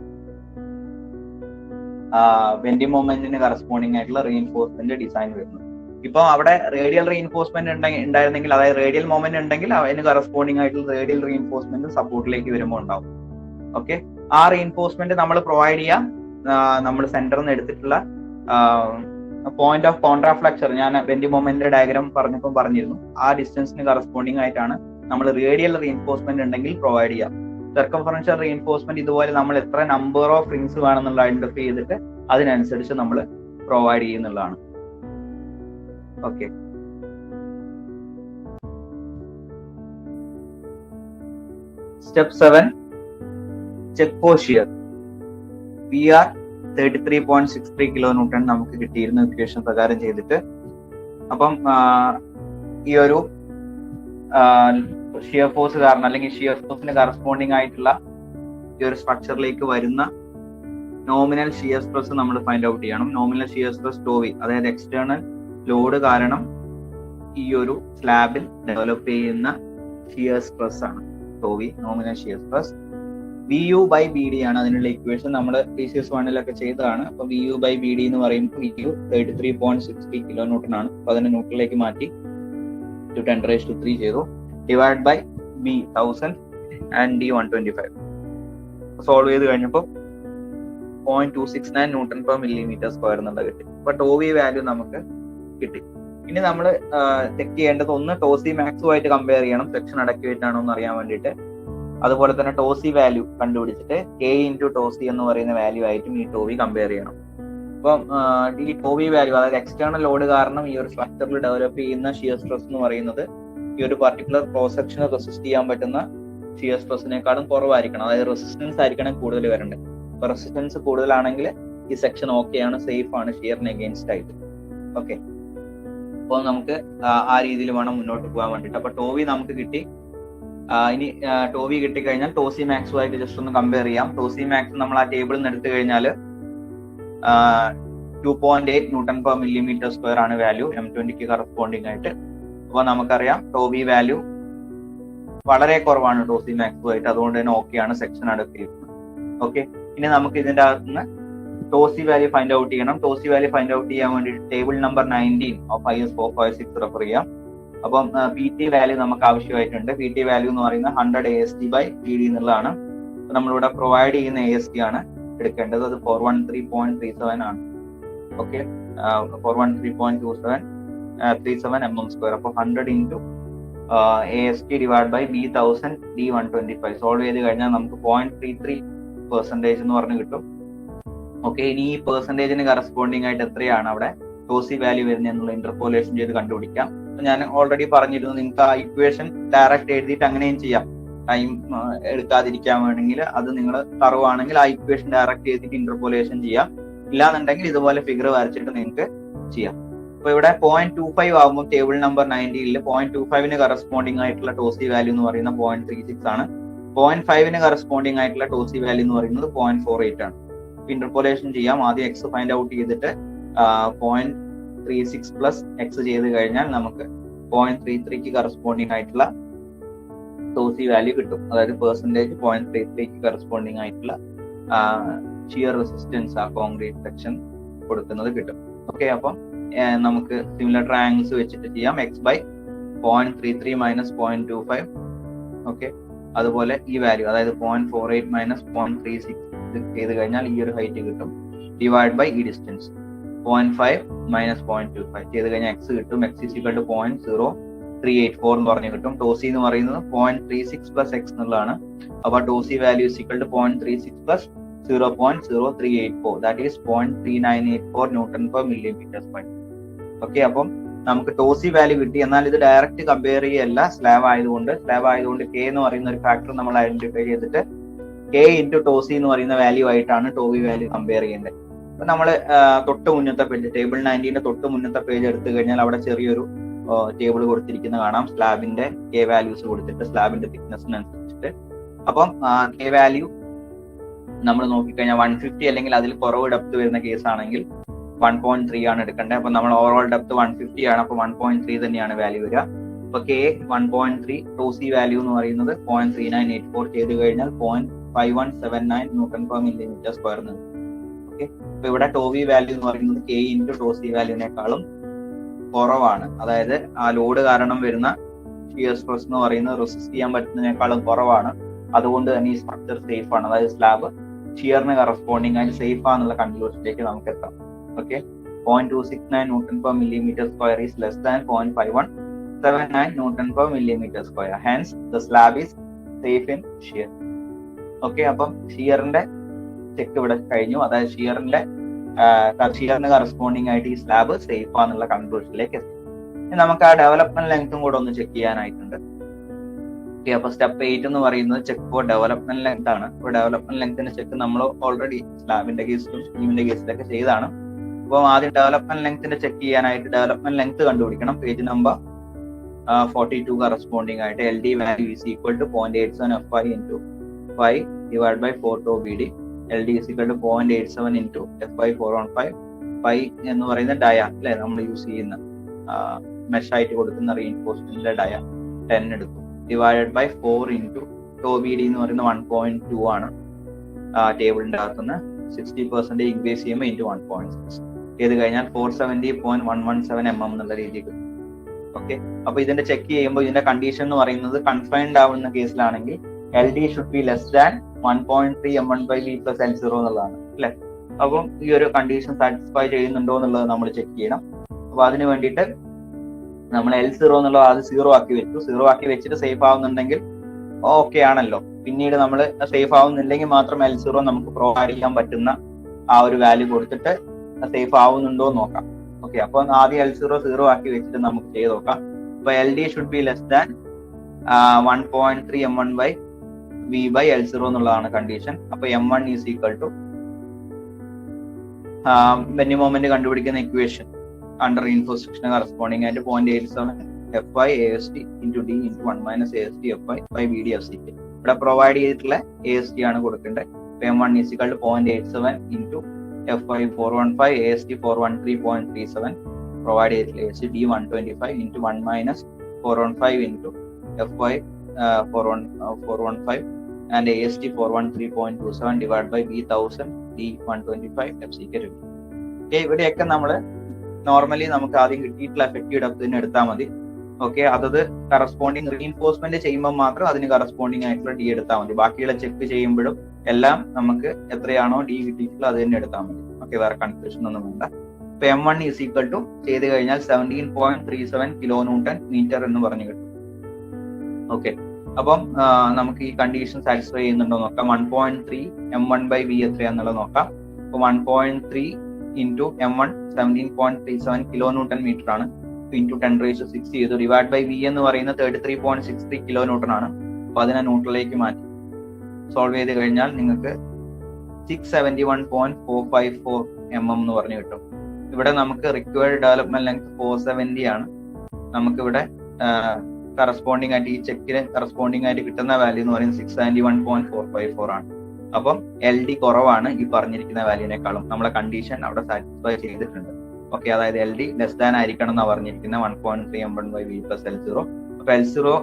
ബെൻഡിങ് മൊമെന്റിന് കറസ്പോണ്ടിങ് ആയിട്ടുള്ള റീഇൻഫോഴ്സ്മെന്റ് ഡിസൈൻ വരുന്നത്. ഇപ്പൊ അവിടെ റേഡിയൽ റീഇൻഫോഴ്സ്മെന്റ് ഉണ്ടായിരുന്നെങ്കിൽ, അതായത് റേഡിയൽ മൊമെന്റ് ഉണ്ടെങ്കിൽ അതിന് കറസ്പോണ്ടിങ് ആയിട്ടുള്ള റേഡിയൽ റീഇൻഫോഴ്സ്മെന്റ് സപ്പോർട്ടിലേക്ക് വരുമ്പോൾ ഉണ്ടാവും. ഓക്കെ, ആ റീഇൻഫോഴ്സ്മെന്റ് നമ്മൾ പ്രൊവൈഡ് ചെയ്യാം. നമ്മൾ സെന്ററിൽ നിന്ന് എടുത്തിട്ടുള്ള പോയിന്റ് ഓഫ് കോൺട്രാഫ്ലക്ചർ ഞാൻ ബെൻഡിങ് മൊമെന്റ് ഡയഗ്രാം പറഞ്ഞിരുന്നു. ആ ഡിസ്റ്റൻസിന് കറസ്പോണ്ടിങ് ആയിട്ടാണ് നമ്മൾ റേഡിയൽ റീഇൻഫോഴ്സ്മെന്റ് ഉണ്ടെങ്കിൽ പ്രൊവൈഡ് ചെയ്യാം. സർക്കംഫറൻഷ്യൽ റീഇൻഫോഴ്സ്മെന്റ് ഇതുപോലെ നമ്മൾ എത്ര നമ്പർ ഓഫ് റിംഗ്സ് വേണമെന്നുള്ള ഐഡന്റിഫൈ ചെയ്തിട്ട് അതിനനുസരിച്ച് നമ്മൾ പ്രൊവൈഡ് ചെയ്യുന്നുള്ളതാണ്. Okay, step 7 check for shear. PR 33.63 kN നമുക്ക് കിട്ടിയിരുന്നു ഇക്വേഷൻ പ്രകാരം ചെയ്തിട്ട്. അപ്പം ഈ ഒരു ഷിയർ ഫോഴ്സ് കാരണം അല്ലെങ്കിൽ ഷിയർ ഫോഴ്സിന് കറസ്പോണ്ടിങ് ആയിട്ടുള്ള ഈ ഒരു സ്ട്രക്ചറിലേക്ക് വരുന്ന നോമിനൽ ഷിയർ സ്ട്രെസ് നമ്മൾ ഫൈൻഡ് ഔട്ട് ചെയ്യണം. നോമിനൽ ഷിയർ സ്ട്രെസ് ടോവി, അതായത് എക്സ്റ്റേണൽ ലോഡ് കാരണം ഈ ഒരു സ്ലാബിൽ ഡെവലപ്പ് ചെയ്യുന്ന ഷിയർ സ്ട്രെസ് ആണ് ടോവി, നോമിനൽ ഷിയർ സ്ട്രെസ്. VU/BD ആണ് അതിനുള്ള ഇക്വേഷൻ. നമ്മൾ TCS 1 ചെയ്തതാണ്. അപ്പൊ VU/BD എന്ന് പറയുമ്പോൾ VU 33.60 kN ആണ്. അപ്പൊ അതിനെ ന്യൂട്രലിലേക്ക് മാറ്റി 10⁻³ ചെയ്തു. Divide by B 1000 and D 125. Solve ചെയ്ത് കഴിഞ്ഞപ്പോൾ 0.269 Nm/mm² എന്നുള്ള കിട്ടി. അപ്പൊ ടോവി വാല്യൂ നമുക്ക് കിട്ടി. ഇനി നമ്മൾ ചെക്ക് ചെയ്യേണ്ടത് ഒന്ന് ടോസി മാക്സുമായിട്ട് കമ്പയർ ചെയ്യണം, സെക്ഷൻ അഡക്വേറ്റ് ആണോ എന്ന് അറിയാൻ വേണ്ടിയിട്ട്. അതുപോലെ തന്നെ ടോസി വാല്യൂ കണ്ടുപിടിച്ചിട്ട് K ഇൻറ്റു ടോസി എന്ന് പറയുന്ന വാല്യൂ ആയിട്ടും ഈ ടോവി കമ്പയർ ചെയ്യണം. അപ്പം ഈ ടോവി വാല്യൂ, അതായത് എക്സ്റ്റേണൽ ലോഡ് കാരണം ഈ ഒരു സ്ട്രക്ചറിൽ ഡെവലപ്പ് ചെയ്യുന്ന ഷിയർ സ്ട്രെസ് എന്ന് പറയുന്നത് ഈ ഒരു പർട്ടിക്കുലർ ക്രോസ് സെക്ഷന് റെസിസ്റ്റ് ചെയ്യാൻ പറ്റുന്ന ഷിയർ സ്ട്രെസ്സിനേക്കാളും കുറവായിരിക്കണം. അതായത് റെസിസ്റ്റൻസ് ആയിരിക്കണം കൂടുതൽ വരേണ്ടത്. അപ്പൊ റെസിസ്റ്റൻസ് കൂടുതലാണെങ്കിൽ ഈ സെക്ഷൻ ഓക്കെ ആണ്, സേഫ് ആണ് ഷിയറിന് അഗെയിൻസ്റ്റ് ആയിട്ട്. ഓക്കെ, അപ്പോൾ നമുക്ക് ആ രീതിയിൽ വേണം മുന്നോട്ട് പോകാൻ വേണ്ടിയിട്ട്. അപ്പൊ ടോവി നമുക്ക് കിട്ടി. ഇനി ടോവി കിട്ടിക്കഴിഞ്ഞാൽ ടോസി മാക്സുമായിട്ട് ജസ്റ്റ് ഒന്ന് കമ്പയർ ചെയ്യാം. ടോസി മാക്സ് നമ്മൾ ആ ടേബിളിൽ നിന്ന് എടുത്തു കഴിഞ്ഞാൽ 2.8 Nm/mm² ആണ് വാല്യൂ M20ക്ക് കറസ്പോണ്ടിങ് ആയിട്ട്. അപ്പൊ നമുക്കറിയാം ടോവി വാല്യൂ വളരെ കുറവാണ് ടോസി മാക്സുമായിട്ട്, അതുകൊണ്ട് തന്നെ ഓക്കെയാണ്, സെക്ഷൻ അടുത്തിരിക്കുന്നത്. ഓക്കെ, ഇനി നമുക്ക് ഇതിന്റെ അകത്ത് നിന്ന് ടോസി വാല്യൂ ഫൈൻഡ് ഔട്ട് ചെയ്യണം. ടോസി വാല്യൂ ഫൈൻഡ് ഔട്ട് ചെയ്യാൻ വേണ്ടിയിട്ട് table number 19 of IS 456 refer ചെയ്യാം. അപ്പം PT വാല്യൂ നമുക്ക് ആവശ്യമായിട്ടുണ്ട്. PT വാല്യൂ എന്ന് പറയുന്നത് 100 AST/BD എന്നുള്ളതാണ്. നമ്മളിവിടെ പ്രൊവൈഡ് ചെയ്യുന്ന AST ആണ് എടുക്കേണ്ടത്. അത് 413.37 ആണ്. Okay, 413.37 mm². അപ്പൊ 100 into AST divide by B 1000 D 125 solve ചെയ്ത് കഴിഞ്ഞാൽ നമുക്ക് 0.33% എന്ന് പറഞ്ഞ് കിട്ടും. ഓക്കെ, ഇനി ഈ പെർസെന്റേജിന് കറസ്പോണ്ടിങ് ആയിട്ട് എത്രയാണ് അവിടെ ടോസി വാല്യൂ വരുന്നത് എന്നുള്ള ഇന്റർപോലേഷൻ ചെയ്ത് കണ്ടുപിടിക്കാം. ഞാൻ ഓൾറെഡി പറഞ്ഞിരുന്നു, നിങ്ങൾക്ക് ആ ഇക്വേഷൻ ഡയറക്റ്റ് എഴുതിയിട്ട് അങ്ങനെയും ചെയ്യാം. ടൈം എടുക്കാതിരിക്കാൻ വേണമെങ്കിൽ അത് നിങ്ങൾ തറവാണെങ്കിൽ ആ ഇക്വേഷൻ ഡയറക്റ്റ് എഴുതിയിട്ട് ഇന്റർപോലേഷൻ ചെയ്യാം. ഇല്ലാന്നുണ്ടെങ്കിൽ ഇതുപോലെ ഫിഗർ വരച്ചിട്ട് നിങ്ങൾക്ക് ചെയ്യാം. അപ്പൊ ഇവിടെ 0.25 ആകുമ്പോൾ ടേബിൾ നമ്പർ 90 0.25ന് കറസ്പോണ്ടിങ് ആയിട്ടുള്ള ടോസി വാല്യൂ എന്ന് പറയുന്ന 0.36 ആണ്. 0.5ന് കറസ്പോണ്ടിങ് ആയിട്ടുള്ള ടോസി വാല്യൂ എന്ന് പറയുന്നത് 0.48 ആണ്. ഇന്റർപോലേഷൻ ചെയ്യാം. ആദ്യം എക്സ് ഫൈൻഡ് ഔട്ട് ചെയ്തിട്ട് 0.36 പ്ലസ് എക്സ് ചെയ്ത് കഴിഞ്ഞാൽ നമുക്ക് 0.33ക്ക് കറസ്പോണ്ടിങ് ആയിട്ടുള്ള ടോസി വാല്യൂ കിട്ടും. അതായത് പെർസെന്റേജ് 0.33ക്ക് കറസ്പോണ്ടിങ് ആയിട്ടുള്ള ഷിയർ റെസിസ്റ്റൻസ് ആ കോൺക്രീറ്റ് സെക്ഷൻ കൊടുക്കുന്നത് കിട്ടും. ഓക്കെ, അപ്പം നമുക്ക് സിമിലർ ട്രയാങ്കിൾസ് വെച്ചിട്ട് ചെയ്യാം. x by 0.33 minus 0.25. ഓക്കെ, അതുപോലെ ഈ വാല്യൂ അതായത് 0.48 മൈനസ് 0.36 ചെയ്ത് കഴിഞ്ഞാൽ ഈ ഒരു ഹൈറ്റ് കിട്ടും. ഡിവൈഡ് ബൈ ഈ ഡിസ്റ്റൻസ് 0.5 മൈനസ് 0.25 ചെയ്ത് കഴിഞ്ഞാൽ എക്സ് കിട്ടും. എക്സ് ഈക്വൽ ടു 0.0384 എന്ന് പറഞ്ഞു കിട്ടും. ടോസി എന്ന് പറയുന്നത് 0.36 പ്ലസ് എക്സ് എന്നുള്ളതാണ്. അപ്പൊ tau c value equal to 0.36 plus 0.0384 that is 0.3984 Nm/mm². Okay, അപ്പം നമുക്ക് ടോസി വാല്യൂ കിട്ടി. എന്നാൽ ഇത് ഡയറക്റ്റ് കമ്പയർ ചെയ്യല്ല, സ്ലാബ് ആയതുകൊണ്ട് K എന്ന് പറയുന്ന ഒരു ഫാക്ടർ നമ്മൾ ഐഡന്റിഫൈ ചെയ്തിട്ട് K ഇൻറ്റു ടോസി എന്ന് പറയുന്ന വാല്യൂ ആയിട്ടാണ് ടോവി വാല്യൂ കമ്പയർ ചെയ്യേണ്ടത്. അപ്പൊ നമ്മൾ തൊട്ട് മുന്നത്തെ പേജ് ടേബിൾ 90ന്റെ തൊട്ട് മുന്നത്തെ പേജ് എടുത്തു കഴിഞ്ഞാൽ അവിടെ ചെറിയൊരു ടേബിൾ കൊടുത്തിരിക്കുന്ന കാണാം. സ്ലാബിന്റെ K വാല്യൂസ് കൊടുത്തിട്ട് സ്ലാബിന്റെ തിക്നെസ്സിനനുസരിച്ചിട്ട് അപ്പം കെ വാല്യൂ നമ്മൾ നോക്കിക്കഴിഞ്ഞാൽ 150 അല്ലെങ്കിൽ അതിൽ കുറവ് ഡെപ്ത് വരുന്ന കേസ് ആണെങ്കിൽ 1.3 ആണ് എടുക്കേണ്ടത്. അപ്പൊ നമ്മൾ ഓവറോൾ ഡെപ്ത് 150 ആണ്, അപ്പൊ 1.3 തന്നെയാണ് വാല്യൂ വരിക. അപ്പൊ കെ 1.3, ടോ സി വാല്യൂ എന്ന് പറയുന്നത് 0.3984 ചെയ്ത് കഴിഞ്ഞാൽ 0.5179 ന്യൂട്ടൺ പെർ മില്ലിമീറ്റർ സ്ക്വയർ എന്ന്. ഓക്കെ, അപ്പൊ ഇവിടെ ടോ വി വാല്യൂ എന്ന് പറയുന്നത് കെ ഇൻറ്റു ടോ സി വാല്യൂവിനേക്കാളും കുറവാണ്. അതായത് ആ ലോഡ് കാരണം വരുന്ന ഷിയർ സ്ട്രെസ് എന്ന് പറയുന്നത് റെസിസ്റ്റ് ചെയ്യാൻ പറ്റുന്നതിനേക്കാളും കുറവാണ്. അതുകൊണ്ട് തന്നെ ഈ സ്ട്രക്ചർ സേഫ് ആണ്. അതായത് സ്ലാബ് ഷിയറിന് കറസ്പോണ്ടിങ് ആയിട്ട് സേഫ് ആണെന്നുള്ള കൺക്ലൂഷനിലേക്ക് നമുക്ക് എത്താം. Okay, 0.269 newton per millimetre square is less than 0.5179 newton per millimetre square. Hence the slab is safe in shear. Okay, അപ്പം ഷിയറിന്റെ ചെക്ക് ഇവിടെ കഴിഞ്ഞു. അതായത് ഷിയറിന് കറസ്പോണ്ടിങ് ആയിട്ട് ഈ സ്ലാബ് സേഫ് ആണെന്നുള്ള കൺക്ലൂഷനിലേക്ക് എത്തി. നമുക്ക് ആ ഡെവലപ്മെന്റ് ലെങ്ത്തും കൂടെ ഒന്ന് ചെക്ക് ചെയ്യാനായിട്ടുണ്ട്. അപ്പൊ സ്റ്റെപ്പ് 8 എന്ന് പറയുന്നത് ചെക്ക് ഫോർ ഡെവലപ്മെന്റ് ലെങ്ത് ആണ്. അപ്പോൾ ഡെവലപ്മെന്റ് ലെങ്ത്തിന്റെ ചെക്ക് നമ്മൾ ഓൾറെഡി സ്ലാബിന്റെ കേസിലും സ്റ്റീമിന്റെ കേസിലൊക്കെ ചെയ്താണ്. അപ്പോൾ ആദ്യം ഡെവലപ്മെന്റ് ലെങ്ത്തിന്റെ ചെക്ക് ചെയ്യാനായിട്ട് ഡെവലപ്മെന്റ് ലെങ്ത് കണ്ടുപിടിക്കണം. പേജ് നമ്പർ 42 കറസ്പോണ്ടിങ് ആയിട്ട് L D value is equal to 0.87 FI into 5 divide by 4 tau B D. L D is equal to 0.87 into FI 415. 5 എന്ന് പറയുന്ന ഡയ അല്ലെ, നമ്മൾ യൂസ് ചെയ്യുന്ന മെഷ് ആയിട്ട് കൊടുക്കുന്ന റീഇൻഫോഴ്സ്മെന്റിന്റെ ഡയ 10 എടുക്കും. Divided by 4 into tau B D എന്ന് പറയുന്ന 1.2 ആണ്. ടേബിളിന്റെ അകത്തുനിന്ന് 60% ഇൻക്രീസ് ചെയ്യുമ്പോൾ ഇൻറ്റു 1.6 ചെയ്ത് കഴിഞ്ഞാൽ 470.117 mm എന്നുള്ള രീതിയിൽ. ഓക്കെ, അപ്പൊ ഇതിന്റെ ചെക്ക് ചെയ്യുമ്പോൾ ഇതിന്റെ കണ്ടീഷൻ എന്ന് പറയുന്നത് കൺഫൈൻഡ് ആവുന്ന കേസിലാണെങ്കിൽ L D should be less than 1.3 M1/V plus L0 എന്നുള്ളതാണ് അല്ലെ. അപ്പം ഈ ഒരു കണ്ടീഷൻ സാറ്റിസ്ഫൈ ചെയ്യുന്നുണ്ടോ എന്നുള്ളത് നമ്മൾ ചെക്ക് ചെയ്യണം. അപ്പൊ അതിന് വേണ്ടിയിട്ട് നമ്മൾ L0 എന്നുള്ളത് അത് 0 ആക്കി വെച്ചു. 0 ആക്കി വെച്ചിട്ട് സേഫ് ആവുന്നുണ്ടെങ്കിൽ ഓക്കെ ആണല്ലോ. പിന്നീട് നമ്മൾ സേഫ് ആവുന്നില്ലെങ്കിൽ മാത്രം L0 നമുക്ക് പ്രൊവൈഡ് ചെയ്യാൻ പറ്റുന്ന ആ ഒരു വാല്യൂ കൊടുത്തിട്ട് സേഫ് ആവുന്നുണ്ടോ എന്ന് നോക്കാം. ഓക്കെ, അപ്പൊ ആദ്യം L0 0 ആക്കി വെച്ചിട്ട് നമുക്ക് ചെയ്ത് നോക്കാം. അപ്പൊ L D should be less than 1.3 M1/V by L0 എന്നുള്ളതാണ് കണ്ടീഷൻ. അപ്പൊ M1 is equal to bending moment കണ്ടുപിടിക്കുന്ന equation under reinforced section corresponding ആയിട്ട് 0.87 FI AST into D into 1 minus AST FI by BD FCK. ഇവിടെ provide ചെയ്തിട്ടുള്ള AST ആണ് കൊടുക്കേണ്ടത്. M1 is equal to 0.87 into FI 415 AST 413.37 provide ചെയ്തിട്ടുള്ള AST D 125 into 1 minus 415 into FI 415 and AST 413.27 divided by B1000 D 125 FCK. Okay, ഇവിടെയൊക്കെ നമ്മൾ normally നമുക്ക് ആദ്യം കിട്ടിയിട്ടുള്ള എഫക്റ്റീവ് ഡെപ്ത് തന്നെ എടുത്താൽ മതി. ഓക്കെ, അതത് കറസ്പോണ്ടിങ് റീഇൻഫോഴ്സ്മെന്റ് ചെയ്യുമ്പോൾ മാത്രം അതിന് കറസ്പോണ്ടിങ് ആയിട്ടുള്ള ഡി എടുത്താൽ മതി. ബാക്കിയുള്ള ചെക്ക് ചെയ്യുമ്പോഴും എല്ലാം നമുക്ക് എത്രയാണോ ഡി കിട്ടിയിട്ടുള്ളത് അത് തന്നെ എടുത്താൽ മതി. ഓക്കെ, വേറെ കൺഫ്യൂഷൻ ഒന്നും വേണ്ട. ഇപ്പൊ M1 ഈസ് ഈക്വൽ ടു ചെയ്ത് കഴിഞ്ഞാൽ 17.37 കിലോ ന്യൂട്ടൺ മീറ്റർ എന്ന് പറഞ്ഞു കിട്ടും. ഓക്കെ, അപ്പം നമുക്ക് ഈ കണ്ടീഷൻ സാറ്റിസ്ഫൈ ചെയ്യുന്നുണ്ടോ നോക്കാം. 1.3 M1/V എത്രയാന്നുള്ളത് നോക്കാം. അപ്പൊ 1.3 into M1 17.37 kilo newton metre ആണ്. ഇൻറ്റു 10⁻6 ചെയ്തു. ഡിവൈഡ് ബൈ വി എന്ന് പറയുന്നത് 33.63 കിലോ ന്യൂട്ടൺ ആണ്. അപ്പൊ അതിനെ ന്യൂട്രലിലേക്ക് മാറ്റി സോൾവ് ചെയ്ത് കഴിഞ്ഞാൽ നിങ്ങൾക്ക് 671.454 mm എന്ന് പറഞ്ഞു കിട്ടും. ഇവിടെ നമുക്ക് റിക്വയർഡ് ഡെവലപ്മെന്റ് ലെങ്ത് 470 ആണ്. നമുക്കിവിടെ കറസ്പോണ്ടിങ് ആയിട്ട് ഈ ചെക്കിന് കറസ്പോണ്ടിങ് ആയിട്ട് കിട്ടുന്ന വാല്യൂ എന്ന് പറയുന്നത് 671.454 ആണ്. അപ്പം എൽ ഡി കുറവാണ് ഈ പറഞ്ഞിരിക്കുന്ന വാല്യൂവിനേക്കാളും. നമ്മളെ കണ്ടീഷൻ അവിടെ സാറ്റിസ്ഫൈ ചെയ്തിട്ടുണ്ട്. ഓക്കെ, അതായത് എൽ ഡി ലെസ് ദാൻ ആയിരിക്കണം എന്നാണ് പറഞ്ഞിരിക്കുന്നത് 1.3 M1/V പ്ലസ് L0. അപ്പൊ L0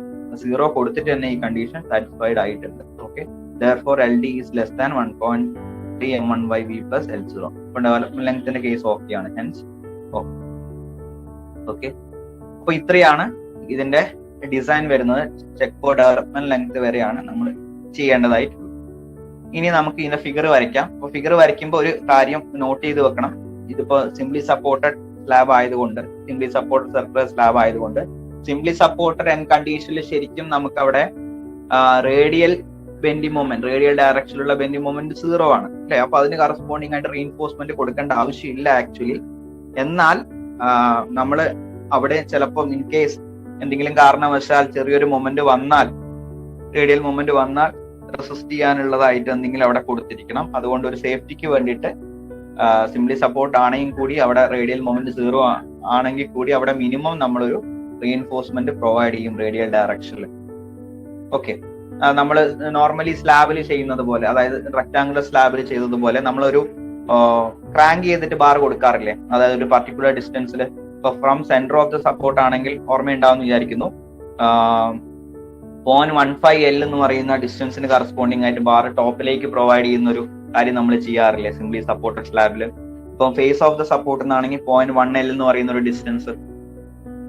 0 കൊടുത്തിട്ട് തന്നെ ഈ കണ്ടീഷൻ സാറ്റിസ്ഫൈഡ് ആയിട്ടുണ്ട്. Okay, therefore LD is less than 1.3 M1/V plus L0. അപ്പൊ ഡെവലപ്മെന്റ് ലെങ്ത്തിന്റെ കേസ് ഓക്കെ ആണ്. ഹെൻസ് ഓക്കെ, അപ്പൊ ഇത്രയാണ് ഇതിന്റെ ഡിസൈൻ വരുന്നത്. ചെക്ക് ഫോർ ഡെവലപ്മെന്റ് ലെങ്ത് വരെയാണ് നമ്മൾ ചെയ്യേണ്ടതായിട്ടുള്ളത്. ഇനി നമുക്ക് ഇതിന്റെ ഫിഗർ വരയ്ക്കാം. അപ്പൊ ഫിഗർ വരയ്ക്കുമ്പോൾ ഒരു കാര്യം നോട്ട് ചെയ്ത് വെക്കണം. ഇതിപ്പോ സിംപ്ലി സപ്പോർട്ടഡ് സ്ലാബ് ആയതുകൊണ്ട്, സിംപ്ലി സപ്പോർട്ടഡ് സർക്കുലർ സ്ലാബ് ആയതുകൊണ്ട് സിംപ്ലി സപ്പോർട്ടഡ് എൻ കണ്ടീഷനിൽ ശരിക്കും നമുക്ക് അവിടെ റേഡിയൽ ബെൻഡിങ് മൊമെന്റ്, റേഡിയൽ ഡയറക്ഷനിലുള്ള ബെൻഡിങ് മൊമെന്റ് 0 ആണ് അല്ലെ. അപ്പൊ അതിന് കറസ്പോണ്ടിങ് ആയിട്ട് റീഇൻഫോഴ്സ്മെന്റ് കൊടുക്കേണ്ട ആവശ്യമില്ല ആക്ച്വലി. എന്നാൽ നമ്മൾ അവിടെ ചിലപ്പോൾ ഇൻ കേസ് എന്തെങ്കിലും കാരണവശാൽ ചെറിയൊരു മൊമെന്റ് വന്നാൽ, റേഡിയൽ മൊമെന്റ് വന്നാൽ റെസിസ്റ്റ് ചെയ്യാനുള്ളതായിട്ട് എന്തെങ്കിലും അവിടെ കൊടുത്തിരിക്കണം. അതുകൊണ്ട് ഒരു സേഫ്റ്റിക്ക് വേണ്ടിയിട്ട് സിംപ്ലി സപ്പോർട്ട് ആണെങ്കിൽ കൂടി അവിടെ റേഡിയൽ മൊമെന്റ് 0 ആണെങ്കിൽ കൂടി അവിടെ മിനിമം നമ്മളൊരു റീഇൻഫോഴ്സ്മെന്റ് പ്രൊവൈഡ് ചെയ്യും റേഡിയൽ ഡയറക്ഷനിൽ. ഓക്കെ, നമ്മൾ നോർമലി സ്ലാബിൽ ചെയ്യുന്നത് പോലെ, അതായത് റെക്ടാങ്കുലർ സ്ലാബിൽ ചെയ്തതുപോലെ നമ്മളൊരു ക്രാങ്ക് ചെയ്തിട്ട് ബാർ കൊടുക്കാറില്ലേ, അതായത് ഒരു പർട്ടിക്കുലർ ഡിസ്റ്റൻസിൽ. ഇപ്പൊ from centre of the support ആണെങ്കിൽ ഓർമ്മയുണ്ടാവും വിചാരിക്കുന്നു, 0.15L എന്ന് പറയുന്ന ഡിസ്റ്റൻസിന് കറസ്പോണ്ടിങ് ആയിട്ട് ബാർ ടോപ്പിലേക്ക് പ്രൊവൈഡ് ചെയ്യുന്ന ഒരു കാര്യം നമ്മൾ ചെയ്യാറില്ലേ സിംപ്ലി സപ്പോർട്ടഡ് സ്ലാബിൽ. ഇപ്പൊ ഫേസ് ഓഫ് ദ സപ്പോർട്ട് എന്നാണെങ്കിൽ 0.1L എന്ന് പറയുന്ന ഒരു ഡിസ്റ്റൻസ്,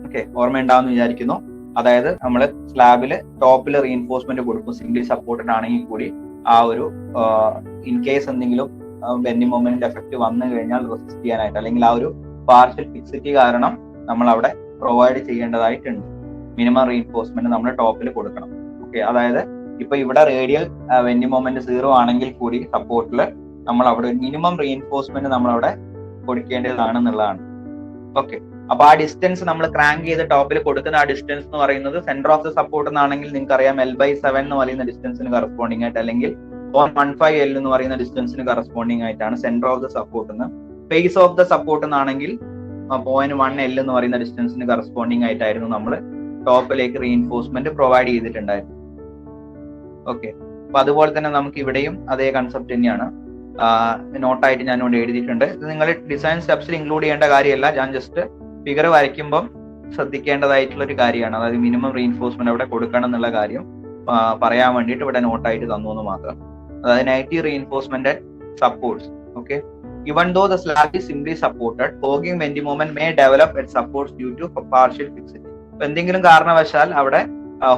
ഓക്കെ, ഓർമ്മയുണ്ടാവും വിചാരിക്കുന്നു. അതായത് നമ്മൾ സ്ലാബിൽ ടോപ്പിൽ റീഇൻഫോഴ്സ്മെന്റ് കൊടുക്കും സിംപ്ലി സപ്പോർട്ടഡ് ആണെങ്കിൽ കൂടി ആ ഒരു ഇൻ കേസ് എന്തെങ്കിലും ബെൻഡിങ് മൊമെന്റ് എഫക്ട് വന്നു കഴിഞ്ഞാൽ റെസിസ്റ്റ് ചെയ്യാനായിട്ട്, അല്ലെങ്കിൽ ആ ഒരു പാർഷ്യൽ ഫിക്സിറ്റി കാരണം നമ്മൾ അവിടെ പ്രൊവൈഡ് ചെയ്യേണ്ടതായിട്ടുണ്ട്. മിനിമം റീഇൻഫോഴ്സ്മെന്റ് നമ്മൾ ടോപ്പിൽ കൊടുക്കണം. ഓക്കെ, അതായത് ഇപ്പൊ ഇവിടെ റേഡിയൽ ബെൻഡിങ് മൊമെന്റ് 0 ആണെങ്കിൽ കൂടി സപ്പോർട്ടിൽ നമ്മൾ അവിടെ ഒരു മിനിമം റീഇൻഫോഴ്സ്മെന്റ് നമ്മൾ അവിടെ കൊടുക്കേണ്ടതാണെന്നുള്ളതാണ്. ഓക്കെ, അപ്പൊ ആ ഡിസ്റ്റൻസ് നമ്മൾ ക്രാങ്ക് ചെയ്ത് ടോപ്പിൽ കൊടുക്കുന്ന ആ ഡിസ്റ്റൻസ് എന്ന് പറയുന്നത് സെന്റർ ഓഫ് ദ സപ്പോർട്ട് എന്നാണെങ്കിൽ നിങ്ങൾക്ക് അറിയാം L/7 എന്ന് പറയുന്ന ഡിസ്റ്റൻസിന് കറസ്പോണ്ടിങ് ആയിട്ട്, അല്ലെങ്കിൽ 0.15L എന്ന് പറയുന്ന ഡിസ്റ്റൻസിന് കറസ്പോണ്ടിങ് ആയിട്ടാണ് സെന്റർ ഓഫ് ദ സപ്പോർട്ട് എന്ന്. ഫേസ് ഓഫ് ദ സപ്പോർട്ട് എന്നാണെങ്കിൽ 0.1L എന്ന് പറയുന്ന ഡിസ്റ്റൻസിന് കറസ്പോണ്ടിങ് ആയിട്ടായിരുന്നു നമ്മൾ ടോപ്പിലേക്ക് റീഇൻഫോഴ്സ്മെന്റ് പ്രൊവൈഡ് ചെയ്തിട്ടുണ്ടായിരുന്നു. ഓക്കെ, അപ്പൊ അതുപോലെ തന്നെ നമുക്ക് ഇവിടെയും അതേ കൺസെപ്റ്റ് തന്നെയാണ്. നോട്ടായിട്ട് ഞാൻ ഇവിടെ എഴുതിയിട്ടുണ്ട്. ഇത് നിങ്ങൾ ഡിസൈൻ സ്റ്റെപ്സിൽ ഇൻക്ലൂഡ് ചെയ്യേണ്ട കാര്യമല്ല, ഞാൻ ജസ്റ്റ് ഫിഗർ വരയ്ക്കുമ്പോൾ ശ്രദ്ധിക്കേണ്ടതായിട്ടുള്ള ഒരു കാര്യമാണ്. അതായത് മിനിമം റീഇൻഫോഴ്സ്മെന്റ് അവിടെ കൊടുക്കണം എന്നുള്ള കാര്യം പറയാൻ വേണ്ടിയിട്ട് ഇവിടെ നോട്ടായിട്ട് തന്നു എന്ന് മാത്രം. അതായത് negative reinforcement supports. Okay, even though the slab is simply supported, fogging bending moment may develop at supports due to partial fixity. അപ്പൊ എന്തെങ്കിലും കാരണവശാൽ അവിടെ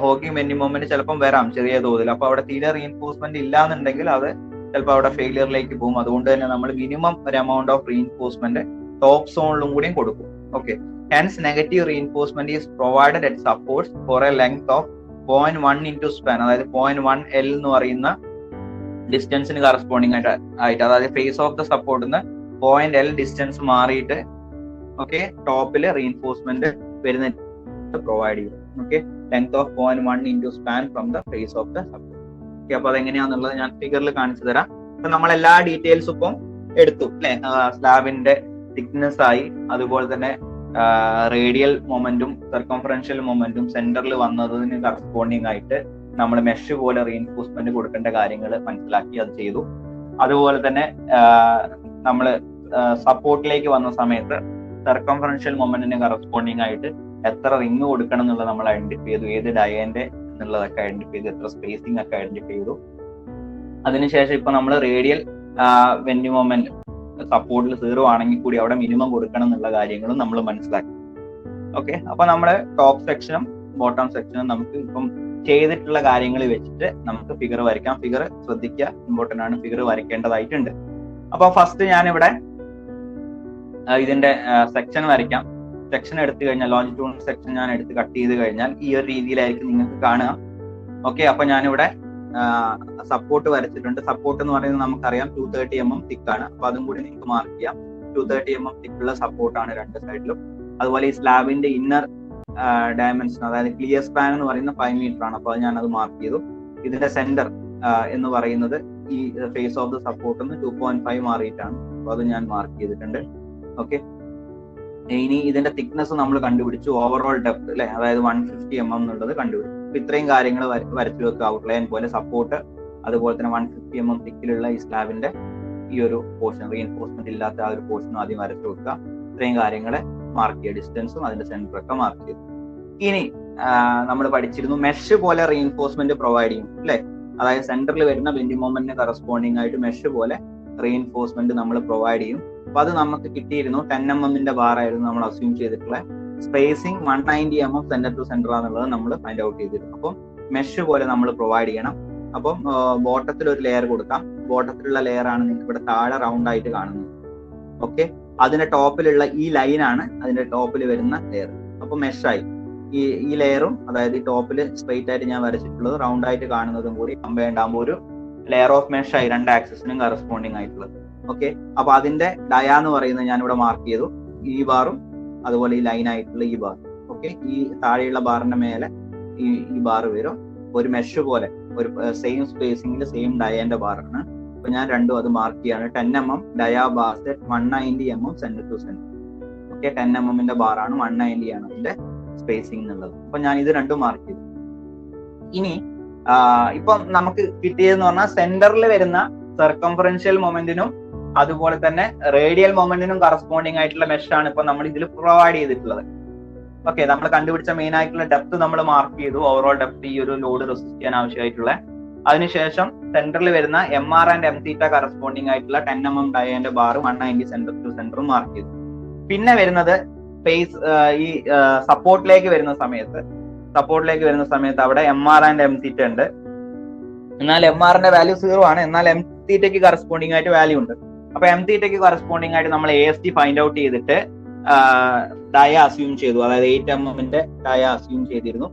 ഹോഗിങ് ബെൻഡിങ് മൊമെന്റ് ചിലപ്പം വരാം ചെറിയ തോതിൽ. അപ്പൊ അവിടെ തീരെ റീഇൻഫോഴ്സ്മെന്റ് ഇല്ല എന്നുണ്ടെങ്കിൽ അത് ചിലപ്പോൾ അവിടെ ഫെയിലിയറിലേക്ക് പോകും. അതുകൊണ്ട് തന്നെ നമ്മൾ മിനിമം ഒരു എമൗണ്ട് ഓഫ് റീഇൻഫോഴ്സ്മെന്റ് ടോപ്പ് സോണിലും കൂടിയും കൊടുക്കും. Okay, hence negative reinforcement is provided at supports for a length of 0.1 into span, അതായത് 0.1L എന്ന് പറയുന്ന ഡിസ്റ്റൻസിന് കറസ്പോണ്ടിങ് ആയിട്ട്, അതായത് ഫേസ് ഓഫ് ദ സപ്പോർട്ടിന്ന് 0.L ഡിസ്റ്റൻസ് മാറിയിട്ട് ഓക്കെ ടോപ്പിൽ റീഇൻഫോഴ്സ്മെന്റ് വരുന്ന പ്രൊവൈഡ് ചെയ്യും. Okay, length of 0.1 into span from the face of the support. Okay, അപ്പൊ അതെങ്ങനെയാന്നുള്ളത് ഞാൻ ഫിഗറിൽ കാണിച്ചു തരാം. അപ്പൊ നമ്മൾ എല്ലാ ഡീറ്റെയിൽസും ഇപ്പം എടുത്തു അല്ലെ. സ്ലാബിന്റെ തിക്നെസ് ആയി, അതുപോലെ തന്നെ റേഡിയൽ മൊമെന്റും സർക്കംഫറൻഷ്യൽ മൊമെന്റും സെന്ററിൽ വന്നതിന് കറസ്പോണ്ടിങ് ആയിട്ട് നമ്മൾ മെഷ് പോലെ റീഇൻഫോഴ്സ്മെന്റ് കൊടുക്കേണ്ട കാര്യങ്ങൾ മനസ്സിലാക്കി അത് ചെയ്തു. അതുപോലെ തന്നെ നമ്മൾ സപ്പോർട്ടിലേക്ക് വന്ന സമയത്ത് സർക്കംഫറൻഷ്യൽ മൊമെന്റിന് കറസ്പോണ്ടിങ് ആയിട്ട് എത്ര റിങ് കൊടുക്കണം എന്നുള്ളത് നമ്മൾ ഐഡന്റിഫൈ ചെയ്തു, ഏത് ഡയന്റെ എന്നുള്ളതൊക്കെ ഐഡന്റിഫൈ ചെയ്തു, എത്ര സ്പേസിംഗ് ഒക്കെ ഐഡന്റിഫൈ ചെയ്തു. അതിനുശേഷം ഇപ്പൊ നമ്മൾ റേഡിയൽ ബെൻഡിങ് മൊമെന്റ് സപ്പോർട്ടിൽ 0 ആണെങ്കിൽ കൂടി അവിടെ മിനിമം കൊടുക്കണം എന്നുള്ള കാര്യങ്ങളും നമ്മൾ മനസ്സിലാക്കി. ഓക്കെ, അപ്പൊ നമ്മുടെ ടോപ്പ് സെക്ഷനും ബോട്ടം സെക്ഷനും നമുക്ക് ഇപ്പം ചെയ്തിട്ടുള്ള കാര്യങ്ങൾ വെച്ചിട്ട് നമുക്ക് ഫിഗർ വരയ്ക്കാം. ഫിഗർ ശ്രദ്ധിക്കുക, ഇമ്പോർട്ടന്റ് ആണ്, ഫിഗർ വരയ്ക്കേണ്ടതായിട്ടുണ്ട്. അപ്പൊ ഫസ്റ്റ് ഞാനിവിടെ ഇതിന്റെ സെക്ഷൻ വരയ്ക്കാം. സെക്ഷൻ എടുത്തു കഴിഞ്ഞാൽ ലോഞ്ചിറ്റ്യൂണൽ സെക്ഷൻ ഞാൻ എടുത്ത് കട്ട് ചെയ്ത് കഴിഞ്ഞാൽ ഈ ഒരു രീതിയിലായിരിക്കും നിങ്ങൾക്ക് കാണുക. ഓക്കെ, അപ്പൊ ഞാനിവിടെ സപ്പോർട്ട് വരച്ചിട്ടുണ്ട്. സപ്പോർട്ട് എന്ന് പറയുന്നത് നമുക്കറിയാം 230 mm തിക്കാണ്. അപ്പൊ അതും കൂടി നിങ്ങൾക്ക് മാർക്ക് ചെയ്യാം. 230 mm തിക്കുള്ള സപ്പോർട്ടാണ് രണ്ട് സൈഡിലും. അതുപോലെ ഈ സ്ലാബിന്റെ ഇന്നർ ഡയമെൻഷൻ, അതായത് ക്ലിയർ സ്പാൻ എന്ന് പറയുന്ന 5 മീറ്റർ ആണ്. അപ്പൊ ഞാൻ അത് മാർക്ക് ചെയ്തു. ഇതിന്റെ സെന്റർ എന്ന് പറയുന്നത് ഈ ഫേസ് ഓഫ് ദ സപ്പോർട്ടിന് 2.5 മാറിയിട്ടാണ്. അപ്പൊ അത് ഞാൻ മാർക്ക് ചെയ്തിട്ടുണ്ട്. ഓക്കെ, ഇനി ഇതിന്റെ തിക്നെസ് നമ്മൾ കണ്ടുപിടിച്ചു, ഓവറോൾ ഡെപ്ത് അല്ലെ, അതായത് 150 mm എന്നുള്ളത് കണ്ടുപിടിച്ചു. അപ്പൊ ഇത്രയും കാര്യങ്ങൾ വരച്ചു വെക്കുക ഔട്ട്ലൈൻ പോലെ. സപ്പോർട്ട്, അതുപോലെ തന്നെ 150 mm തിക്കിലുള്ള ഈ സ്ലാബിന്റെ ഈ ഒരു പോർഷൻ, റീഇൻഫോഴ്സ്മെന്റ് ഇല്ലാത്ത ആ ഒരു പോർഷനും ആദ്യം വരച്ചു വെക്കുക. ഇത്രയും കാര്യങ്ങൾ മാർക്ക് ചെയ്യുക, ഡിസ്റ്റൻസും അതിന്റെ സെന്ററൊക്കെ മാർക്ക് ചെയ്തു. ഇനി നമ്മൾ പഠിച്ചിരുന്നു മെഷ് പോലെ റീഇൻഫോഴ്സ്മെന്റ് പ്രൊവൈഡ് ചെയ്യും അല്ലെ, അതായത് സെന്ററിൽ വരുന്ന ബെൻഡിങ് മൊമെന്റിന് കറസ്പോണ്ടിങ് ആയിട്ട് മെഷ് പോലെ റീഇൻഫോഴ്സ്മെന്റ് നമ്മൾ പ്രൊവൈഡ് ചെയ്യും. അപ്പൊ അത് നമുക്ക് കിട്ടിയിരുന്നു 10 mm ബാർ ആയിരുന്നു നമ്മൾ അസ്യൂം ചെയ്തിട്ടുള്ള. Spacing 190 mm centre to centre ആണെന്നുള്ളത് നമ്മൾ ഫൈൻഡ് ഔട്ട് ചെയ്തിരുന്നു. അപ്പം മെഷ് പോലെ നമ്മൾ പ്രൊവൈഡ് ചെയ്യണം. അപ്പം ബോട്ടത്തിൽ ഒരു ലെയർ കൊടുക്കാം. ബോട്ടത്തിലുള്ള ലെയർ ആണ് നിങ്ങൾക്ക് ഇവിടെ താഴെ റൗണ്ട് ആയിട്ട് കാണുന്നത്. ഓക്കെ, അതിന്റെ ടോപ്പിലുള്ള ഈ ലൈനാണ് അതിന്റെ ടോപ്പിൽ വരുന്ന ലെയർ. അപ്പൊ മെഷായി ഈ ലെയറും, അതായത് ഈ ടോപ്പിൽ സ്ട്രെയിറ്റ് ആയിട്ട് ഞാൻ വരച്ചിട്ടുള്ളത് റൗണ്ട് ആയിട്ട് കാണുന്നതും കൂടി കമ്പൈൻഡ് ആകുമ്പോൾ ഒരു ലെയർ ഓഫ് മെഷ് ആയി, രണ്ട് ആക്സിസിനും കറസ്പോണ്ടിങ് ആയിട്ടുള്ളത്. ഓക്കെ, അപ്പൊ അതിന്റെ ഡയ എന്ന് പറയുന്നത് ഞാൻ ഇവിടെ മാർക്ക് ചെയ്തു. ഈ ബാറും അതുപോലെ ഈ ലൈൻ ആയിട്ടുള്ള ഈ ബാർ. ഓക്കെ, ഈ താഴെയുള്ള ബാറിന്റെ മേലെ ഈ ബാർ വരും. ഒരു മെഷ് പോലെ ഒരു സെയിം സ്പേസിംഗിൽ സെയിം ഡയന്റെ ബാറാണ്. അപ്പൊ ഞാൻ രണ്ടും അത് മാർക്ക് ചെയ്യാണ്. 10 mm dia bar set, 190 mm centre to centre. Okay, 10 mm ബാറാണ്, 190 ആണ് അതിന്റെ സ്പേസിംഗ് എന്നുള്ളത്. അപ്പൊ ഞാൻ ഇത് രണ്ടും മാർക്ക് ചെയ്തു. ഇനി ഇപ്പം നമുക്ക് കിട്ടിയതെന്ന് പറഞ്ഞാൽ സെന്ററിൽ വരുന്ന സർക്കംഫറൻഷ്യൽ മൊമെന്റിനും അതുപോലെ തന്നെ റേഡിയൽ മൊമെന്റിനും കറസ്പോണ്ടിങ് ആയിട്ടുള്ള മെഷാണ് ഇപ്പൊ നമ്മൾ ഇതിൽ പ്രൊവൈഡ് ചെയ്തിട്ടുള്ളത്. ഓക്കെ, നമ്മൾ കണ്ടുപിടിച്ച മെയിൻ ആയിട്ടുള്ള ഡെപ്ത് നമ്മൾ മാർക്ക് ചെയ്തു, ഓവറോൾ ഡെപ്ത് ഈ ഒരു ലോഡ് റെസിസ്റ്റ് ചെയ്യാൻ ആവശ്യമായിട്ടുള്ള. അതിനുശേഷം സെന്ററിൽ വരുന്ന MR and M theta corresponding ആയിട്ടുള്ള 10 mm ഡയാന്റെ bar 190 centre to centre mark ചെയ്തു. പിന്നെ വരുന്നത് ഫേസ് ഈ സപ്പോർട്ടിലേക്ക് വരുന്ന സമയത്ത് അവിടെ MR ആൻഡ് M തീറ്റ ഉണ്ട്. എന്നാൽ MR ന്റെ വാല്യൂ 0 ആണ്, എന്നാൽ M തീറ്റയ്ക്ക് കറസ്പോണ്ടിങ് ആയിട്ട് വാല്യൂ ഉണ്ട്. അപ്പൊ M തീറ്റയ്ക്ക് കറസ്പോണ്ടിങ് ആയിട്ട് നമ്മൾ AST ഫൈൻഡ് ഔട്ട് ചെയ്തിട്ട് ഡയ അസ്യൂം ചെയ്തു, അതായത് 8 mm ഡയ അസ്യൂം ചെയ്തിരുന്നു.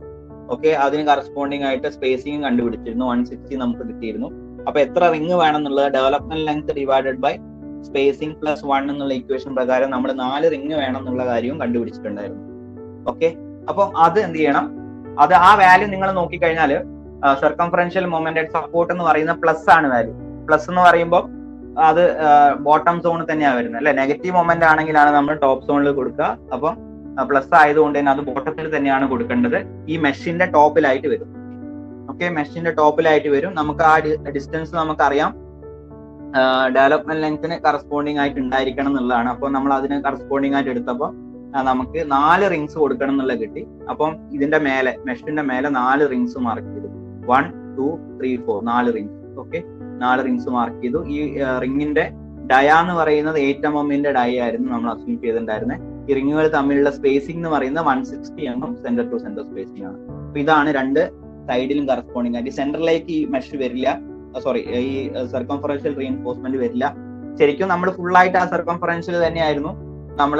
ഓക്കെ, അതിന് കറസ്പോണ്ടിങ് ആയിട്ട് സ്പേസിംഗ് കണ്ടുപിടിച്ചിരുന്നു, 160 നമുക്ക് കിട്ടിയിരുന്നു. അപ്പൊ എത്ര റിംഗ് വേണം എന്നുള്ളത് development length divided by spacing plus 1 എന്നുള്ള ഇക്വേഷൻ പ്രകാരം നമ്മൾ 4 റിംഗ് വേണം എന്നുള്ള കാര്യവും കണ്ടുപിടിച്ചിട്ടുണ്ടായിരുന്നു. ഓക്കെ, അപ്പൊ അത് എന്ത് ചെയ്യണം, അത് ആ വാല്യൂ നിങ്ങൾ നോക്കിക്കഴിഞ്ഞാൽ സർക്കംഫറൻഷ്യൽ മൊമെന്റ് സപ്പോർട്ട് എന്ന് പറയുന്ന പ്ലസ് ആണ് വാല്യൂ. പ്ലസ് എന്ന് പറയുമ്പോൾ അത് ബോട്ടം സോണിൽ തന്നെയാണ് വരുന്നത് അല്ലെ. നെഗറ്റീവ് മൊമെന്റ് ആണെങ്കിലാണ് നമ്മൾ ടോപ്പ് സോണിൽ കൊടുക്കുക. അപ്പം പ്ലസ് ആയതുകൊണ്ട് തന്നെ അത് ബോട്ടത്തിൽ തന്നെയാണ് കൊടുക്കേണ്ടത്. ഈ മെഷിന്റെ ടോപ്പിലായിട്ട് വരും. ഓക്കെ, മെഷിന്റെ ടോപ്പിലായിട്ട് വരും. നമുക്ക് ആ ഡിസ്റ്റൻസ് നമുക്കറിയാം, ഡെവലപ്മെന്റ് ലെങ്ത്തിന് കറസ്പോണ്ടിങ് ആയിട്ട് ഉണ്ടായിരിക്കണം എന്നുള്ളതാണ്. അപ്പോൾ നമ്മൾ അതിന് കറസ്പോണ്ടിങ് ആയിട്ട് എടുത്തപ്പോൾ നമുക്ക് 4 റിങ്സ് കൊടുക്കണം എന്നുള്ളത് കിട്ടി. അപ്പം ഇതിന്റെ മേലെ മെഷിന്റെ മേലെ 4 റിങ്സ് മാർക്ക് ചെയ്തു. 1 2 3 4 4 റിങ്സ്. ഓക്കെ, 4 റിങ്സ് മാർക്ക് ചെയ്തു. ഈ റിങ്ങിന്റെ ഡയ എന്ന് പറയുന്നത് 8 mm ഡയ ആയിരുന്നു നമ്മൾ അസ്യൂം ചെയ്തിട്ടുണ്ടായിരുന്നത്. ഈ റിങ്ങുകൾ തമ്മിലുള്ള സ്പേസിംഗ് എന്ന് പറയുന്നത് 160 mm centre to centre spacing ആണ്. അപ്പൊ ഇതാണ് രണ്ട് സൈഡിലും കറസ്പോണ്ടിങ് ആയിട്ട്. സെന്ററിലേക്ക് ഈ മെഷ് വരില്ല, ഈ സർക്കംഫറൻഷ്യൽ റീഇൻഫോഴ്സ്മെന്റ് വരില്ല. ശരിക്കും നമ്മൾ ഫുൾ ആയിട്ട് ആ സർക്കംഫറൻഷ്യൽ തന്നെയായിരുന്നു നമ്മൾ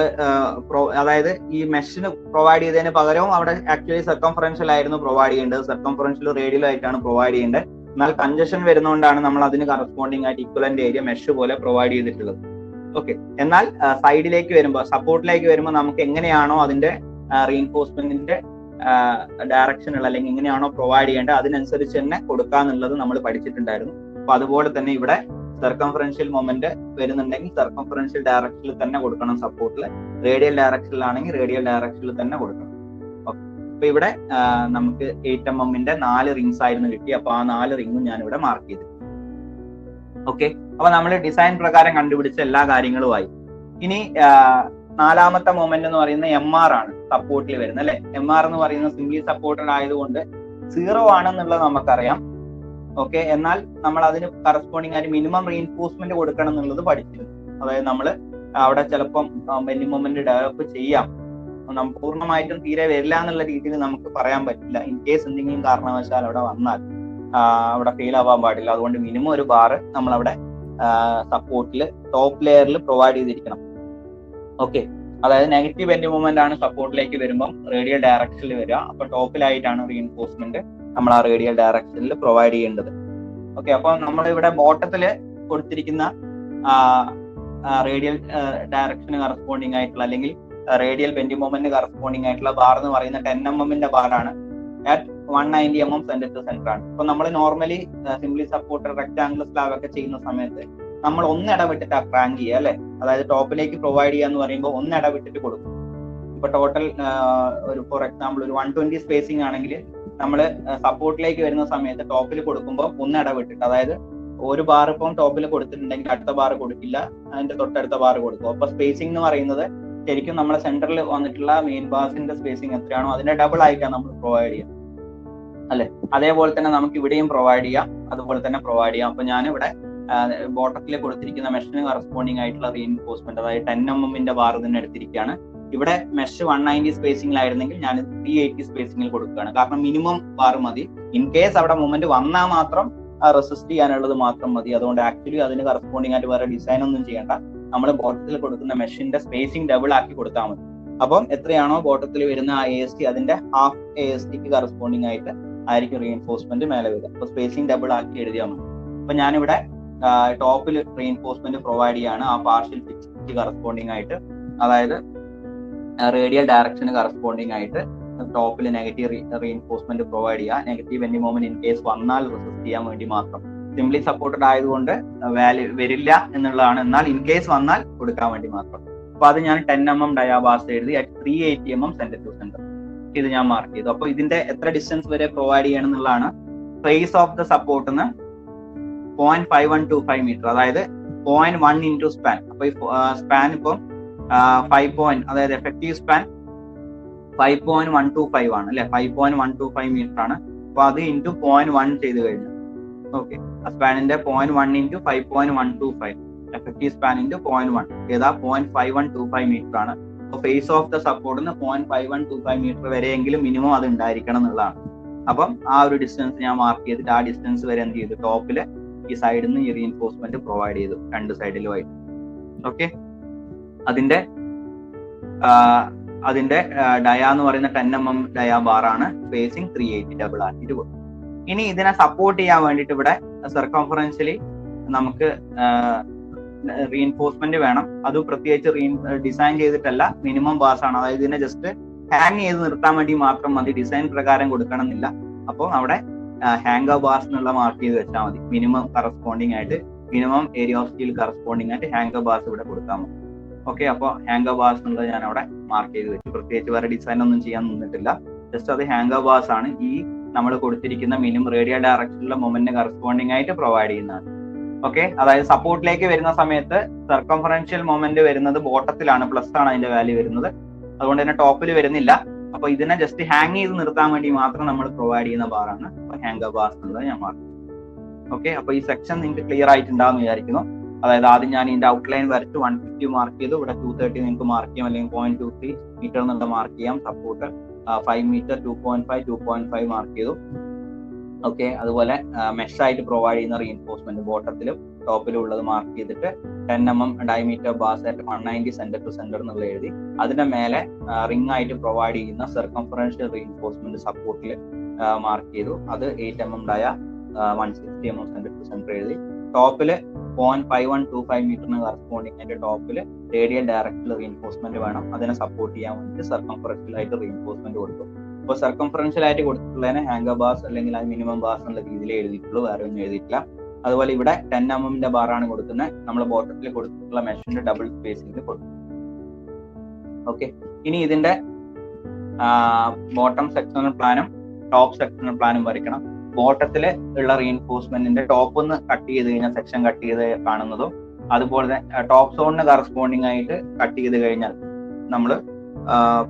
അതായത് ഈ മെഷിന് പ്രൊവൈഡ് ചെയ്തതിന് പകരവും അവിടെ ആക്ച്വലി സർക്കംഫറൻഷ്യൽ ആയിരുന്നു പ്രൊവൈഡ് ചെയ്യേണ്ടത്. സർക്കംഫറൻഷ്യൽ റേഡിയൽ ആയിട്ടാണ് പ്രൊവൈഡ് ചെയ്യേണ്ടത്. എന്നാൽ കൺജഷൻ വരുന്നതുകൊണ്ടാണ് നമ്മൾ അതിന് കറസ്പോണ്ടിങ് ആയിട്ട് ഇക്വലന്റ് ഏരിയ മെഷ് പോലെ പ്രൊവൈഡ് ചെയ്തിട്ടുള്ളത്. ഓക്കെ, എന്നാൽ സൈഡിലേക്ക് വരുമ്പോൾ, സപ്പോർട്ടിലേക്ക് വരുമ്പോൾ നമുക്ക് എങ്ങനെയാണോ അതിന്റെ റീഇൻഫോഴ്സ്മെന്റിന്റെ ഡയറക്ഷനുള്ള അല്ലെങ്കിൽ എങ്ങനെയാണോ പ്രൊവൈഡ് ചെയ്യേണ്ടത് അതിനനുസരിച്ച് തന്നെ കൊടുക്കാന്നുള്ളത് നമ്മൾ പഠിച്ചിട്ടുണ്ടായിരുന്നു. അപ്പൊ അതുപോലെ തന്നെ ഇവിടെ സർക്കംഫറൻഷ്യൽ മൊമെന്റ് വരുന്നുണ്ടെങ്കിൽ സർക്കംഫറൻഷ്യൽ ഡയറക്ഷനിൽ തന്നെ കൊടുക്കണം സപ്പോർട്ടിൽ. റേഡിയൽ ഡയറക്ഷനിലാണെങ്കിൽ റേഡിയൽ ഡയറക്ഷനിൽ തന്നെ കൊടുക്കണം. അപ്പൊ ഇവിടെ നമുക്ക് 8 mm 4 റിങ്സ് ആയിരുന്നു കിട്ടി. അപ്പൊ ആ 4 റിങ്ങും ഞാൻ ഇവിടെ മാർക്ക് ചെയ്തു. ഓക്കെ, അപ്പൊ നമ്മൾ ഡിസൈൻ പ്രകാരം കണ്ടുപിടിച്ച എല്ലാ കാര്യങ്ങളുമായി. ഇനി നാലാമത്തെ മൊമെന്റ് എന്ന് പറയുന്നത് MR ആണ് സപ്പോർട്ടിൽ വരുന്നത് അല്ലെ. MR എന്ന് പറയുന്നത് സിംപ്ലി സപ്പോർട്ടഡ് ആയതുകൊണ്ട് 0 ആണെന്നുള്ളത് നമുക്കറിയാം. ഓക്കെ, എന്നാൽ നമ്മൾ അതിന് കറസ്പോണ്ടിങ് ആയിട്ട് മിനിമം റീഇൻഫോഴ്സ്മെന്റ് കൊടുക്കണം എന്നുള്ളത് പഠിച്ചിരുന്നു. അതായത് നമ്മൾ അവിടെ ചിലപ്പം ബെൻഡിങ് മൊമെന്റ് ഡെവലപ്പ് ചെയ്യാം, പൂർണ്ണമായിട്ടും തീരെ വരില്ല എന്നുള്ള രീതിയിൽ നമുക്ക് പറയാൻ പറ്റില്ല. ഇൻ കേസ് എന്തെങ്കിലും കാരണവശാൽ അവിടെ വന്നാൽ അവിടെ ഫെയിൽ ആവാൻ പാടില്ല. അതുകൊണ്ട് മിനിമം ഒരു ബാർ നമ്മൾ അവിടെ സപ്പോർട്ടിൽ ടോപ്പ് ലെയറിൽ പ്രൊവൈഡ് ചെയ്തിരിക്കണം. ഓക്കെ, അതായത് നെഗറ്റീവ് ബെൻഡിങ് മൊമെന്റ് ആണ് സപ്പോർട്ടിലേക്ക് വരുമ്പോൾ റേഡിയൽ ഡയറക്ഷനിൽ വരിക. അപ്പൊ ടോപ്പിലായിട്ടാണ് റീഇൻഫോഴ്സ്മെന്റ് നമ്മൾ ആ റേഡിയൽ ഡയറക്ഷനിൽ പ്രൊവൈഡ് ചെയ്യേണ്ടത്. ഓക്കെ, അപ്പൊ നമ്മൾ ഇവിടെ ബോട്ടത്തില് കൊടുത്തിരിക്കുന്ന റേഡിയൽ ഡയറക്ഷന് കറസ്പോണ്ടിങ് ആയിട്ടുള്ള അല്ലെങ്കിൽ റേഡിയൽ ബെൻഡിങ് മൊമെന്റ് കറസ്പോണ്ടിങ് ആയിട്ടുള്ള ബാർ എന്ന് പറയുന്ന 10 mm ബാറാണ്. At 190 mm centre to centre ആണ്. അപ്പൊ നമ്മൾ normally simply supported rectangular slab ഒക്കെ ചെയ്യുന്ന സമയത്ത് നമ്മൾ ഒന്നിടവിട്ടിട്ട് ക്രാങ്ക് ചെയ്യുക അല്ലെ. അതായത് ടോപ്പിലേക്ക് പ്രൊവൈഡ് ചെയ്യുക എന്ന് പറയുമ്പോൾ ഒന്നിടവിട്ടിട്ട് കൊടുക്കും. ഇപ്പൊ ടോട്ടൽ ഒരു ഫോർ എക്സാമ്പിൾ ഒരു 120 സ്പേസിംഗ് ആണെങ്കിൽ നമ്മൾ സപ്പോർട്ടിലേക്ക് വരുന്ന സമയത്ത് ടോപ്പിൽ കൊടുക്കുമ്പോൾ ഒന്നിടവിട്ടിട്ട്, അതായത് ഒരു ബാർ ഇപ്പം ടോപ്പിൽ കൊടുത്തിട്ടുണ്ടെങ്കിൽ അടുത്ത ബാർ കൊടുക്കില്ല, അതിന്റെ തൊട്ടടുത്ത ബാർ കൊടുക്കും. അപ്പൊ സ്പേസിംഗ് എന്ന് പറയുന്നത് ശരിക്കും നമ്മുടെ സെന്ററിൽ വന്നിട്ടുള്ള മെയിൻ ബാസിന്റെ സ്പേസിംഗ് എത്രയാണോ അതിന്റെ ഡബിൾ ആയിട്ടാണ് നമ്മൾ പ്രൊവൈഡ് ചെയ്യുക അല്ലെ. അതേപോലെ തന്നെ നമുക്ക് ഇവിടെയും പ്രൊവൈഡ് ചെയ്യാം, അതുപോലെ തന്നെ പ്രൊവൈഡ് ചെയ്യാം. അപ്പൊ ഞാൻ ഇവിടെ ബോട്ടത്തിൽ കൊടുത്തിരിക്കുന്ന മെഷിന് കറസ്പോണ്ടിങ് ആയിട്ടുള്ള റീഇൻഫോഴ്സ്മെന്റ് അതായത് 10 mm ബാർ തന്നെ എടുത്തിരിക്കുകയാണ്. ഇവിടെ മെഷ് 190 സ്പേസിംഗിലായിരുന്നെങ്കിൽ ഞാൻ 380 സ്പേസിംഗിൽ കൊടുക്കുകയാണ്. കാരണം മിനിമം ബാർ മതി. ഇൻ കേസ് അവിടെ മൂവ്മെന്റ് വന്നാൽ മാത്രം റെസിസ്റ്റ് ചെയ്യാനുള്ളത് മാത്രം മതി. അതുകൊണ്ട് ആക്ച്വലി അതിന് കറസ്പോണ്ടിങ് ആയിട്ട് വേറെ ഡിസൈൻ ഒന്നും ചെയ്യേണ്ട. നമ്മൾ ബോട്ടത്തിൽ കൊടുക്കുന്ന മെഷിന്റെ സ്പേസിംഗ് ഡബിൾ ആക്കി കൊടുത്താൽ മതി. അപ്പം എത്രയാണോ ബോട്ടത്തിൽ വരുന്ന ആ AST അതിന്റെ ഹാഫ് ASTക്ക് കറസ്പോണ്ടിങ് ആയിട്ട് ആയിരിക്കും റീഇൻഫോഴ്സ്മെന്റ് മേലെ വരിക. അപ്പൊ സ്പേസിംഗ് ഡബിൾ ആക്കി എഴുതിയാൽ മതി. അപ്പൊ ഞാനിവിടെ ടോപ്പിൽ റീഇൻഫോഴ്സ്മെന്റ് പ്രൊവൈഡ് ചെയ്യാണ് ആ പാർഷ്യൽ ഫിക്സിക്ക് കറസ്പോണ്ടിങ് ആയിട്ട്. അതായത് റേഡിയൽ ഡയറക്ഷന് കറസ്പോണ്ടിങ് ആയിട്ട് ടോപ്പിൽ നെഗറ്റീവ് റീഇൻഫോഴ്സ്മെന്റ് പ്രൊവൈഡ് ചെയ്യുക. Negative bending moment in case വന്നാൽ റെസിസ്റ്റ് ചെയ്യാൻ വേണ്ടി മാത്രം. സിംപ്ലി സപ്പോർട്ടഡ് ആയതുകൊണ്ട് വാല്യൂ വരില്ല എന്നുള്ളതാണ്, എന്നാൽ ഇൻ കേസ് വന്നാൽ കൊടുക്കാൻ വേണ്ടി മാത്രം. അപ്പൊ അത് ഞാൻ 10 mm ഡയാബാസ് എഴുതി at 380 mm centre to centre ഇത് ഞാൻ മാർക്ക് ചെയ്തു. അപ്പൊ ഇതിന്റെ എത്ര ഡിസ്റ്റൻസ് വരെ പ്രൊവൈഡ് ചെയ്യണം എന്നുള്ളതാണ് ഫേസ് ഓഫ് ദ സപ്പോർട്ടിന് 0.5125 മീറ്റർ, അതായത് 0.1 ഇൻറ്റു സ്പാൻ. അപ്പൊ ഈ സ്പാൻ ഇപ്പം 5 അതായത് എഫക്റ്റീവ് സ്പാൻ 5.125 ആണ് അല്ലെ, 5.125 മീറ്റർ ആണ്. അപ്പൊ അത് ഇൻറ്റു 0.1 ചെയ്ത് കഴിഞ്ഞു. ഓക്കെ, ആ സ്പാനിന്റെ 0.1 ഇൻറ്റു 5.125, എഫക്റ്റീവ് സ്പാൻ ഇൻറ്റു 0.1 ഏതാ 0.5125 മീറ്റർ ആണ്. അപ്പൊ ഫേസ് ഓഫ് ദ സപ്പോർട്ടിന് 0.5125 മീറ്റർ വരെയെങ്കിലും മിനിമം അത് ഉണ്ടായിരിക്കണം എന്നുള്ളതാണ്. അപ്പം ആ ഒരു ഡിസ്റ്റൻസ് ഞാൻ മാർക്ക് ചെയ്തിട്ട് ആ ഡിസ്റ്റൻസ് വരെ എന്ത് ചെയ്തു, ടോപ്പില് ഈ സൈഡിൽ നിന്ന് ഈ റീഇൻഫോഴ്സ്മെന്റ് പ്രൊവൈഡ് ചെയ്തു രണ്ട് സൈഡിലുമായിട്ട്. ഓക്കെ, അതിന്റെ ഡയ എന്ന് പറയുന്ന 10 mm ഡയ ബാർ ആണ്, ഫേസിങ് 380 ഡബിൾ ആക്കിയിട്ട് കൊടുക്കും. ഇനി ഇതിനെ സപ്പോർട്ട് ചെയ്യാൻ വേണ്ടിയിട്ട് ഇവിടെ സർക്കംഫറൻഷ്യലി നമുക്ക് റീഇൻഫോഴ്സ്മെന്റ് വേണം. അത് പ്രത്യേകിച്ച് ഡിസൈൻ ചെയ്തിട്ടല്ല, മിനിമം ബാസ് ആണ്. അതായത് ഇതിനെ ജസ്റ്റ് ഹാങ് ചെയ്ത് നിർത്താൻ വേണ്ടി മാത്രം മതി, ഡിസൈൻ പ്രകാരം കൊടുക്കണം എന്നില്ല. അപ്പോൾ അവിടെ ഹാങ്കർ ബാസ് എന്നുള്ള മാർക്ക് ചെയ്ത് വെച്ചാൽ മതി. മിനിമം കറസ്പോണ്ടിങ് ആയിട്ട്, minimum area of steel corresponding ആയിട്ട് ഹാങ്കർ ബാസ് ഇവിടെ കൊടുത്താൽ മതി. ഓക്കെ, അപ്പോൾ ഹാങ്കർ ബാസ് എന്നുള്ളത് ഞാൻ അവിടെ മാർക്ക് ചെയ്ത് വെച്ചു. പ്രത്യേകിച്ച് വേറെ ഡിസൈൻ ഒന്നും ചെയ്യാൻ നിന്നിട്ടില്ല, ജസ്റ്റ് അത് ഹാങ്കർ ബാസ് ആണ്. ഈ നമ്മൾ കൊടുത്തിരിക്കുന്ന മിനിമം റേഡിയൽ ഡയറക്ഷനിലുള്ള മൊമെന്റിന് കറസ്പോണ്ടിങ് ആയിട്ട് പ്രൊവൈഡ് ചെയ്യുന്നതാണ്. ഓക്കെ, അതായത് സപ്പോർട്ടിലേക്ക് വരുന്ന സമയത്ത് സർക്കംഫറൻഷ്യൽ മൊമെന്റ് വരുന്നത് ബോട്ടത്തിലാണ്, പ്ലസ് ആണ് അതിന്റെ വാല്യൂ വരുന്നത്. അതുകൊണ്ട് തന്നെ ടോപ്പിൽ വരുന്നില്ല. അപ്പൊ ഇതിനെ ജസ്റ്റ് ഹാങ് ചെയ്ത് നിർത്താൻ വേണ്ടി മാത്രം നമ്മൾ പ്രൊവൈഡ് ചെയ്യുന്ന ബാറാണ് ഹാങ്കർ ബാസ് എന്നുള്ളത് ഞാൻ മാർക്ക്. ഓക്കെ, അപ്പൊ ഈ സെക്ഷൻ നിങ്ങൾക്ക് ക്ലിയർ ആയിട്ടുണ്ടാവും വിചാരിക്കുന്നു. അതായത് ആദ്യം ഞാൻ ഇതിന്റെ ഔട്ട്ലൈൻ വരച്ച് 150 മാർക്ക് ചെയ്തു. ഇവിടെ 230 നിങ്ങൾക്ക് മാർക്ക് ചെയ്യാം, അല്ലെങ്കിൽ 0.23 മീറ്റർ എന്നുള്ള മാർക്ക് ചെയ്യാം. സപ്പോർട്ട് 5 മീറ്റർ 2.5 മാർക്ക് ചെയ്തു. ഓക്കെ, അതുപോലെ മെഷ് ആയിട്ട് പ്രൊവൈഡ് ചെയ്യുന്ന റീഇൻഫോഴ്സ്മെന്റ് ബോട്ടത്തിലും ടോപ്പിലും ഉള്ളത് മാർക്ക് ചെയ്തിട്ട് 10 mm ഡയമീറ്റർ ബാസ് ആയിട്ട് 190 സെന്റർ ടു സെന്റർ എന്നുള്ള എഴുതി. അതിന്റെ മേലെ റിംഗ് ആയിട്ട് പ്രൊവൈഡ് ചെയ്യുന്ന സർക്കംഫറൻഷ്യൽ റീഇൻഫോഴ്സ്മെന്റ് സപ്പോർട്ടിൽ മാർക്ക് ചെയ്തു. അത് 8 mm dia 160 mm centre to centre എഴുതി. ടോപ്പില് 0.5125 മീറ്ററിന് കറസ്പോണ്ടിങ് ആയിട്ട് ടോപ്പില് റേഡിയൽ ഡയറക്ഷനിൽ റീഇൻഫോഴ്സ്മെന്റ് വേണം. അതിനെ സപ്പോർട്ട് ചെയ്യാൻ വേണ്ടിയിട്ട് സർക്കംഫറൻഷ്യൽ ആയിട്ട് റീഇൻഫോഴ്സ്മെന്റ് കൊടുക്കും. അപ്പോൾ സർക്കംഫറൻഷ്യൽ ആയിട്ട് കൊടുത്തിട്ടുള്ളതിനെ ഹാങ്കർ ബാസ് അല്ലെങ്കിൽ അത് മിനിമം ബാസ് എന്നുള്ള രീതിയിൽ എഴുതിയിട്ടുള്ളൂ, വേറെ ഒന്നും എഴുതിയിട്ടില്ല. അതുപോലെ ഇവിടെ 10 mm ബാറാണ് കൊടുക്കുന്നത്. നമ്മൾ ബോട്ടത്തിൽ കൊടുത്തിട്ടുള്ള മെഷിന്റെ ഡബിൾ സ്പേസിംഗ് കൊടുക്കും. ഓക്കെ, ഇനി ഇതിന്റെ ബോട്ടം സെക്ഷണൽ പ്ലാനും ടോപ്പ് സെക്ഷണൽ പ്ലാനും വരയ്ക്കണം. ബോട്ടത്തില് ഉള്ള റീഇൻഫോഴ്സ്മെന്റിന്റെ ടോപ്പ് ഒന്ന് കട്ട് ചെയ്ത് കഴിഞ്ഞാൽ സെക്ഷൻ കട്ട് ചെയ്ത് കാണുന്നതും, അതുപോലെ തന്നെ ടോപ്പ് സോണിന് കറസ്പോണ്ടിങ് ആയിട്ട് കട്ട് ചെയ്ത് കഴിഞ്ഞാൽ നമ്മൾ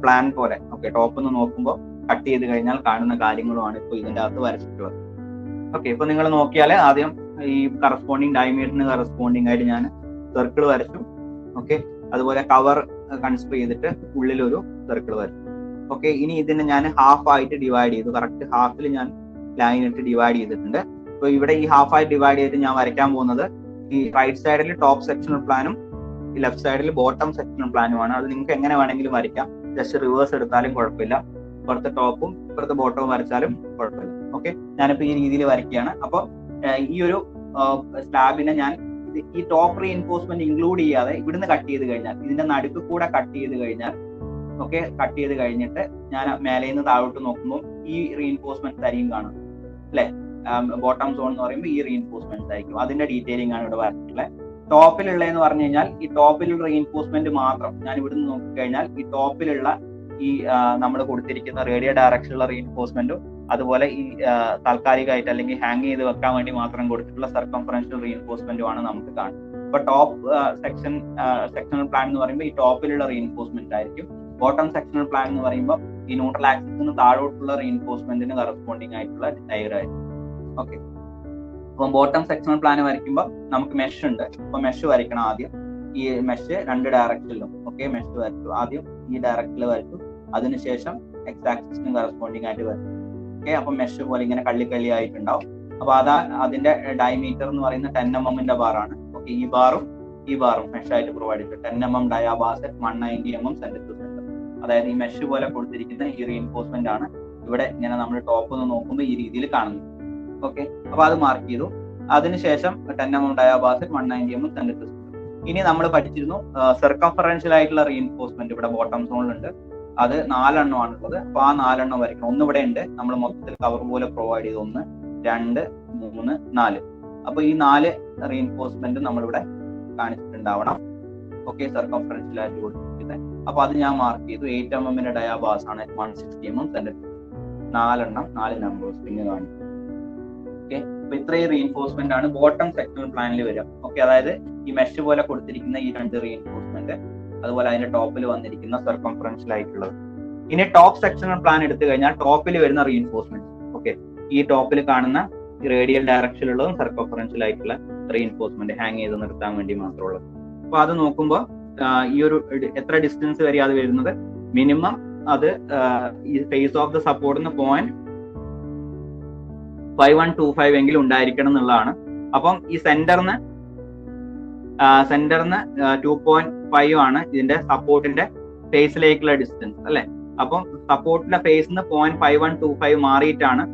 പ്ലാൻ പോലെ ഓക്കെ ടോപ്പ് ഒന്ന് നോക്കുമ്പോൾ കട്ട് ചെയ്ത് കഴിഞ്ഞാൽ കാണുന്ന കാര്യങ്ങളുമാണ് ഇപ്പോൾ ഇതിന്റെ അകത്ത് വരച്ചിട്ടുള്ളത്. ഓക്കെ, ഇപ്പൊ നിങ്ങൾ നോക്കിയാൽ ആദ്യം ഈ കറസ്പോണ്ടിങ് ഡയമീറ്ററിന് കറസ്പോണ്ടിങ് ആയിട്ട് ഞാൻ സർക്കിൾ വരച്ചു. ഓക്കെ, അതുപോലെ കവർ കൺസിഡർ ചെയ്തിട്ട് ഉള്ളിലൊരു സർക്കിൾ വരച്ചു. ഓക്കെ, ഇനി ഇതിനെ ഞാൻ ഹാഫ് ആയിട്ട് ഡിവൈഡ് ചെയ്തു. കറക്റ്റ് ഹാഫിൽ ഞാൻ ലൈൻ ഇട്ട് ഡിവൈഡ് ചെയ്തിട്ടുണ്ട്. അപ്പൊ ഇവിടെ ഈ ഹാഫ് ആയിട്ട് ഡിവൈഡ് ചെയ്തിട്ട് ഞാൻ വരയ്ക്കാൻ പോകുന്നത് ഈ റൈറ്റ് സൈഡിൽ ടോപ്പ് സെക്ഷണൽ പ്ലാനും ഈ ലെഫ്റ്റ് സൈഡിൽ ബോട്ടം സെക്ഷണൽ പ്ലാനുമാണ്. അത് നിങ്ങൾക്ക് എങ്ങനെ വേണമെങ്കിലും വരയ്ക്കാം, ജസ്റ്റ് റിവേഴ്സ് എടുത്താലും കുഴപ്പമില്ല. ഇപ്പുറത്തെ ടോപ്പും ഇപ്പുറത്തെ ബോട്ടവും വരച്ചാലും കുഴപ്പമില്ല. ഓക്കെ, ഞാനിപ്പോ ഈ രീതിയിൽ വരയ്ക്കുകയാണ്. അപ്പൊ ഈ ഒരു സ്ലാബിനെ ഞാൻ ഈ ടോപ്പ് റീഇൻഫോഴ്സ്മെന്റ് ഇൻക്ലൂഡ് ചെയ്യാതെ ഇവിടുന്ന് കട്ട് ചെയ്ത് കഴിഞ്ഞാൽ, ഇതിന്റെ നടുക്ക് കൂടെ കട്ട് ചെയ്ത് കഴിഞ്ഞാൽ, ഓക്കെ കട്ട് ചെയ്ത് കഴിഞ്ഞിട്ട് ഞാൻ മേലെ നിന്ന് താഴോട്ട് നോക്കുമ്പോൾ ഈ റീഇൻഫോഴ്സ്മെന്റ് ആയിരിക്കും കാണുന്നത് അല്ലെ. ബോട്ടം സോൺ എന്ന് പറയുമ്പോൾ ഈ റീഇൻഫോഴ്സ്മെന്റ് ആയിരിക്കും. അതിന്റെ ഡീറ്റെയിലിംഗ് ആണ് ഇവിടെ വരച്ചിട്ടുള്ളത്. ടോപ്പിലുള്ളതെന്ന് പറഞ്ഞു കഴിഞ്ഞാൽ ഈ ടോപ്പിലുള്ള റീഇൻഫോഴ്സ്മെന്റ് മാത്രം ഞാൻ ഇവിടുന്ന് നോക്കിക്കഴിഞ്ഞാൽ ഈ ടോപ്പിലുള്ള ഈ നമ്മൾ കൊടുത്തിരിക്കുന്ന റേഡിയൽ ഡയറക്ഷനിലുള്ള റീഇൻഫോഴ്സ്മെന്റും അതുപോലെ ഈ താൽക്കാലികമായിട്ട് അല്ലെങ്കിൽ ഹാങ് ചെയ്ത് വെക്കാൻ വേണ്ടി മാത്രം കൊടുത്തിട്ടുള്ള സർക്കംഫറൻഷ്യൽ റീഇൻഫോഴ്സ്മെന്റും ആണ് നമുക്ക് കാണുന്നത്. അപ്പൊ ടോപ്പ് സെക്ഷണൽ പ്ലാൻ എന്ന് പറയുമ്പോൾ ഈ ടോപ്പിലുള്ള റീഇൻഫോഴ്സ്മെന്റ് ആയിരിക്കും. ബോട്ടം സെക്ഷണൽ പ്ലാൻ എന്ന് പറയുമ്പോൾ ഈ ന്യൂട്രൽ ആക്സിസിന് താഴോട്ടുള്ള റീഇൻഫോഴ്സ്മെന്റിന് കറസ്പോണ്ടിങ് ആയിട്ടുള്ള ഡയഗ്രം ആയിരിക്കും. ഓക്കെ, അപ്പം ബോട്ടം സെക്ഷണൽ പ്ലാൻ വരയ്ക്കുമ്പോൾ നമുക്ക് മെഷ് ഉണ്ട്. അപ്പൊ മെഷ് വരയ്ക്കണം ആദ്യം. ഈ മെഷ് 2 ഡയറക്ഷനിലും ഓക്കെ മെഷ് വരച്ചു. ആദ്യം ഈ ഡയറക്ഷനിൽ വരച്ചു, അതിനുശേഷം എക്സ് ആക്സിസിന് കറസ്പോണ്ടിങ് ആയിട്ട് വരച്ചു. ഓക്കെ, അപ്പൊ മെഷ് പോലെ ഇങ്ങനെ കള്ളി ആയിട്ടുണ്ടാവും. അപ്പൊ അതിന്റെ ഡയമീറ്റർ എന്ന് പറയുന്ന 10 mm ബാറാണ്. ഓക്കെ, ഈ ബാറും മെഷ് ആയിട്ട് പ്രൊവൈഡ് ചെയ്തു. 10 mm dia bars 190 mm centre to centre. അതായത് ഈ മെഷ് പോലെ കൊടുത്തിരിക്കുന്ന ഈ റീഇൻഫോഴ്സ്മെന്റ് ആണ് ഇവിടെ ഇങ്ങനെ നമ്മൾ ടോപ്പ് ഒന്ന് നോക്കുമ്പോൾ ഈ രീതിയിൽ കാണുന്നത്. ഓക്കെ, അപ്പൊ അത് മാർക്ക് ചെയ്തു. അതിനുശേഷം 10 mm dia bars 190 mm centre to centre. ഇനി നമ്മൾ പഠിച്ചിരുന്നു സർക്കംഫറൻഷ്യൽ ആയിട്ടുള്ള റീഇൻഫോഴ്സ്മെന്റ് ഇവിടെ ബോട്ടം സോണിലുണ്ട്. അത് 4 എണ്ണമാണുള്ളത്. അപ്പൊ ആ 4 എണ്ണം വരയ്ക്കണം. ഒന്ന് ഇവിടെ ഉണ്ട്, നമ്മൾ മൊത്തത്തിൽ കവർ പോലെ പ്രൊവൈഡ് ചെയ്തു. 1, 2, 3, 4. അപ്പൊ ഈ 4 റീഇൻഫോഴ്സ്മെന്റ് നമ്മളിവിടെ കാണിച്ചിട്ടുണ്ടാവണം. ഓക്കെ, സർക്കംഫറൻഷ്യൽ ആയിട്ട് കൊടുത്തിരിക്കുന്നത്. അപ്പൊ അത് ഞാൻ മാർക്ക് ചെയ്തു. 8 mm ഡയാ ബാസ് ആണ് 160 mm സെന്റർ. 4 നമ്പേഴ്സ് പിന്നെ കാണിക്കും. അപ്പൊ ഇത്രയും റീഇൻഫോഴ്സ്മെന്റ് ആണ് ബോട്ടം സെക്ഷണൽ പ്ലാനിൽ വരിക. ഓക്കെ, അതായത് ഈ മെഷ് പോലെ കൊടുത്തിരിക്കുന്ന ഈ 2 റീഇൻഫോഴ്സ്മെന്റ്, അതുപോലെ അതിന്റെ ടോപ്പിൽ വന്നിരിക്കുന്ന സർക്കംഫറൻഷ്യൽ ആയിട്ടുള്ളത്. ഇനി ടോപ്പ് സെക്ഷണൽ പ്ലാൻ എടുത്തു കഴിഞ്ഞാൽ ടോപ്പിൽ വരുന്ന റീഇൻഫോഴ്സ്മെന്റ്, ഓക്കെ, ഈ ടോപ്പിൽ കാണുന്ന റേഡിയൽ ഡയറക്ഷനിലുള്ളതും സർക്കംഫറൻഷ്യൽ ആയിട്ടുള്ള റീഇൻഫോഴ്സ്മെന്റ് ഹാങ് ചെയ്ത് നിർത്താൻ വേണ്ടി മാത്രമുള്ളത്. അപ്പൊ അത് നോക്കുമ്പോൾ ഈ ഒരു എത്ര ഡിസ്റ്റൻസ് വരെ അത് വരുന്നത്, മിനിമം അത് ഈ ഫേസ് ഓഫ് ദ സപ്പോർട്ടിന് 0.5125 എങ്കിലും ഉണ്ടായിരിക്കണം എന്നുള്ളതാണ്. അപ്പം ഈ സെന്ററിന് 2.5 ആണ് ഇതിന്റെ സപ്പോർട്ടിന്റെ ഫേസിലേക്കുള്ള ഡിസ്റ്റൻസ് അല്ലെ. അപ്പം സപ്പോർട്ടിന്റെ ഫേസിന് 0.5125 മാറിയിട്ടാണ്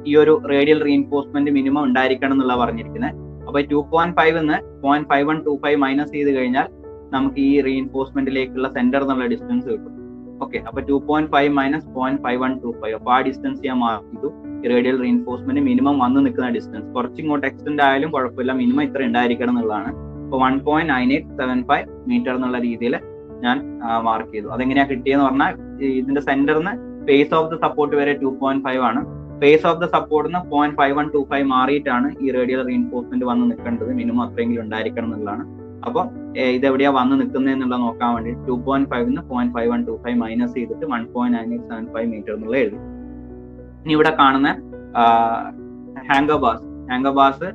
ഈ ഒരു റേഡിയൽ റീഇൻഫോഴ്സ്മെന്റ് മിനിമം ഉണ്ടായിരിക്കണം എന്നുള്ള പറഞ്ഞിരിക്കുന്നത്. അപ്പൊ 2.5 ന്ന് 0.5125 മൈനസ് ചെയ്ത് കഴിഞ്ഞാൽ നമുക്ക് ഈ റീഇൻഫോഴ്സ്മെന്റിലേക്കുള്ള സെന്റർ എന്നുള്ള ഡിസ്റ്റൻസ് കിട്ടും. ഓക്കെ, അപ്പൊ 2.5 മൈനസ് 0.5125, അപ്പൊ ആ ഡിസ്റ്റൻസ് ഞാൻ മാർക്ക് ചെയ്തു. റേഡിയൽ റീഇൻഫോഴ്സ്മെന്റ് മിനിമം വന്ന് നിൽക്കുന്ന ഡിസ്റ്റൻസ് കുറച്ചിങ്ങോട്ട് എക്സ്റ്റെൻഡ് ആയാലും കുഴപ്പമില്ല, മിനിമം ഇത്ര ഉണ്ടായിരിക്കണം എന്നുള്ളതാണ്. അപ്പൊ 1.9875 മീറ്റർ എന്നുള്ള രീതിയിൽ ഞാൻ മാർക്ക് ചെയ്തു. അതെങ്ങനെയാ കിട്ടിയെന്ന് പറഞ്ഞാൽ ഇതിന്റെ സെന്ററിന് ഫേസ് ഓഫ് ദ സപ്പോർട്ട് വരെ 2.5 ആണ്. ഫേസ് ഓഫ് ദ സപ്പോർട്ടിന് 0.5125 മാറിയിട്ടാണ് ഈ റേഡിയൽ റീഇൻഫോഴ്സ്മെന്റ് വന്ന് നിൽക്കേണ്ടത്, മിനിമം അത്രയെങ്കിലും ഉണ്ടായിരിക്കണം എന്നുള്ളതാണ്. അപ്പം ഇതെവിടെയാ വന്ന് നിൽക്കുന്നത് എന്നുള്ളത് നോക്കാൻ വേണ്ടി 2.5 ന്ന് 0.5125 മൈനസ് ചെയ്തിട്ട് 1.9875 മീറ്റർ എന്നുള്ള എഴുതി. ഇനി ഇവിടെ കാണുന്ന ഹാങ്കർ ബാസ്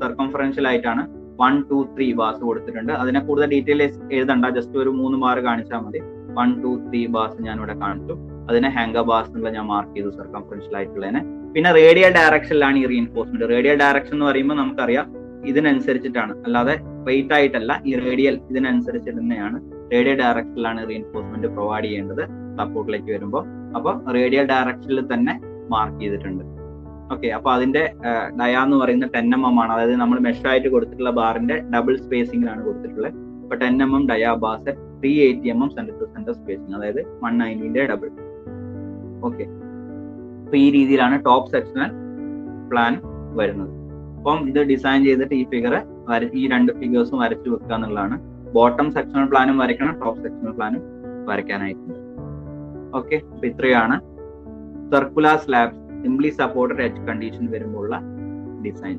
സർക്കംഫറൻഷ്യൽ ആയിട്ടാണ് 1, 2, 3 ബാസ് കൊടുത്തിട്ടുണ്ട്. അതിനെ കൂടുതൽ ഡീറ്റെയിൽസ് എഴുതണ്ട, ജസ്റ്റ് ഒരു 3 ബാർ കാണിച്ചാൽ മതി. 1, 2, 3 ബാസ് ഞാൻ ഇവിടെ കാണിച്ചു. അതിനെ ഹാങ്കർ ബാസ് എന്നുള്ള ഞാൻ മാർക്ക് ചെയ്തു സർക്കംഫറൻഷ്യൽ ആയിട്ടുള്ളതിനെ. പിന്നെ റേഡിയൽ ഡയറക്ഷനിലാണ് ഈ റീഇൻഫോഴ്സ്മെന്റ്. റേഡിയൽ ഡയറക്ഷൻ എന്ന് പറയുമ്പോൾ നമുക്കറിയാം ഇതിനനുസരിച്ചിട്ടാണ്, അല്ലാതെ സ്ട്രെയിറ്റ് ആയിട്ടല്ല. ഈ റേഡിയൽ ഇതിനനുസരിച്ച് തന്നെയാണ്, റേഡിയൽ ഡയറക്ഷനിലാണ് റീഇൻഫോഴ്സ്മെന്റ് പ്രൊവൈഡ് ചെയ്യേണ്ടത് സപ്പോർട്ടിലേക്ക് വരുമ്പോൾ. അപ്പൊ റേഡിയൽ ഡയറക്ഷനിൽ തന്നെ മാർക്ക് ചെയ്തിട്ടുണ്ട്. ഓക്കെ, അപ്പൊ അതിന്റെ ഡയാ എന്ന് പറയുന്നത് 10 mm ആണ്. അതായത് നമ്മൾ മെഷായിട്ട് കൊടുത്തിട്ടുള്ള ബാറിന്റെ ഡബിൾ സ്പേസിംഗിലാണ് കൊടുത്തിട്ടുള്ളത്. അപ്പൊ 10 mm dia bars, 380 mm centre to centre spacing, അതായത് 190ന്റെ ഡബിൾ. ഓക്കെ, അപ്പൊ ഈ രീതിയിലാണ് ടോപ്പ് സെക്ഷണൽ പ്ലാൻ വരുന്നത്. അപ്പം ഇത് ഡിസൈൻ ചെയ്തിട്ട് ഈ ഫിഗർ ഈ 2 ഫിഗേഴ്സും വരച്ചു വെക്കുക എന്നുള്ളതാണ്. ബോട്ടം സെക്ഷണൽ പ്ലാനും വരയ്ക്കണം, ടോപ്പ് സെക്ഷണൽ പ്ലാനും വരയ്ക്കാനായിട്ടുണ്ട്. ഓക്കെ, അപ്പൊ ഇത്രയാണ് circular slab simply supported edge condition വരുമ്പോഴുള്ള ഡിസൈൻ.